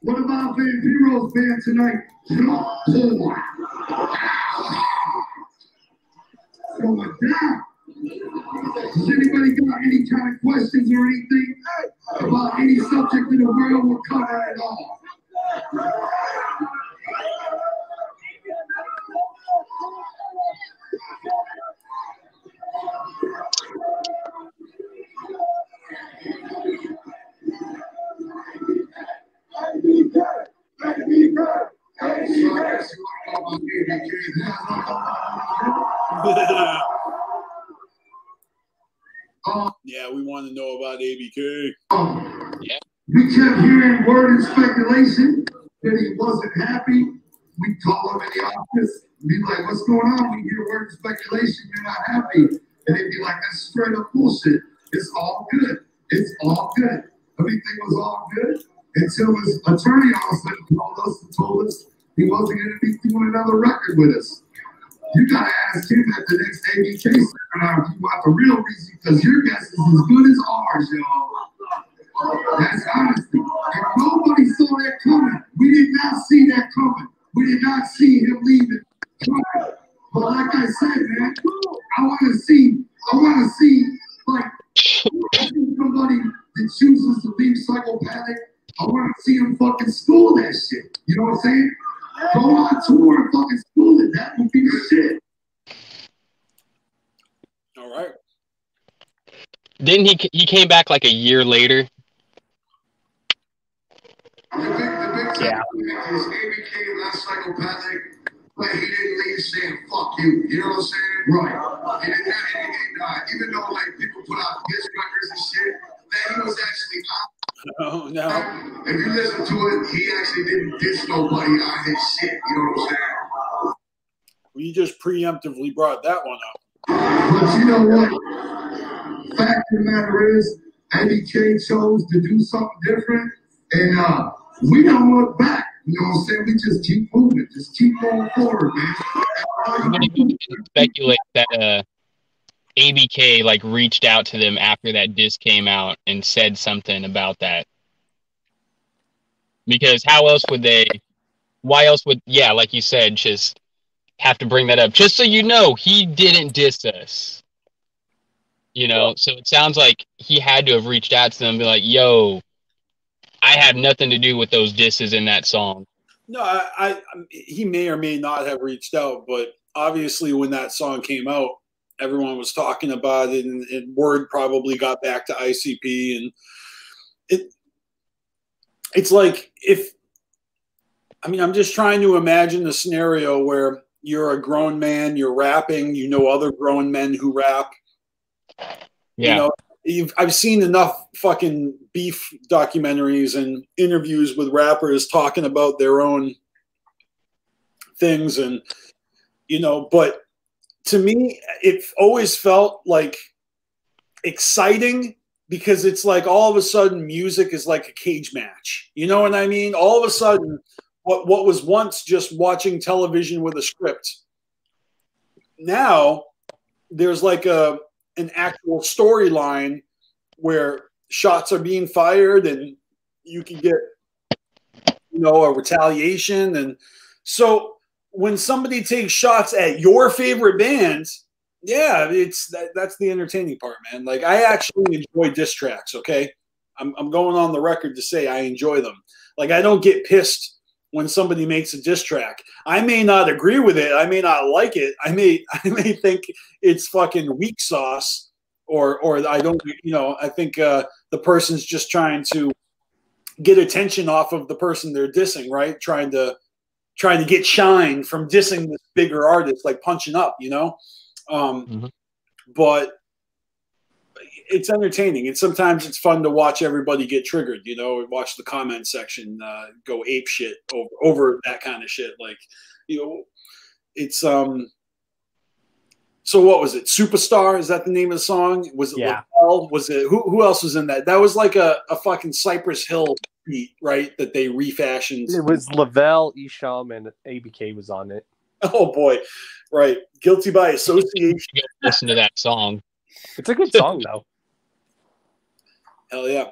What about Vampiro's band tonight? Going down. Does anybody got any kind of questions or anything about any subject in the world? We're covering it all. Yeah, we want to know about ABK. Yeah. We kept hearing word and speculation that he wasn't happy. We call him in the office and be like, what's going on? We hear word and speculation, you're not happy. And they'd be like, that's straight up bullshit. It's all good. It's all good. Everything was all good until his attorney all of a sudden told us he wasn't going to be doing another record with us. You gotta ask him at the next ABK seminar if you want the real reason, because your guess is as good as ours, y'all. That's honesty. And nobody saw that coming. We did not see that coming. We did not see him leaving. But like I said, man, I want to see, like, somebody that chooses to be psychopathic. I want to see him fucking school that shit. You know what I'm saying? Go on tour and fucking school it. That would be the shit. All right. Didn't he came back like a year later? The big thing is he became less psychopathic, but he didn't leave saying fuck you. You know what I'm saying? Right. And even though like people put out diss records and shit, that he was actually Oh, no. If you listen to it, he actually didn't diss nobody on his shit. You know what I'm saying? Well, you just preemptively brought that one up. But you know what? Fact of the matter is, ABK chose to do something different, and we don't look back. You know what I'm saying? We just keep moving, just keep going forward, man. I'm gonna go and speculate that ABK like reached out to them after that disc came out and said something about that. Because how else would they? Why else would? Yeah, like you said, just have to bring that up. Just so you know, he didn't diss us. You know, so it sounds like he had to have reached out to them and be like, "Yo, I had nothing to do with those disses in that song." No, he may or may not have reached out, but obviously when that song came out, everyone was talking about it, and word probably got back to ICP, and it's like I'm just trying to imagine the scenario where you're a grown man, you're rapping, you know other grown men who rap. Yeah. You know, I've seen enough fucking beef documentaries and interviews with rappers talking about their own things, and but to me, it always felt like exciting because it's like all of a sudden music is like a cage match. You know what I mean? All of a sudden, what was once just watching television with a script, now there's like an actual storyline where shots are being fired and you can get, a retaliation. And so when somebody takes shots at your favorite bands, yeah, that's the entertaining part, man. Like, I actually enjoy diss tracks, okay? I'm going on the record to say I enjoy them. Like, I don't get pissed when somebody makes a diss track. I may not agree with it. I may not like it. I may think it's fucking weak sauce, or I don't, I think the person's just trying to get attention off of the person they're dissing, right? Trying to get shine from dissing this bigger artist, like Punching Up, But it's entertaining. And sometimes it's fun to watch everybody get triggered, watch the comment section go ape shit over that kind of shit. Like, it's so what was it? Superstar? Is that the name of the song? Was it Lavelle? Was it who else was in that? That was like a fucking Cypress Hill beat, right? That they refashioned. It was Lavelle, Isham, and ABK was on it. Oh boy, right. Guilty by association. Listen to that song. It's a good song though. Hell yeah.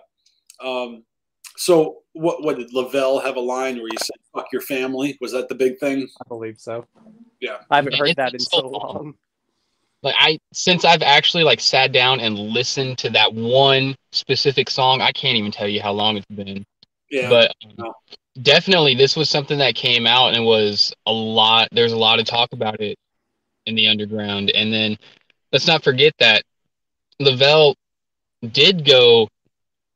So what did Lavelle have a line where he said "fuck your family"? Was that the big thing? I believe so. Yeah, I haven't heard that in so long. Like since I've actually like sat down and listened to that one specific song, I can't even tell you how long it's been. Yeah, but definitely this was something that came out and was a lot. There's a lot of talk about it in the underground, and then let's not forget that Lavelle did go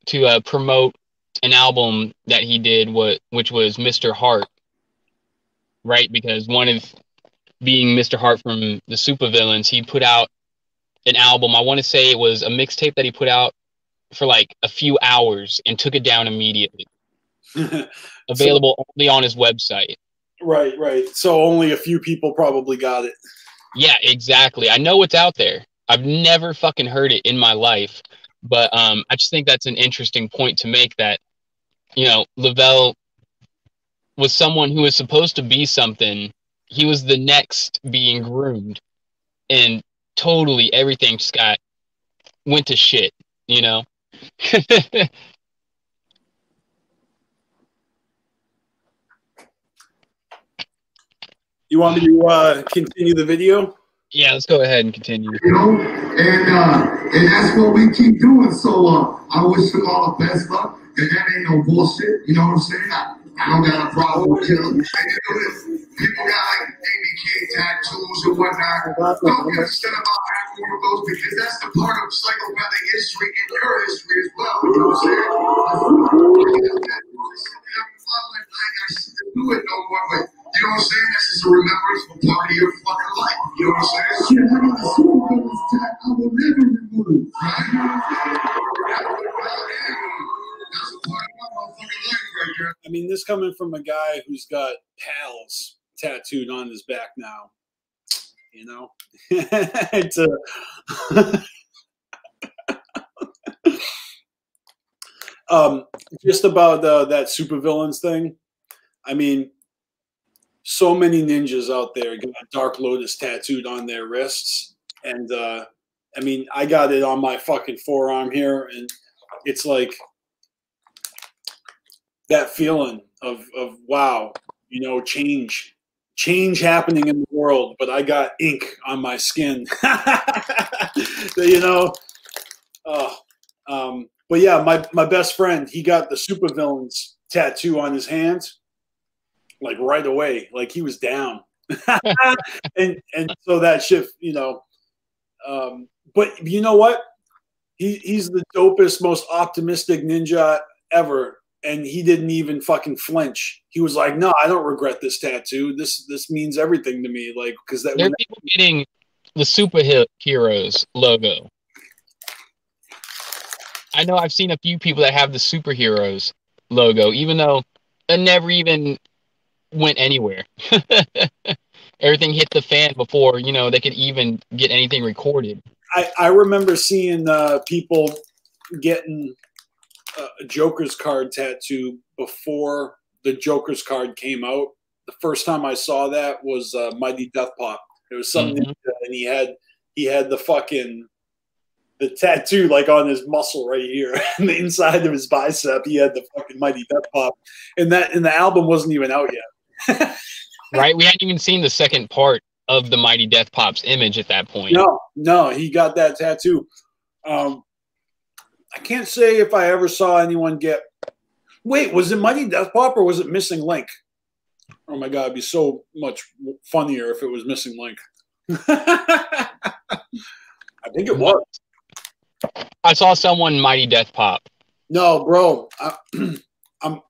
to promote an album that he did, which was Mr. Hart, right? Because one of being Mr. Hart from the Supervillains, he put out an album. I want to say it was a mixtape that he put out for like a few hours and took it down immediately. Available only on his website. Right. So only a few people probably got it. Yeah, exactly. I know it's out there. I've never fucking heard it in my life, But I just think that's an interesting point to make, that, you know, Lavelle was someone who was supposed to be something. He was the next being groomed, and totally everything just went to shit, you know? You want me to continue the video? Yeah, let's go ahead and continue. You know, and that's what we keep doing. So I wish you all the best luck. And that ain't no bullshit. You know what I'm saying? I don't got a problem with killing. People got like ABK tattoos and whatnot. Don't give a shit about having one of those, because that's the part of psychopathic history and your history as well. You know what I'm saying? I ain't got shit to do it no more, but you know what I'm saying? That's just a remembrance for part of your fucking life. You know what I'm saying? Shit, I got a supervillain's tat I will never remove. Right? That's a part of my motherfucking life right there. I mean, this coming from a guy who's got pals tattooed on his back now. You know? It's just about that supervillains thing. I mean, so many ninjas out there got Dark Lotus tattooed on their wrists. And, I mean, I got it on my fucking forearm here. And it's like that feeling of wow, you know, change happening in the world. But I got ink on my skin. You know? But yeah, my best friend, he got the supervillains tattoo on his hand. Like right away, like he was down. and so that shit, you know, but you know what? He's the dopest, most optimistic ninja ever. And he didn't even fucking flinch. He was like, no, I don't regret this tattoo. This means everything to me. Like, because there are people getting the superheroes logo. I know I've seen a few people that have the superheroes logo, even though it never even went anywhere. Everything hit the fan before, you know, they could even get anything recorded. I remember seeing people getting a Joker's card tattoo before the Joker's card came out. The first time I saw that was Mighty Death Pop. It was something, and he had the tattoo like on his muscle right here, and the inside of his bicep, he had the fucking Mighty Death Pop, and the album wasn't even out yet. Right, we hadn't even seen the second part of the Mighty Death Pop's image at that point. No, he got that tattoo. I can't say if I ever saw anyone get. Wait, was it Mighty Death Pop or was it Missing Link? Oh my god, it'd be so much funnier if it was Missing Link. I think it was. I saw someone Mighty Death Pop. No, bro,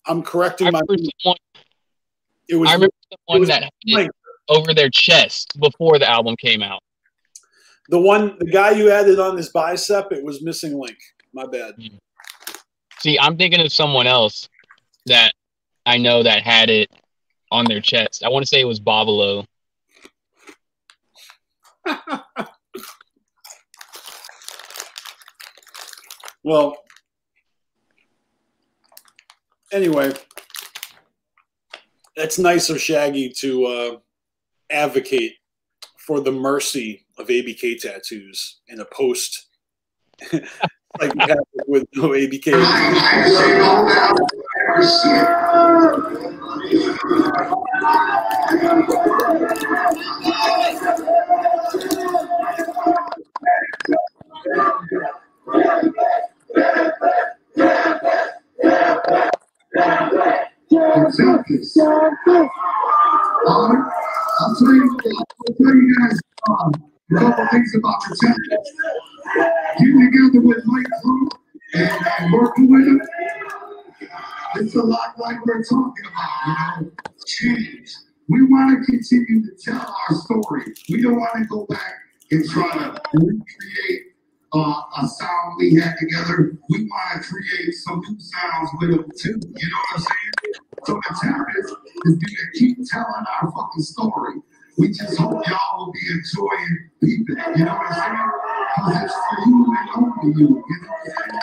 I'm correcting my. I remember someone that had it over their chest before the album came out. The guy you had it on his bicep, it was Missing Link. My bad. See, I'm thinking of someone else that I know that had it on their chest. I want to say it was Bavalo. Well, anyway, it's nice of Shaggy to advocate for the mercy of ABK tattoos in a post like we have with no ABK. I'll tell you guys a couple things about the challenge. Getting together with Mike Crew and working with him, it's a lot like we're talking about, you know, change. We want to continue to tell our story. We don't want to go back and try to recreate a sound we had together. We want to create some new sounds with them too. You know what I'm saying? So the challenge is going to keep telling our fucking story. We just hope y'all will be enjoying people. You know what I'm saying? Because it's for you and only you. You know what I'm saying?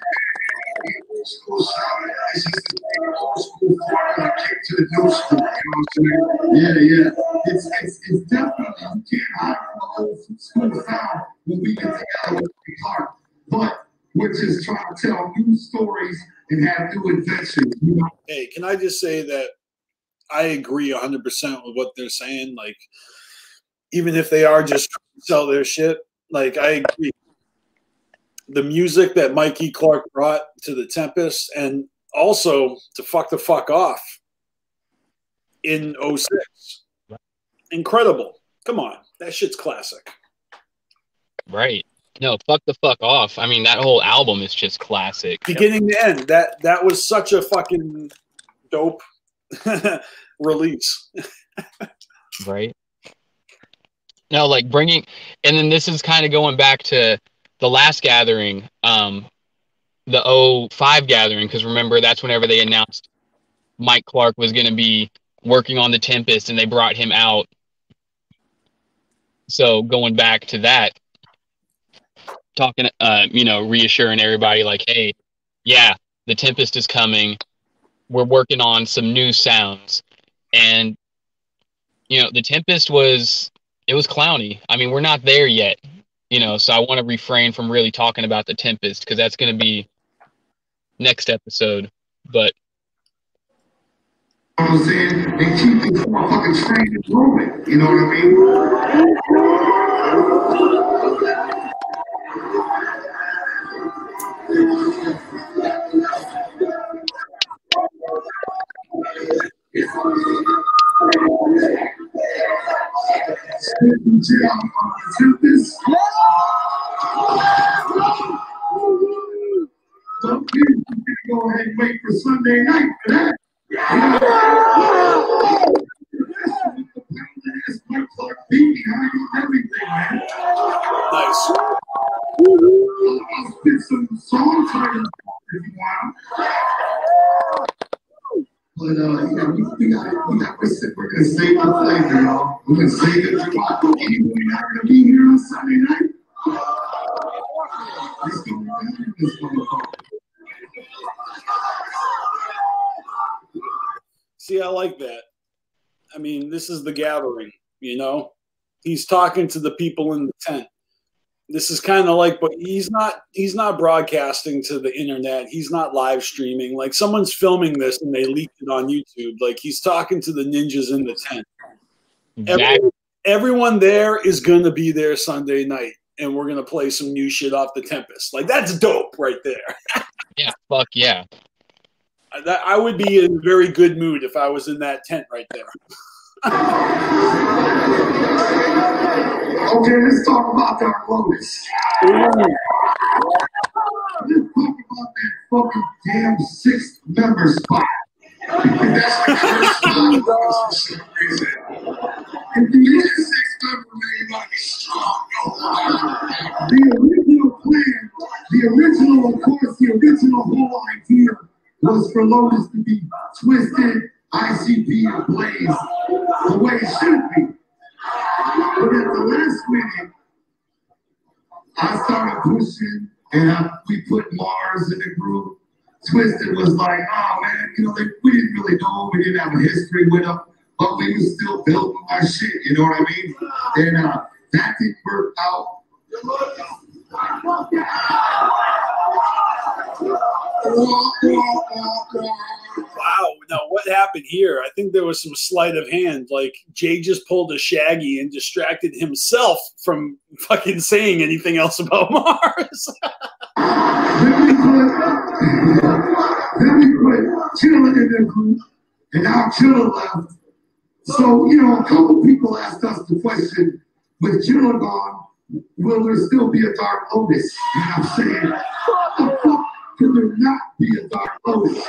Old school sound. It's just the old school formula kick to the new school. You know what I'm saying? Yeah. It's definitely, you can't hide from the old school sound when we get together with the heart. But we're just trying to tell new stories and have new adventures. You know? Hey, can I just say that I agree 100% with what they're saying? Like, even if they are just trying to sell their shit, like, I agree. The music that Mikey Clark brought to the Tempest, and also to Fuck the Fuck Off in 06. Incredible. Come on. That shit's classic. Right. No, Fuck the Fuck Off. I mean, that whole album is just classic. Beginning to end. That was such a fucking dope release. Right. No, like bringing, and then this is kind of going back to the last gathering, the 05 gathering, because remember, that's whenever they announced Mike Clark was going to be working on the Tempest, and they brought him out. So going back to that, talking, reassuring everybody, like, hey, yeah, the Tempest is coming. We're working on some new sounds. And, the Tempest was clowny. I mean, we're not there yet, so I want to refrain from really talking about the Tempest, because that's going to be next episode. But you know what I'm saying? They keep this motherfucking train moving. You know what I mean? Go ahead and wait for Sunday night for that. Mike Clark beat me. I do everything, man. Nice. I'll spit some song titles if you want. But we got we're gonna save the flavor, y'all. We're gonna save it for anybody not gonna be here on Sunday night. It's gonna be better than this motherfucker. See, I like that. I mean, this is the gathering, He's talking to the people in the tent. This is kind of like, but he's not broadcasting to the internet. He's not live streaming. Like, someone's filming this and they leaked it on YouTube. Like, he's talking to the ninjas in the tent. Exactly. Everyone there is going to be there Sunday night, and we're going to play some new shit off the Tempest. Like, that's dope right there. Yeah, fuck yeah. I would be in a very good mood if I was in that tent right there. Okay, let's talk about Dark Lotus. Let's talk about that fucking damn 6-member spot. That's the first spot for some reason. If you get a 6-member, man, you gotta be strong. The original plan, of course, the original whole idea was for Lotus to be Twisted, ICP, and Blaze the way it should be. But at the last minute, I started pushing, and we put Mars in the group. Twisted was like, oh man, we didn't really know him, we didn't have a history with him, but we were still building our shit, you know what I mean? And that didn't work out. Wow. Now, what happened here? I think there was some sleight of hand. Like, Jay just pulled a Shaggy and distracted himself from fucking saying anything else about Mars. Then we put Chilla in the group, and now Chilla left. So, a couple people asked us the question, with Chilla gone, will there still be a Dark Lotus? And I'm saying, what the fuck could there not be a Dark Lotus?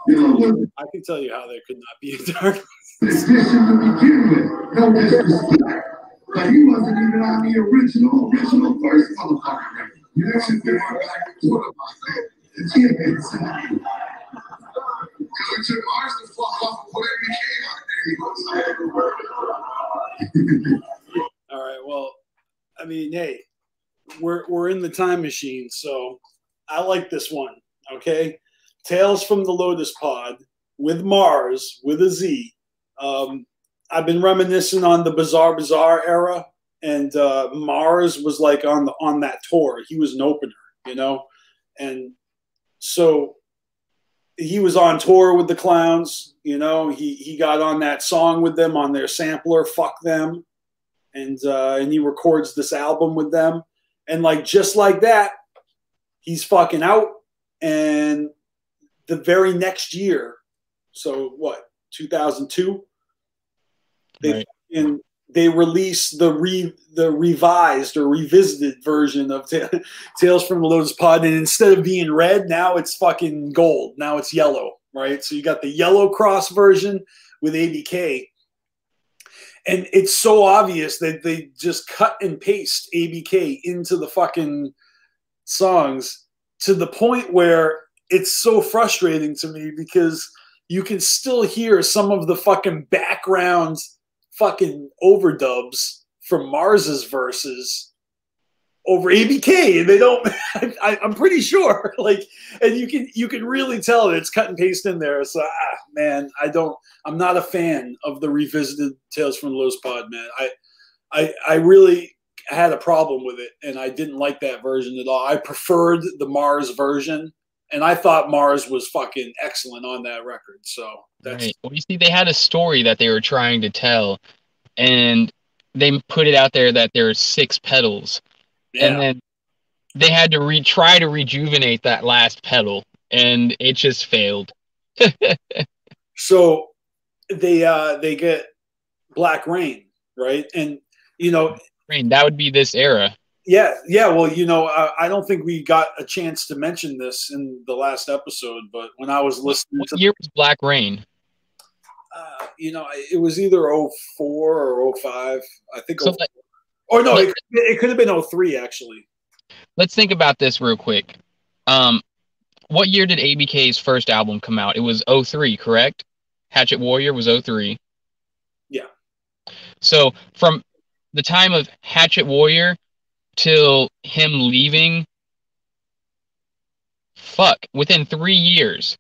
I can tell you how there could not be a Dark Lotus. Decision to begin with, no disrespect. But he wasn't even on the original first motherfucker. You know, should be on back and forth about that. Because it took Mars to fuck off whatever he came out there. mean, hey, we're in the time machine, so I like this one. Okay, Tales from the Lotus Pod with Mars with a Z. I've been reminiscing on the Bizarre Bizarre era, and Mars was like on that tour. He was an opener, you know, and so he was on tour with the Clowns. You know, he got on that song with them on their sampler, "Fuck Them," and he records this album with them, and like just like that, he's fucking out. And the very next year, so what, 2002, they released the revised or revisited version of Tales from the Lotus Pod, and instead of being red, now it's fucking gold. Now it's yellow, right? So you got the yellow cross version with ABK, and it's so obvious that they just cut and paste ABK into the fucking songs to the point where it's so frustrating to me because you can still hear some of the fucking background fucking overdubs from Mars's verses over ABK, and they don't. I'm pretty sure, like, and you can really tell that it's cut and paste in there. So man, I'm not a fan of the revisited Tales from the Lotus Pod, man. I really had a problem with it, and I didn't like that version at all. I preferred the Mars version, and I thought Mars was fucking excellent on that record. So that's right. Well, you see, they had a story that they were trying to tell, and they put it out there that there are 6 pedals, and then they had to try to rejuvenate that last pedal, and it just failed. So they get Black Rain, right? And you know, that would be this era. Yeah. Well, you know, I don't think we got a chance to mention this in the last episode, but when I was listening, what year was Black Rain? You know, it was either 04 or 05. I think. So or no, it could have been 03 actually. Let's think about this real quick. What year did ABK's first album come out? It was 03, correct? Hatchet Warrior was 03. Yeah. So from the time of Hatchet Warrior till him leaving, within 3 years,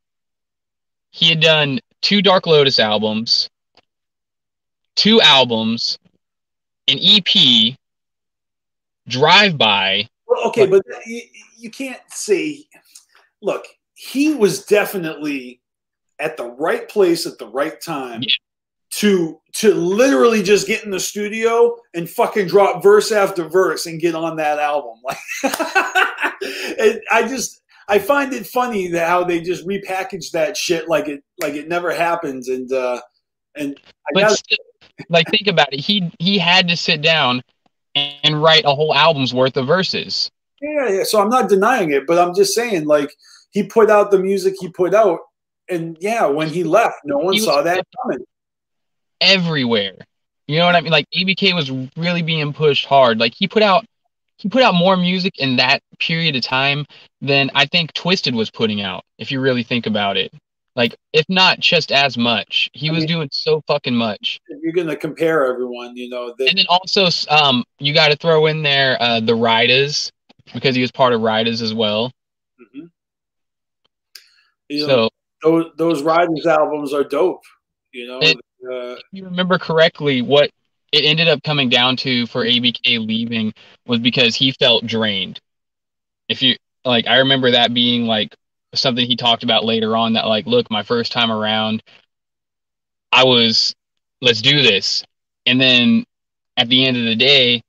he had done 2 Dark Lotus albums, 2 albums, an EP, Drive-By. Well, okay, but you can't say. Look, he was definitely at the right place at the right time. Yeah. To literally just get in the studio and fucking drop verse after verse and get on that album. Like, and I find it funny that how they just repackage that shit like it never happens. And like, think about it. He had to sit down and write a whole album's worth of verses. Yeah. So I'm not denying it, but I'm just saying, like, he put out the music he put out, and yeah, when he left, no one saw that coming. Everywhere, you know what I mean? Like, ABK was really being pushed hard. Like, he put out more music in that period of time than I think Twisted was putting out, if you really think about it. Like, if not just as much. He was doing so fucking much. You're gonna compare everyone, you know. And then also, you got to throw in there the Riders, because he was part of Riders as well. Mm-hmm. You know, those Riders albums are dope. You know. If you remember correctly, what it ended up coming down to for ABK leaving was because he felt drained. If you like, I remember that being like something he talked about later on, that like, look, my first time around, let's do this. And then at the end of the day,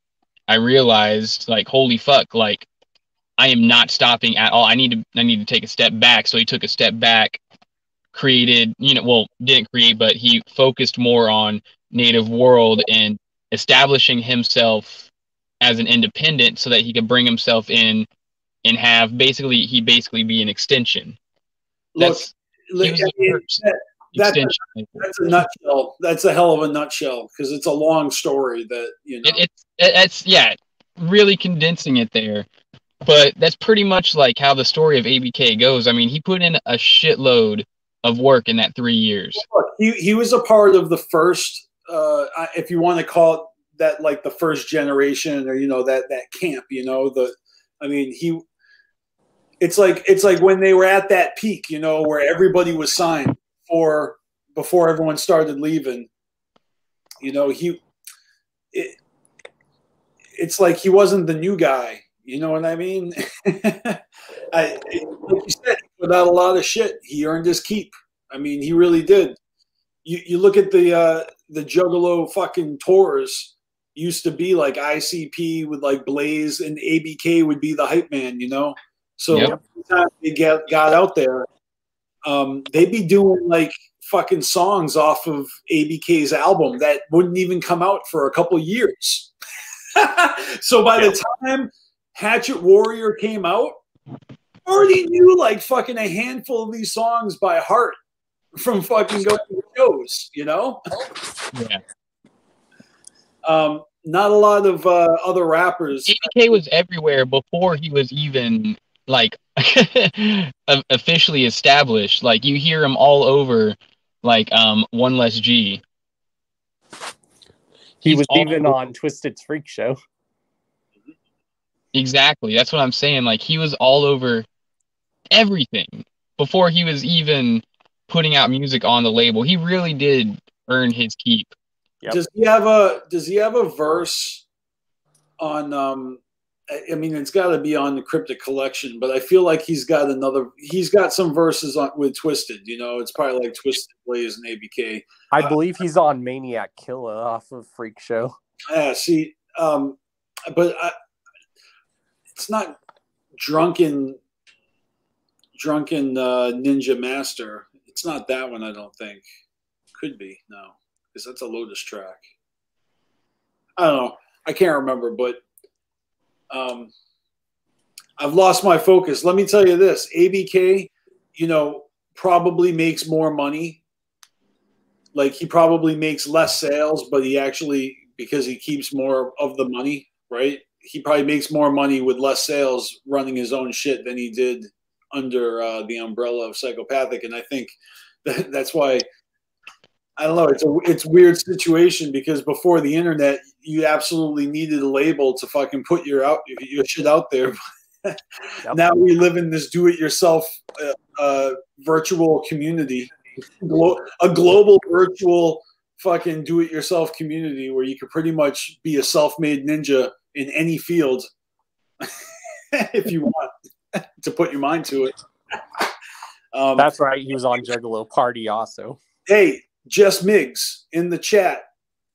I realized, like, holy fuck, like, I am not stopping at all. I need to take a step back. So he took a step back, created, didn't create, but he focused more on Native World and establishing himself as an independent so that he could bring himself in and have basically be an extension. That's a nutshell. That's a hell of a nutshell, because it's a long story that, you know. It's really condensing it there. But that's pretty much like how the story of ABK goes. I mean, he put in a shitload of work in that 3 years. Look, he was a part of the first, if you want to call it like the first generation, or that camp. I mean, it's like when they were at that peak, where everybody was signed before everyone started leaving. It's like he wasn't the new guy. You know what I mean? Like you said, he put out a lot of shit. He earned his keep. I mean, he really did. You look at the Juggalo fucking tours. Used to be like ICP with like Blaze, and ABK would be the hype man. So every time they got out there, they'd be doing like fucking songs off of ABK's album that wouldn't even come out for a couple years. So by the time Hatchet Warrior came out, already knew like fucking a handful of these songs by heart from fucking going to shows, Yeah. Not a lot of other rappers. ABK was everywhere before he was even like officially established. Like you hear him all over, like One Less G. He was even on Twisted's Freak Show. Exactly. That's what I'm saying. Like he was all over everything before he was even putting out music on the label. He really did earn his keep. Yep. Does he have a verse on I mean, it's got to be on the Cryptic Collection, but I feel like he's got some verses with Twisted, it's probably like Twisted, Blaze, and ABK. I believe he's on Maniac Killa off of Freak Show. Yeah, see, but it's not drunken Ninja Master. It's not that one, I don't think. Could be, no, because that's a Lotus track. I don't know. I can't remember, but I've lost my focus. Let me tell you this. ABK, probably makes more money. Like he probably makes less sales, but he actually, because he keeps more of the money, right? He probably makes more money with less sales running his own shit than he did under the umbrella of Psychopathic. And I think that's why, I don't know, it's a weird situation, because before the internet, you absolutely needed a label to fucking put your shit out there. Yep. Now we live in this do-it-yourself virtual community, a global virtual fucking do-it-yourself community where you could pretty much be a self-made ninja in any field if you want to put your mind to it. That's right. He was on Juggalo Party also. Hey, Jess Miggs in the chat,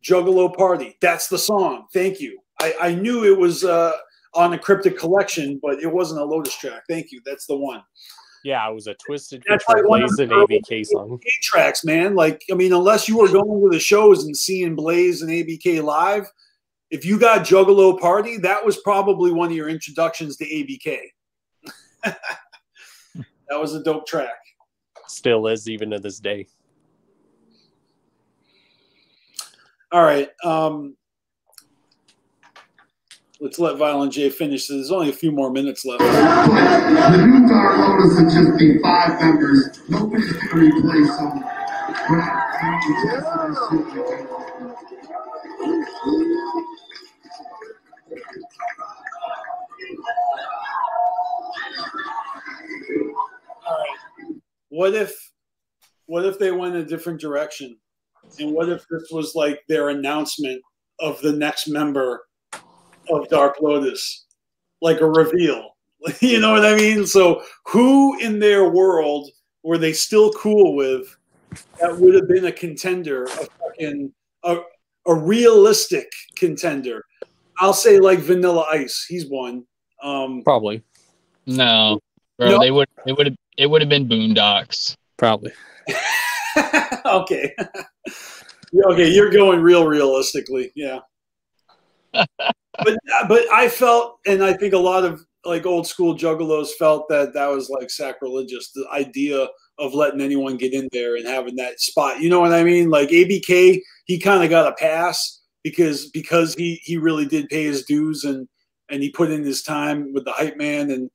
Juggalo Party. That's the song. Thank you. I knew it was on a Cryptic Collection, but it wasn't a Lotus track. Thank you. That's the one. Yeah, it was a Twisted Future Blaze and ABK song. Tracks, man. Like, I mean, unless you were going to the shows and seeing Blaze and ABK live, if you got Juggalo Party, that was probably one of your introductions to ABK. That was a dope track. Still is, even to this day. All right. Let's let Violent J finish. There's only a few more minutes left. The new Dark Lotus would just be 5 members. Nobody's going to replace them. All right. What if they went a different direction? And what if this was like their announcement of the next member of Dark Lotus, like a reveal? You know what I mean? So who in their world were they still cool with that would have been a contender, a realistic contender? I'll say like Vanilla Ice. He's one. Probably. No, bro. No? It would have been Boondocks. Probably. Okay. Okay, you're going realistically, yeah. But I felt, and I think a lot of like old school juggalos felt that was like sacrilegious. The idea of letting anyone get in there and having that spot. You know what I mean? Like ABK, he kind of got a pass because he really did pay his dues and he put in his time with the hype man, and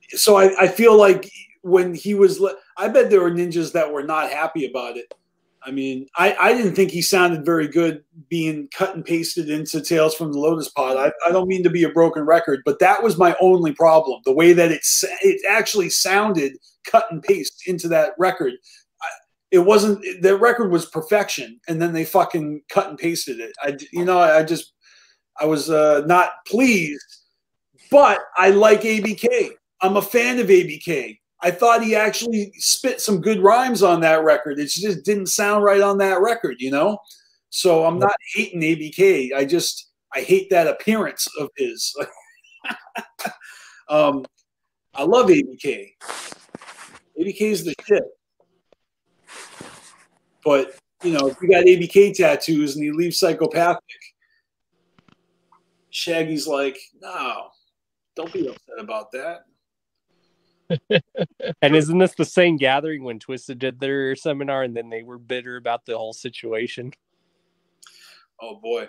so I feel like when he was, I bet there were ninjas that were not happy about it, I mean, I didn't think he sounded very good being cut and pasted into Tales from the Lotus Pod. I don't mean to be a broken record, but that was my only problem. The way that it actually sounded cut and paste into that record. It wasn't, the record was perfection, and then they fucking cut and pasted it. I was not pleased, but I like ABK. I'm a fan of ABK. I thought he actually spit some good rhymes on that record. It just didn't sound right on that record, you know? So I'm not hating ABK. I hate that appearance of his. I love ABK. ABK is the shit. But, you know, if you got ABK tattoos and he leaves psychopathic, Shaggy's like, no, don't be upset about that. And isn't this the same gathering when Twisted did their seminar and then they were bitter about the whole situation? Oh boy.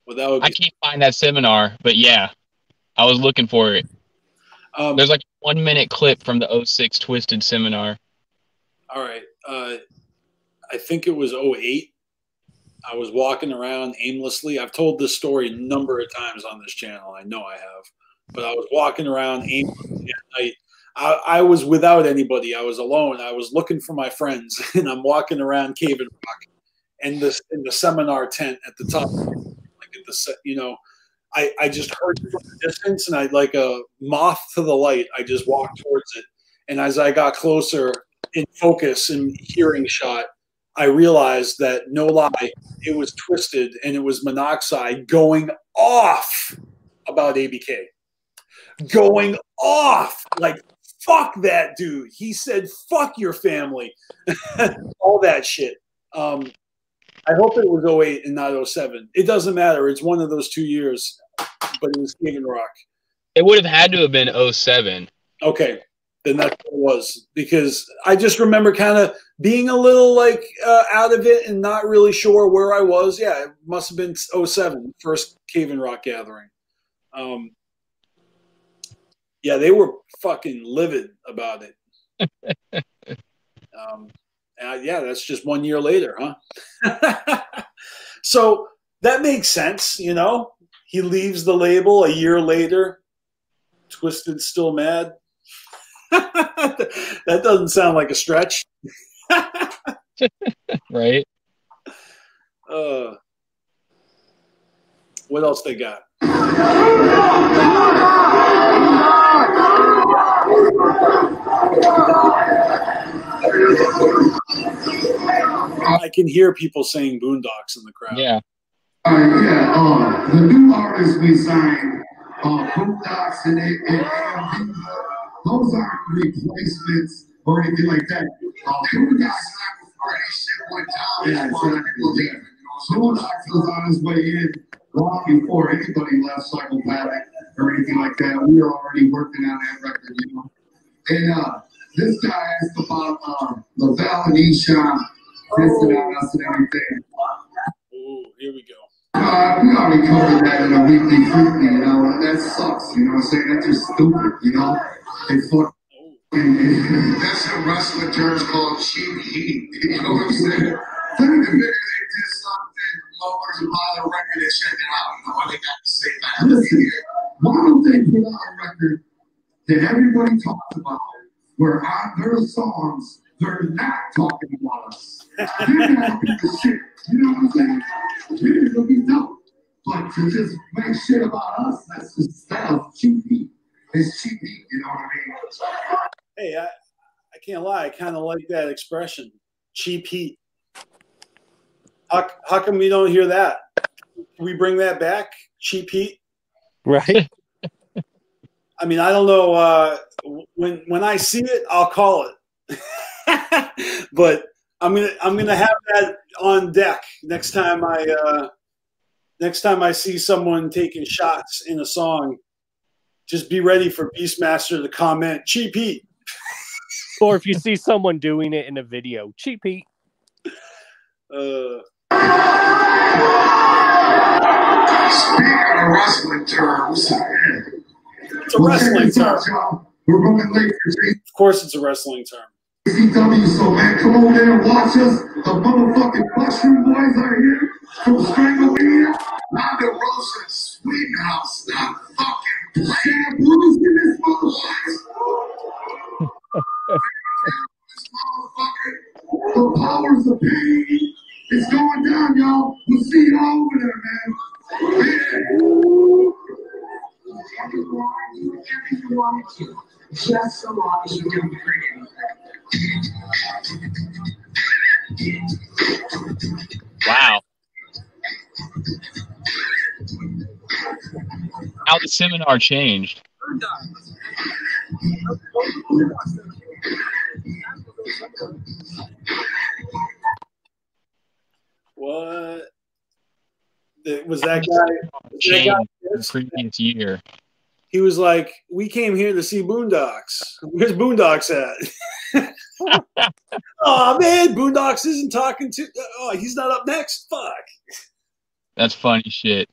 Well, that would be... I can't find that seminar, but yeah, I was looking for it. There's like a 1 minute clip from the 06 Twisted seminar. All right. I think it was 08. I was walking around aimlessly. I've told this story a number of times on this channel. I know I have. But I was walking around aimlessly at night. I was without anybody. I was alone. I was looking for my friends, and I'm walking around Cave and Rock, and in the seminar tent at the top, like at the, you know, I just heard it from the distance, and I, like a moth to the light, I just walked towards it. And as I got closer in focus and hearing shot, I realized that, no lie, it was Twisted, and it was Monoxide going off about ABK, going off like, fuck that dude. He said, fuck your family. All that shit. I hope it was 08 and not 07. It doesn't matter. It's one of those 2 years, but it was King and Rock. It would have had to have been 07. Okay. Then that's what it was. Because I just remember kind of being a little like out of it and not really sure where I was. Yeah, it must have been 07, first Cave and Rock gathering. Yeah, they were fucking livid about it. Yeah, that's just 1 year later, huh? So that makes sense, you know? He leaves the label a year later. Twisted still mad. That doesn't sound like a stretch. Right? What else they got? I can hear people saying Boondocks in the crowd. Yeah. The new artists we signed, Boondocks and AMV, those aren't replacements or anything like that. Boondocks went down. Boondocks was on his way in long before anybody left Psychopathic or anything like that. We were already working on that record, you know. And this guy asked about the validation, pissing on us and everything. Ooh, here we go. We already covered that in a weekly freaky, you know, and that sucks, you know what I'm saying? That's just stupid, you know? It's that's a wrestling term called cheap heat, you know what I'm saying? The bigger they did something, lowers the bottom record and check it out, you know what they got to say that. Listen, why don't they put out a record that everybody talks about, where on their songs, they're not talking about us. They're not the shit. You know what I'm saying? It's gonna be dope. But to just make shit about us, that's just cheap heat. It's cheap heat, you know what I mean? Hey, I can't lie. I kind of like that expression, cheap heat. How come we don't hear that? Can we bring that back? Cheap heat? Right. I mean, I don't know. When I see it, I'll call it. But I'm gonna have that on deck next time I see someone taking shots in a song. Just be ready for Beastmaster to comment, cheap heat. Or if you see someone doing it in a video, cheap heat. Speaking of wrestling terms, it's a wrestling term. We're running late for Of course, it's a wrestling term. CW, so man, come over there and watch us. The motherfucking mushroom boys are here from Strangleweed. Now they're roasting sweet house. Stop fucking playing blues in this motherfucker. The powers of pain is going down, y'all. We'll see y'all over there, man. Everything you wanted to, just so long as you didn't hurt anything. Wow. How the seminar changed. What? Was that guy? Changed the previous year. He was like, "We came here to see Boondocks. Where's Boondocks at?" Oh man, Boondocks isn't talking to. Oh, he's not up next. Fuck. That's funny shit.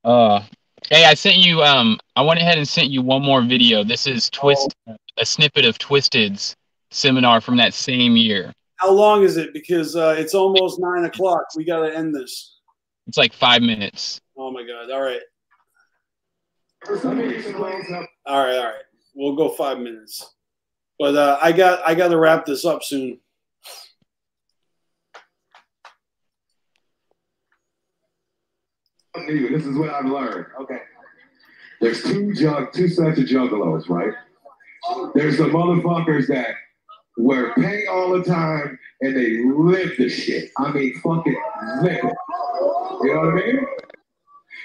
Hey, I sent you. I went ahead and sent you one more video. This is a snippet of Twisted's seminar from that same year. How long is it? Because it's almost 9 o'clock. We got to end this. It's like 5 minutes. Oh my god! All right. All right. We'll go 5 minutes. But I got to wrap this up soon. This is what I've learned. Okay. There's two sets of juggalos, right? There's the motherfuckers that wear paint all the time and they live the shit. I mean, fucking live it. You know what I mean?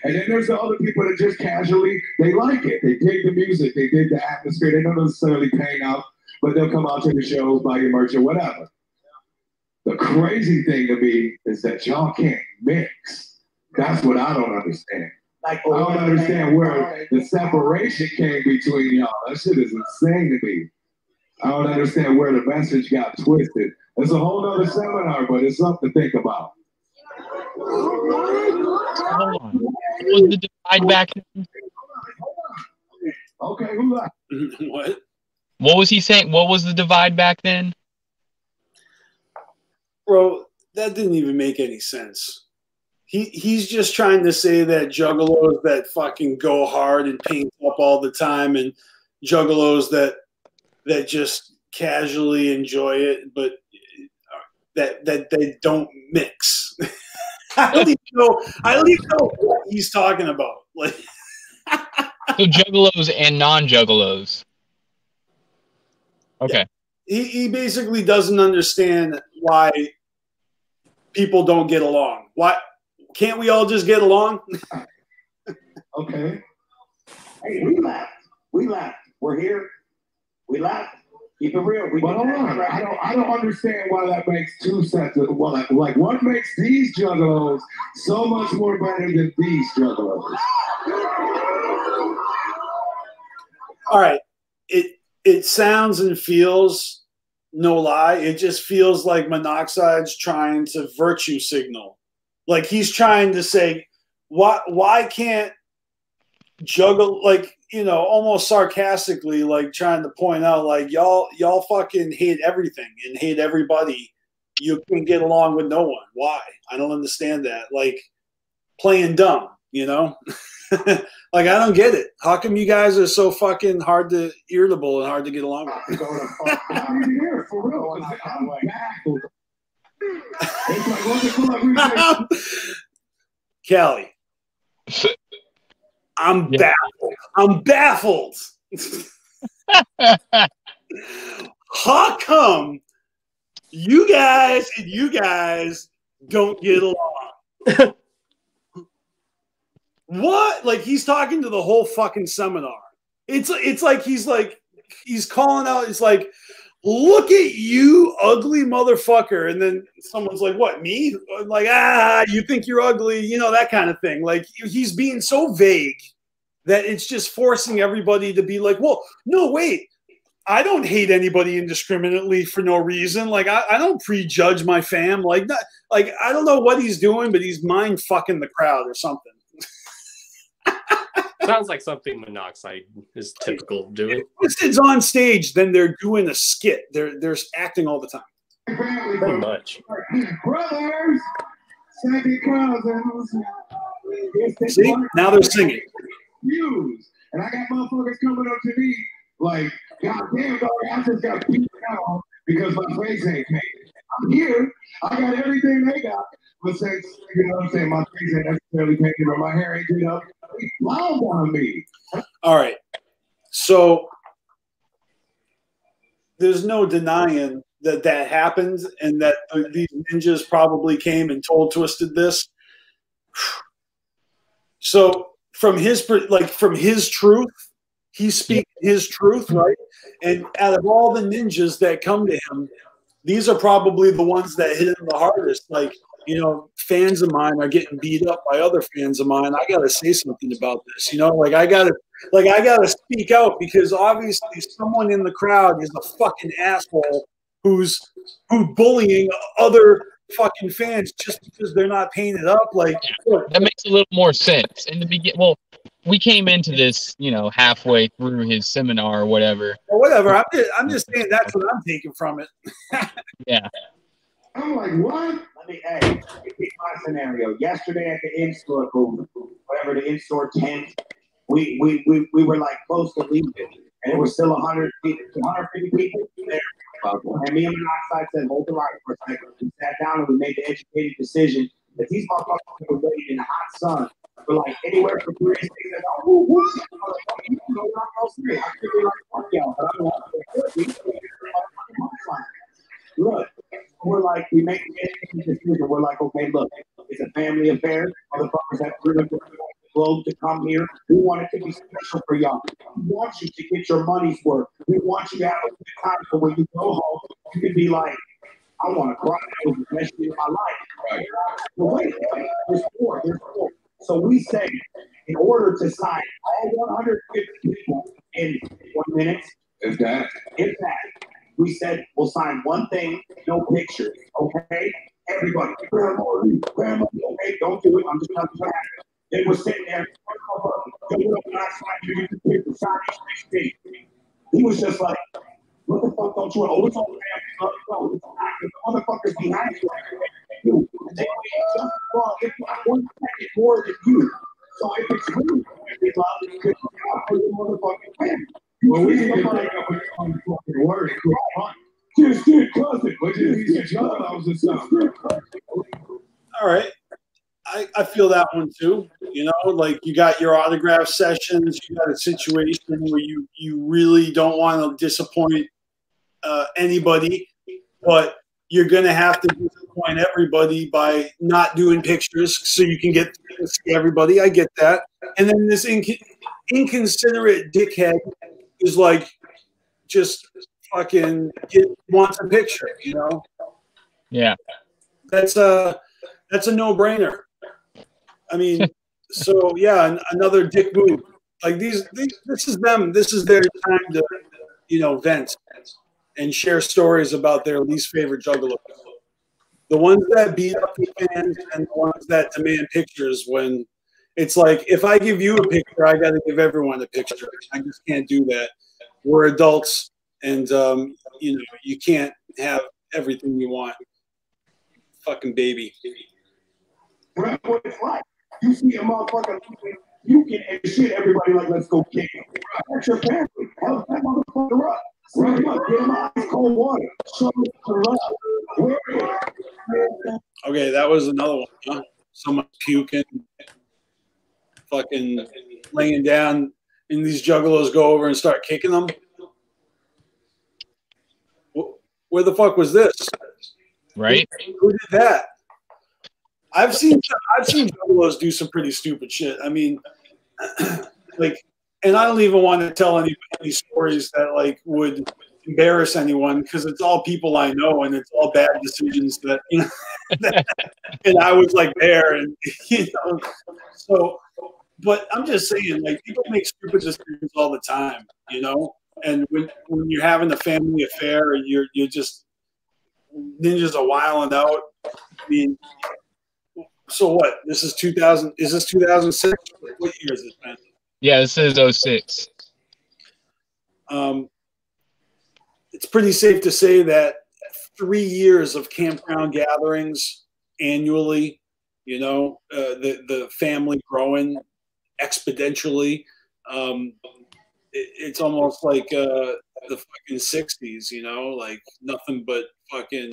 And then there's the other people that just casually, they like it. They dig the music. They dig the atmosphere. They don't necessarily paint out, but they'll come out to the shows, buy your merch or whatever. The crazy thing to me is that y'all can't mix. That's what I don't understand. Like, I don't understand where the separation came between y'all. That shit is insane to me. I don't understand where the message got twisted. It's a whole other seminar, but it's something to think about. Hold on. Was the divide back then? Okay, who left? What? What was he saying? What was the divide back then? Bro, that didn't even make any sense. He's just trying to say that juggalos that fucking go hard and paint up all the time, and juggalos that just casually enjoy it, but that they don't mix. I don't even know what he's talking about. Like, so juggalos and non-juggalos. Okay. Yeah. He basically doesn't understand why people don't get along. Why can't we all just get along? Okay. Hey, we laughed. We're here. We laughed. Keep it real. But hold on. I don't understand why that makes two sets of like what makes these juggalos so much more better than these juggalos? All right. It sounds and feels, no lie, it just feels like Monoxide's trying to virtue signal. Like he's trying to say, why can't juggle, like, you know, almost sarcastically, like trying to point out, like, y'all fucking hate everything and hate everybody. You can't get along with no one. Why? I don't understand that. Like, playing dumb, you know? Like, I don't get it. How come you guys are so fucking irritable and hard to get along with? Here, for real. I'm baffled. It's like, Callie, I'm baffled. I'm baffled. How come you guys don't get along? What? Like, he's talking to the whole fucking seminar. It's like he's calling out. It's like, look at you, ugly motherfucker. And then someone's like, what, me? I'm like, you think you're ugly, you know, that kind of thing. Like, he's being so vague that it's just forcing everybody to be like, well, no, wait, I don't hate anybody indiscriminately for no reason. Like, I don't prejudge my fam. Like, I don't know what he's doing, but he's mind fucking the crowd or something. Sounds like something Monoxide is typical of doing. It's on stage, then they're doing a skit. They're acting all the time. Pretty much. Brothers, second cousins. See, now they're singing. Views. And I got motherfuckers coming up to me like, God damn, dog, I just got beat down because my face ain't made. I'm here. I got everything they got. But since, you know what I'm saying, my face ain't necessarily painted or my hair ain't good up, they smiled on me. All right. So there's no denying that that happened and that these ninjas probably came and told Twisted this. So from his truth, he's speaking his truth, right? And out of all the ninjas that come to him, these are probably the ones that hit him the hardest. Like, you know, fans of mine are getting beat up by other fans of mine. I gotta say something about this. You know, like I gotta speak out because obviously someone in the crowd is a fucking asshole who's bullying other fucking fans just because they're not painted up. Like that makes a little more sense in the beginning. Well, we came into this, you know, halfway through his seminar or whatever. Or whatever. I'm just saying that's what I'm taking from it. Yeah. I'm like, what? Hey, it's my scenario. Yesterday at the in-store booth, whatever the in-store tent, we were like close to leaving, and it was still 100 people, 250 people there. And me and Monoxide said, hold the line for a second. We sat down and we made the educated decision that these motherfuckers were waiting in the hot sun for like anywhere from 3 days. Like, oh, what? I was like, oh, you can go down close to me. I could be like, fuck y'all, but I don't want to look, we're like, we make the decision. We're like, okay, look, it's a family affair. Motherfuckers have driven the globe to come here. We want it to be special for y'all. We want you to get your money's worth. We want you to have a good time so when you go home, you can be like, I want to cry. That was the best day of my life. Right. But wait, there's more. So we say, in order to sign all 150 people in 1 minute, if that, we said we'll sign one thing, no pictures, okay? Everybody, grandma, okay, don't do it. I'm just telling you what happened. They were sitting there, he was just like, what the fuck don't you want? Oh, it's all no, it's not. The motherfuckers behind you. And they were just wrong, if not 1 second more than you. So if it's really love, it's good for the motherfucking family. Well, we didn't make up a fucking word. Just good cousin. But just Juggalo was all right. I feel that one too. You know, like you got your autograph sessions, you got a situation where you really don't want to disappoint anybody, but you're going to have to disappoint everybody by not doing pictures so you can get to see everybody. I get that. And then this inconsiderate dickhead is like just fucking wants a picture, you know? Yeah. That's a no-brainer. I mean, so yeah, another dick move. Like this is them. This is their time to, you know, vent and share stories about their least favorite juggalos. The ones that beat up the fans and the ones that demand pictures when it's like, if I give you a picture, I got to give everyone a picture. I just can't do that. We're adults, and you know, you can't have everything you want. Fucking baby. That's what it's like. You see a motherfucker, you can shit everybody like, let's go kick him. That's your family. Help that motherfucker up. Right up, get him ice cold water. Show him to run. Okay, that was another one, huh? Someone puking, fucking laying down, and these juggalos go over and start kicking them. Where the fuck was this? Right? Who did that? I've seen juggalos do some pretty stupid shit. I mean, like, and I don't even want to tell any stories that like would embarrass anyone because it's all people I know and it's all bad decisions that, you know, and I was like there, and you know, so. But I'm just saying, like, people make stupid decisions all the time, you know. And when you're having a family affair, you're just ninjas are wilding out. I mean. So what? This is 2000. Is this 2006? What year is this, man? Yeah, this is '06. It's pretty safe to say that 3 years of campground gatherings annually, the family growing exponentially. It's almost like the fucking 60s, like nothing but fucking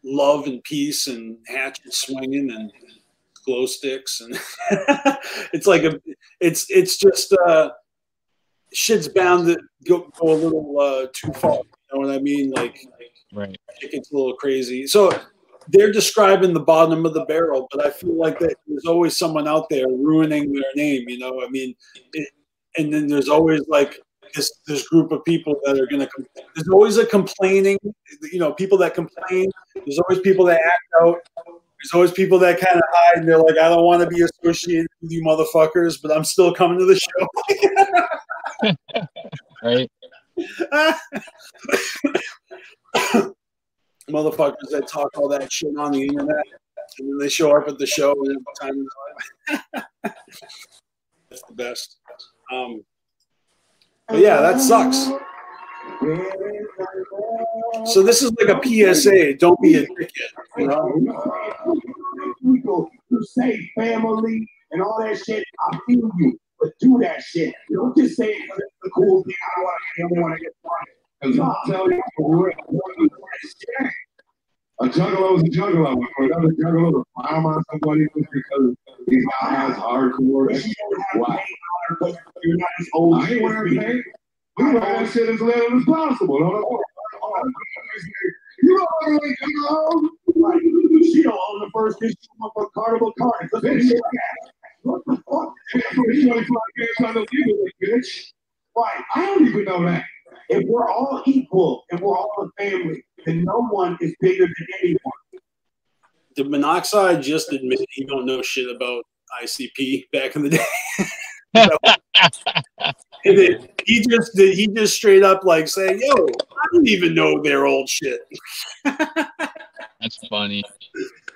love and peace and hatchet swinging and glow sticks. And it's like it's just shit's bound to go a little too far. You know what I mean? Like right. It gets a little crazy. So they're describing the bottom of the barrel, but I feel like that there's always someone out there ruining their name. I mean, and then there's always like this group of people that are going to. There's always a complaining. People that complain. There's always people that act out. There's always people that kind of hide, and they're like, I don't want to be associated with you motherfuckers, but I'm still coming to the show. Right. Motherfuckers that talk all that shit on the internet, and then they show up at the show and it's time. That's the best. But yeah, that sucks. So this is like a PSA. Don't be a dickhead. You say family and all that shit. I feel you, but do that shit. Don't just say it because it's the cool thing. I don't want to get started. Because I'll tell you for real. A juggalo is a juggalo. For another juggalo to climb on somebody just because he's not as hardcore. Wow. You're not as old. I ain't wearing paint. We wear that shit as little as possible. You don't really know. She don't own the first issue of a Carnival card. What the fuck? 25 games on the legal, bitch. Right. I don't even know that. If we're all equal and we're all a family, then no one is bigger than anyone. Did Monoxide just admit he don't know shit about ICP back in the day? He just straight up like saying, "Yo, I don't even know their old shit." That's funny.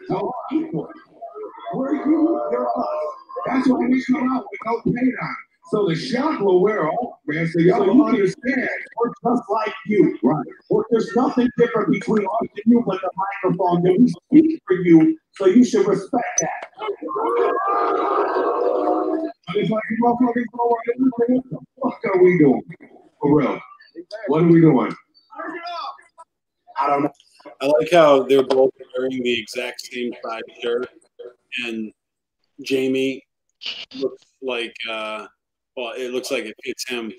No equal. We're you, you're us. That's why we come out with no paint on. So the shock will wear off, man. So y'all understand. We're just like you. Right. There's nothing different between us and you but the microphone that we speak for you, so you should respect that. It's like you motherfuckers know what the fuck are we doing? For real. What are we doing? I don't know. I like how they're both wearing the exact same size shirt, and Jamie looks like it looks like it fits him,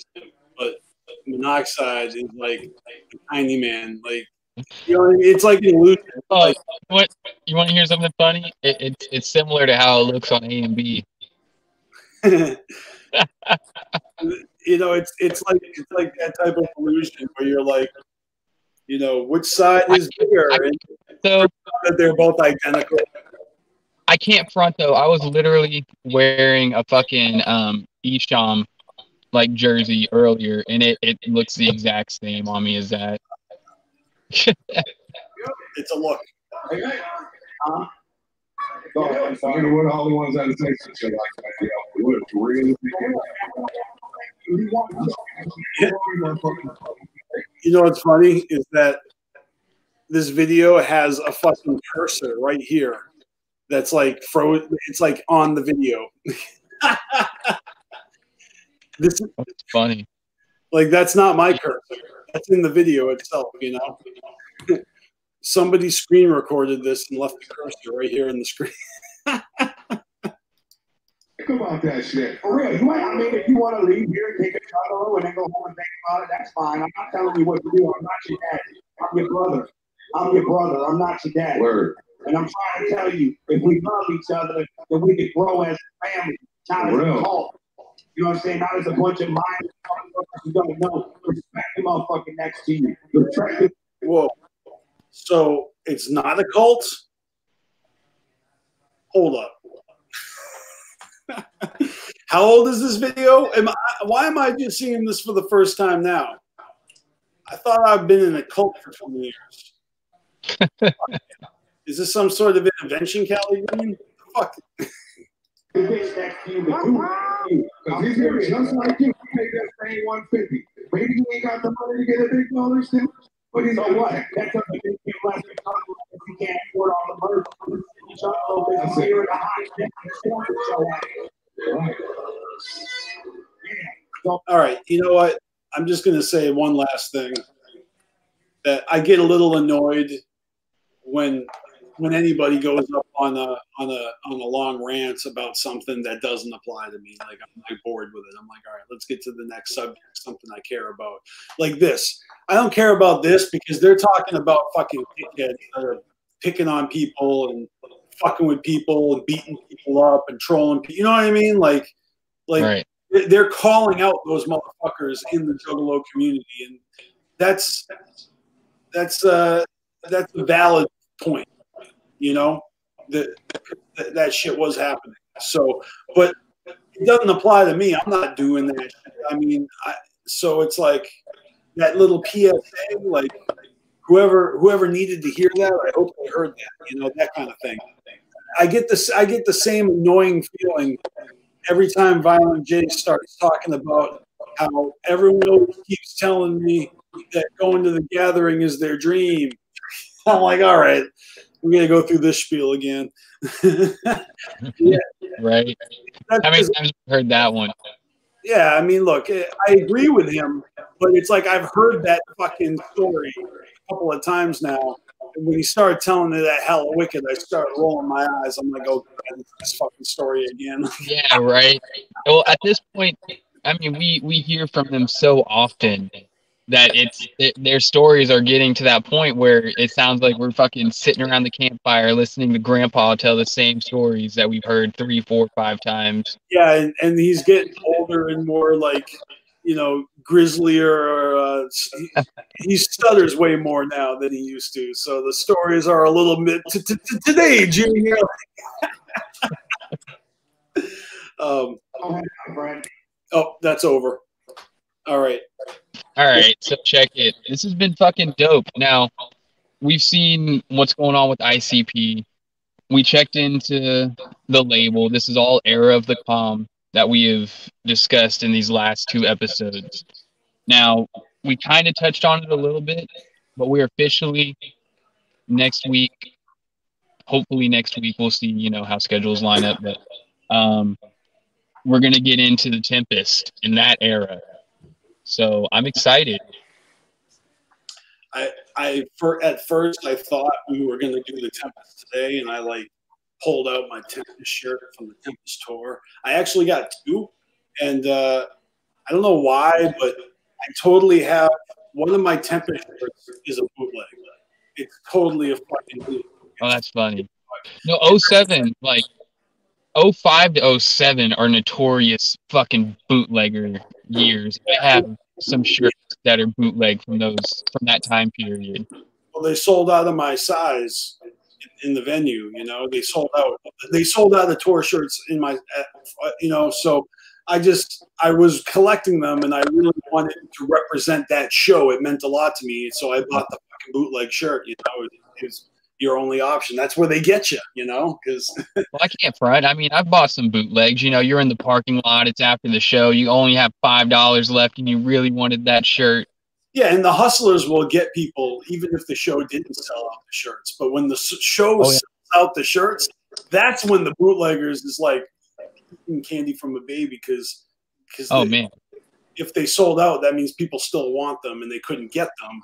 but Monoxide is like a tiny man, like it's like an illusion. Oh, what you want to hear something funny? It's similar to how it looks on A and B. It's like that type of illusion where you're like, which side is bigger, so that they're both identical. I can't front though. I was literally wearing a fucking Esham like jersey earlier, and it looks the exact same on me as that. It's a look. Go ahead. We're the only ones that say shit like that. We're really what's funny is that this video has a fucking cursor right here that's like frozen. It's like on the video. That's funny. Like that's not my cursor. That's in the video itself. Somebody screen recorded this and left the cursor right here in the screen. Think about that shit. For real. If you want to leave here and take a Juggalo and then go home and think about it, that's fine. I'm not telling you what to do. I'm not your dad. I'm your brother. I'm not your dad. Word. And I'm trying to tell you, if we love each other, then we can grow as a family, not as a cult. You know what I'm saying? Not as a bunch of minds who don't know. Respect the motherfucking next to you. Whoa. So it's not a cult? Hold up. How old is this video? Why am I just seeing this for the first time now? I thought I've been in a cult for 20 years. Is this some sort of intervention, Callie? Fuck. The bitch next to you, the two next to you. Because he's here just like you. Pay that same 150. Maybe he ain't got the money to get a big dollar still. But he's like, what? That doesn't make him less than if he can't afford all the merch. Juggalo is here in the hot show. All right, you know what? I'm just going to say one last thing. That I get a little annoyed when anybody goes up on a long rant about something that doesn't apply to me. Like, I'm like bored with it. I'm like, all right, let's get to the next subject, something I care about. Like this. I don't care about this because they're talking about fucking dickheads that are picking on people and fucking with people and beating people up and trolling people. You know what I mean? Like right. They're calling out those motherfuckers in the Juggalo community, and that's a valid point. You know, that shit was happening. So, but it doesn't apply to me. I'm not doing that shit. I mean, so it's like that little PSA, like whoever needed to hear that, I hope they heard that. You know, that kind of thing. I get the same annoying feeling every time Violent J starts talking about how everyone always keeps telling me that going to the gathering is their dream. I'm like, all right, we're going to go through this spiel again. Yeah. Right. How many times have you heard that one? Yeah, I mean, look, I agree with him, but it's like I've heard that fucking story a couple of times now. And when he started telling me that hella wicked, I started rolling my eyes. I'm like, oh, God, this fucking story again. Yeah, right. Well, at this point, I mean, we hear from them so often that their stories are getting to that point where it sounds like we're fucking sitting around the campfire listening to Grandpa tell the same stories that we've heard 3, 4, 5 times. Yeah, and he's getting older and more like, you know, grislier. He stutters way more now than he used to. So the stories are a little bit today, Junior. Oh, that's over. All right. All right, so check it. This has been fucking dope. Now, we've seen what's going on with ICP. We checked into the label. This is all Era of the Calm that we have discussed in these last 2 episodes. Now, we kind of touched on it a little bit, but we're officially next week. Hopefully next week we'll see, you know, how schedules line up. But we're going to get into the Tempest in that era. So I'm excited. At first I thought we were going to do the Tempest today, and I like pulled out my Tempest shirt from the Tempest tour. I actually got 2, and I don't know why, but I totally have one of my Tempest shirts is a bootleg. It's totally a fucking bootleg. Oh, that's funny. No, 07, like 05 to 07 are notorious fucking bootlegger years. I have some shirts that are bootleg from that time period. Well, they sold out of my size in the venue. You know, they sold out the tour shirts in my, you know. So I was collecting them, and I really wanted to represent that show. It meant a lot to me, so I bought the fucking bootleg shirt. You know, it was your only option. That's where they get you, you know, because well, I can't front. I mean, I've bought some bootlegs. You know, you're in the parking lot. It's after the show. You only have $5 left, and you really wanted that shirt. Yeah, and the hustlers will get people even if the show didn't sell out the shirts. But when the show sells out the shirts, that's when the bootleggers is like eating candy from a baby because man, if they sold out, that means people still want them and they couldn't get them.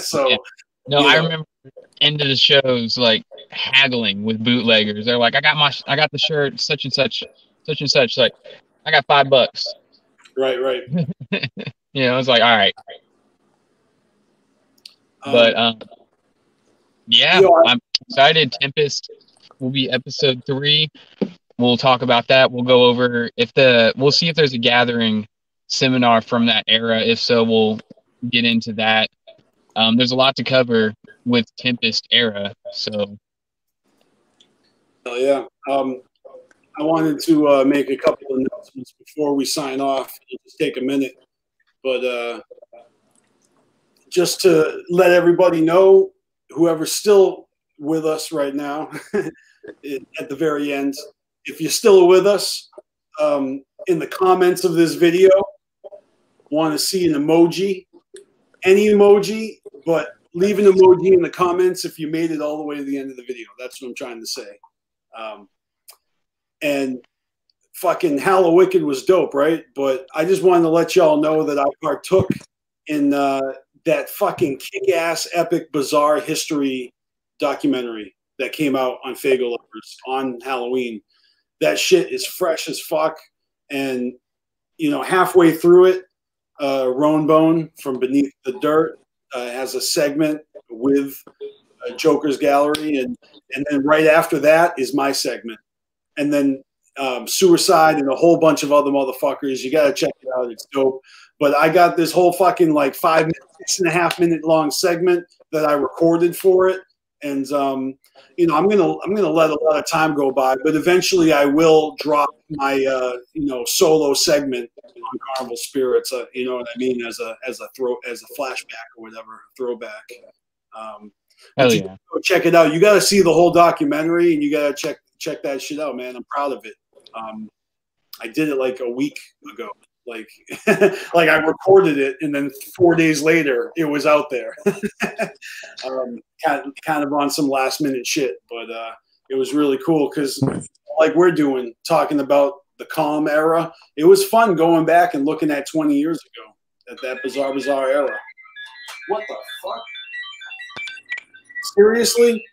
So. Yeah. No, I remember end of the shows like haggling with bootleggers. They're like, I got the shirt, such and such. Like, I got $5. Right. You know, it's like, all right. But yeah, I'm excited. Tempest will be episode 3. We'll talk about that. We'll go over we'll see if there's a gathering seminar from that era. If so, we'll get into that. There's a lot to cover with Tempest era, so. Oh yeah. I wanted to make a couple of announcements before we sign off. It'll just take a minute, but just to let everybody know, whoever's still with us right now, at the very end, if you're still with us, in the comments of this video, want to see an emoji, any emoji, but leave an emoji in the comments if you made it all the way to the end of the video. That's what I'm trying to say. And fucking Hallowicked was dope, right? But I just wanted to let y'all know that I partook in that fucking kick-ass, epic, bizarre history documentary that came out on Fago Lovers on Halloween. That shit is fresh as fuck. And, you know, halfway through it, Roan Bone from Beneath the Dirt has a segment with Joker's Gallery. And then right after that is my segment. And then Suicide and a whole bunch of other motherfuckers. You got to check it out. It's dope. But I got this whole fucking like 6.5 minute long segment that I recorded for it. And, you know, I'm gonna let a lot of time go by, but eventually I will drop my, you know, solo segment on Carnival Spirits. You know what I mean? As a flashback or whatever, throwback. Hell yeah. Go check it out. You got to see the whole documentary, and you got to check that shit out, man. I'm proud of it. I did it like a week ago. Like, like I recorded it, and then 4 days later, it was out there. Kind of on some last minute shit, but it was really cool because, like we're doing, talking about the calm era. It was fun going back and looking at 20 years ago, at that bizarre era. What the fuck? Seriously?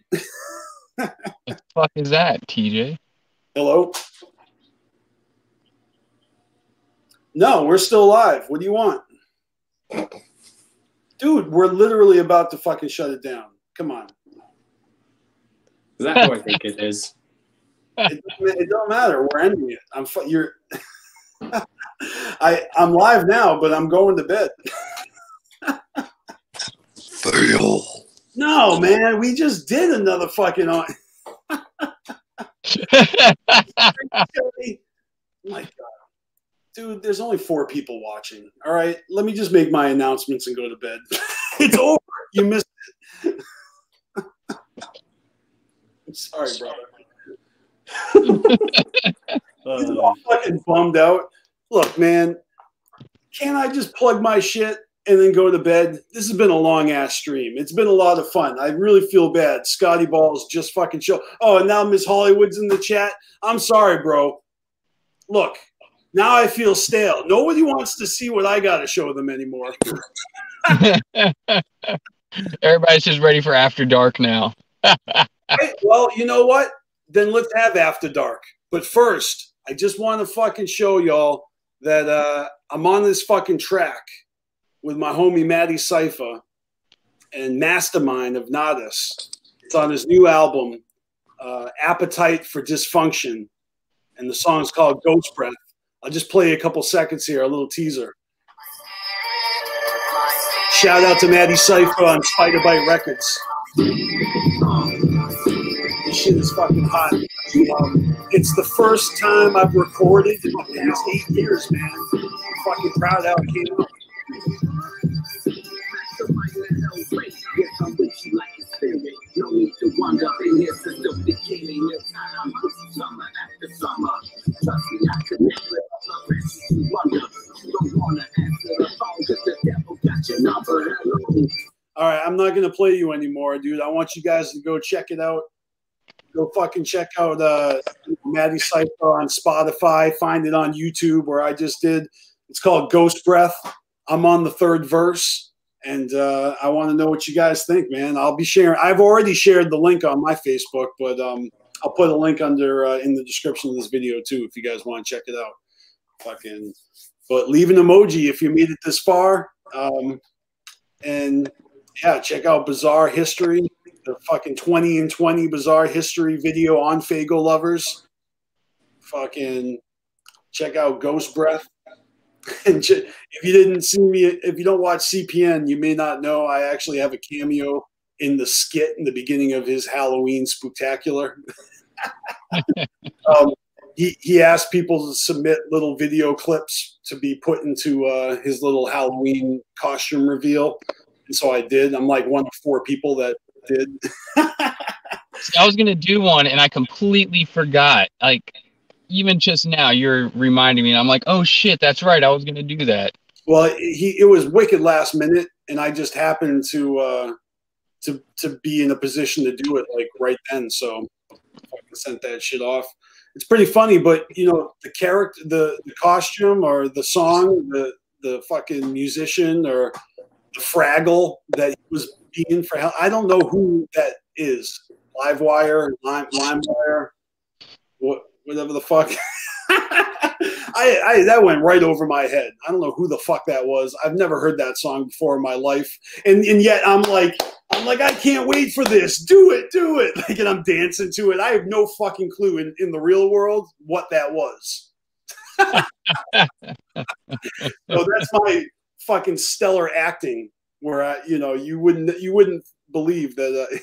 What the fuck is that, TJ? Hello? No, we're still live. What do you want? Dude, we're literally about to fucking shut it down. Come on. Is that who I think it is? It don't matter. We're ending it. I'm live now, but I'm going to bed. Fail. No, man, we just did another fucking on. My God. Dude, there's only 4 people watching. All right, let me just make my announcements and go to bed. It's over. You missed it. I'm sorry, brother. He's all fucking bummed out. Look, man, can't I just plug my shit and then go to bed? This has been a long-ass stream. It's been a lot of fun. I really feel bad. Scotty Balls just fucking show. Oh, and now Miss Hollywood's in the chat. I'm sorry, bro. Look. Now I feel stale. Nobody wants to see what I got to show them anymore. Everybody's just ready for After Dark now. Right, well, you know what? Then let's have After Dark. But first, I just want to fucking show y'all that I'm on this fucking track with my homie Matty Cypher and Mastermind of Nodus. It's on his new album, Appetite for Dysfunction. And the song's called Ghost Breath. I'll just play a couple seconds here, a little teaser. Shout out to Matty Cypher on Spider Bite Records. This shit is fucking hot. It's the first time I've recorded in the past 8 years, man. I'm fucking proud how it came out. No need to wander in here since the beginning of time. Summer after summer. Trust me, I could never wonder. Don't wanna answer the phone because the devil got your number. All right, I'm not going to play you anymore, dude. I want you guys to go check it out. Go fucking check out Matty Cypher on Spotify. Find it on YouTube where I just did. It's called Ghost Breath. I'm on the 3rd verse. And I want to know what you guys think, man. I'll be sharing. I've already shared the link on my Facebook, but I'll put a link under in the description of this video too if you guys want to check it out. Fucking, but leave an emoji if you made it this far. And yeah, check out Bizarre History, the fucking 20 and 20 Bizarre History video on Fago Lovers. Fucking check out Ghost Breath. And if you didn't see me, if you don't watch CPN, you may not know I actually have a cameo in the skit in the beginning of his Halloween Spooktacular. He asked people to submit little video clips to be put into his little Halloween costume reveal. And so I did. I'm like one of 4 people that did. I was going to do one and I completely forgot. Like, even just now, you're reminding me, and I'm like, oh shit, that's right. I was gonna do that. Well, it was wicked last minute, and I just happened to be in a position to do it like right then. So I sent that shit off. It's pretty funny, but you know, the character, the costume, or the song, the fucking musician, or the Fraggle that he was being for hell. I don't know who that is. Livewire, LimeWire, whatever the fuck. That went right over my head. I don't know who the fuck that was. I've never heard that song before in my life, and yet I'm like, I can't wait for this. Do it. Like, and I'm dancing to it. I have no fucking clue in the real world what that was. So that's my fucking stellar acting, where you wouldn't believe that.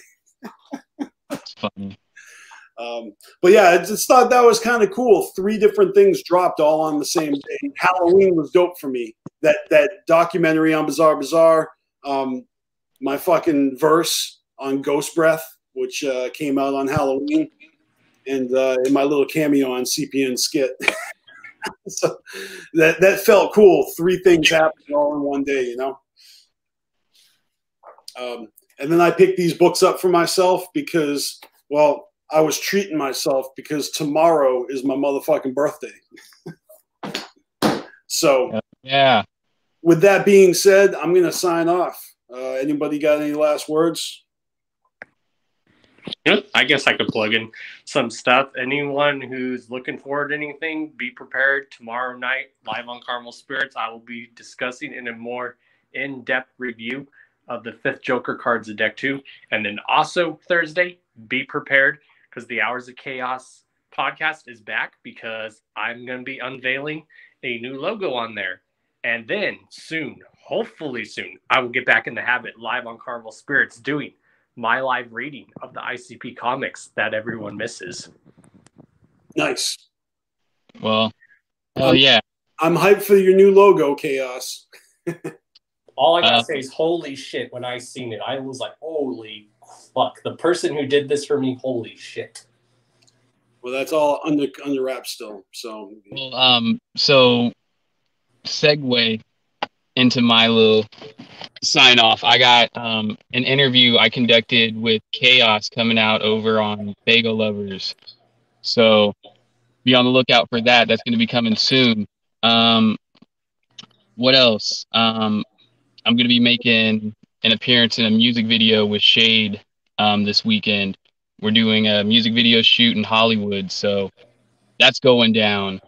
That's funny. But yeah, I just thought that was kind of cool. 3 different things dropped all on the same day. Halloween was dope for me. That documentary on Bizarre Bazaar, my fucking verse on Ghost Breath, which came out on Halloween, and in my little cameo on CPN Skit. So that felt cool. 3 things happened all in one day, you know. And then I picked these books up for myself because, well, I was treating myself because tomorrow is my motherfucking birthday. So, yeah. With that being said, I'm going to sign off. Anybody got any last words? Yeah, I guess I could plug in some stuff. Anyone who's looking forward to anything, be prepared. Tomorrow night, live on Carnival Spirits, I will be discussing in a more in-depth review of the 5th Joker cards of Deck 2. And then also Thursday, be prepared, because the Hours of Chaos podcast is back, because I'm going to be unveiling a new logo on there. And then soon, hopefully soon, I will get back in the habit live on Carnival Spirits doing my live reading of the ICP comics that everyone misses. Nice. Well, yeah. I'm hyped for your new logo, Chaos. All I gotta say is holy shit. When I seen it, I was like, holy fuck. The person who did this for me, holy shit. Well, that's all under wraps still. So, well, so segue into my little sign off. I got an interview I conducted with Chaos coming out over on Bagel Lovers. So be on the lookout for that. That's going to be coming soon. What else? I'm going to be making an appearance in a music video with Shade this weekend. We're doing a music video shoot in Hollywood, so that's going down.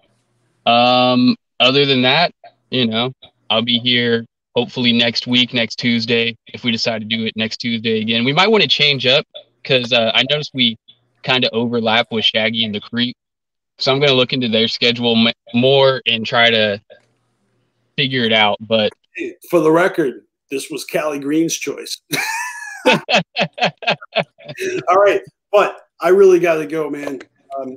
Other than that, you know, I'll be here hopefully next week, next Tuesday, if we decide to do it next Tuesday again. We might want to change up because I noticed we kind of overlap with Shaggy and the Creep. So I'm going to look into their schedule more and try to figure it out. But for the record, this was Callie Green's choice. All right. But I really got to go, man.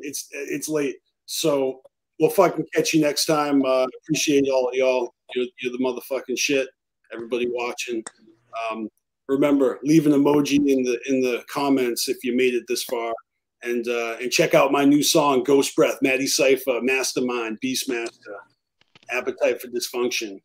It's late. So we'll fucking catch you next time. Appreciate all of y'all. You're the motherfucking shit. Everybody watching. Remember, leave an emoji in the comments if you made it this far. And check out my new song, Ghost Breath, Maddie Cypher, Mastermind, Beastmaster, Appetite for Dysfunction.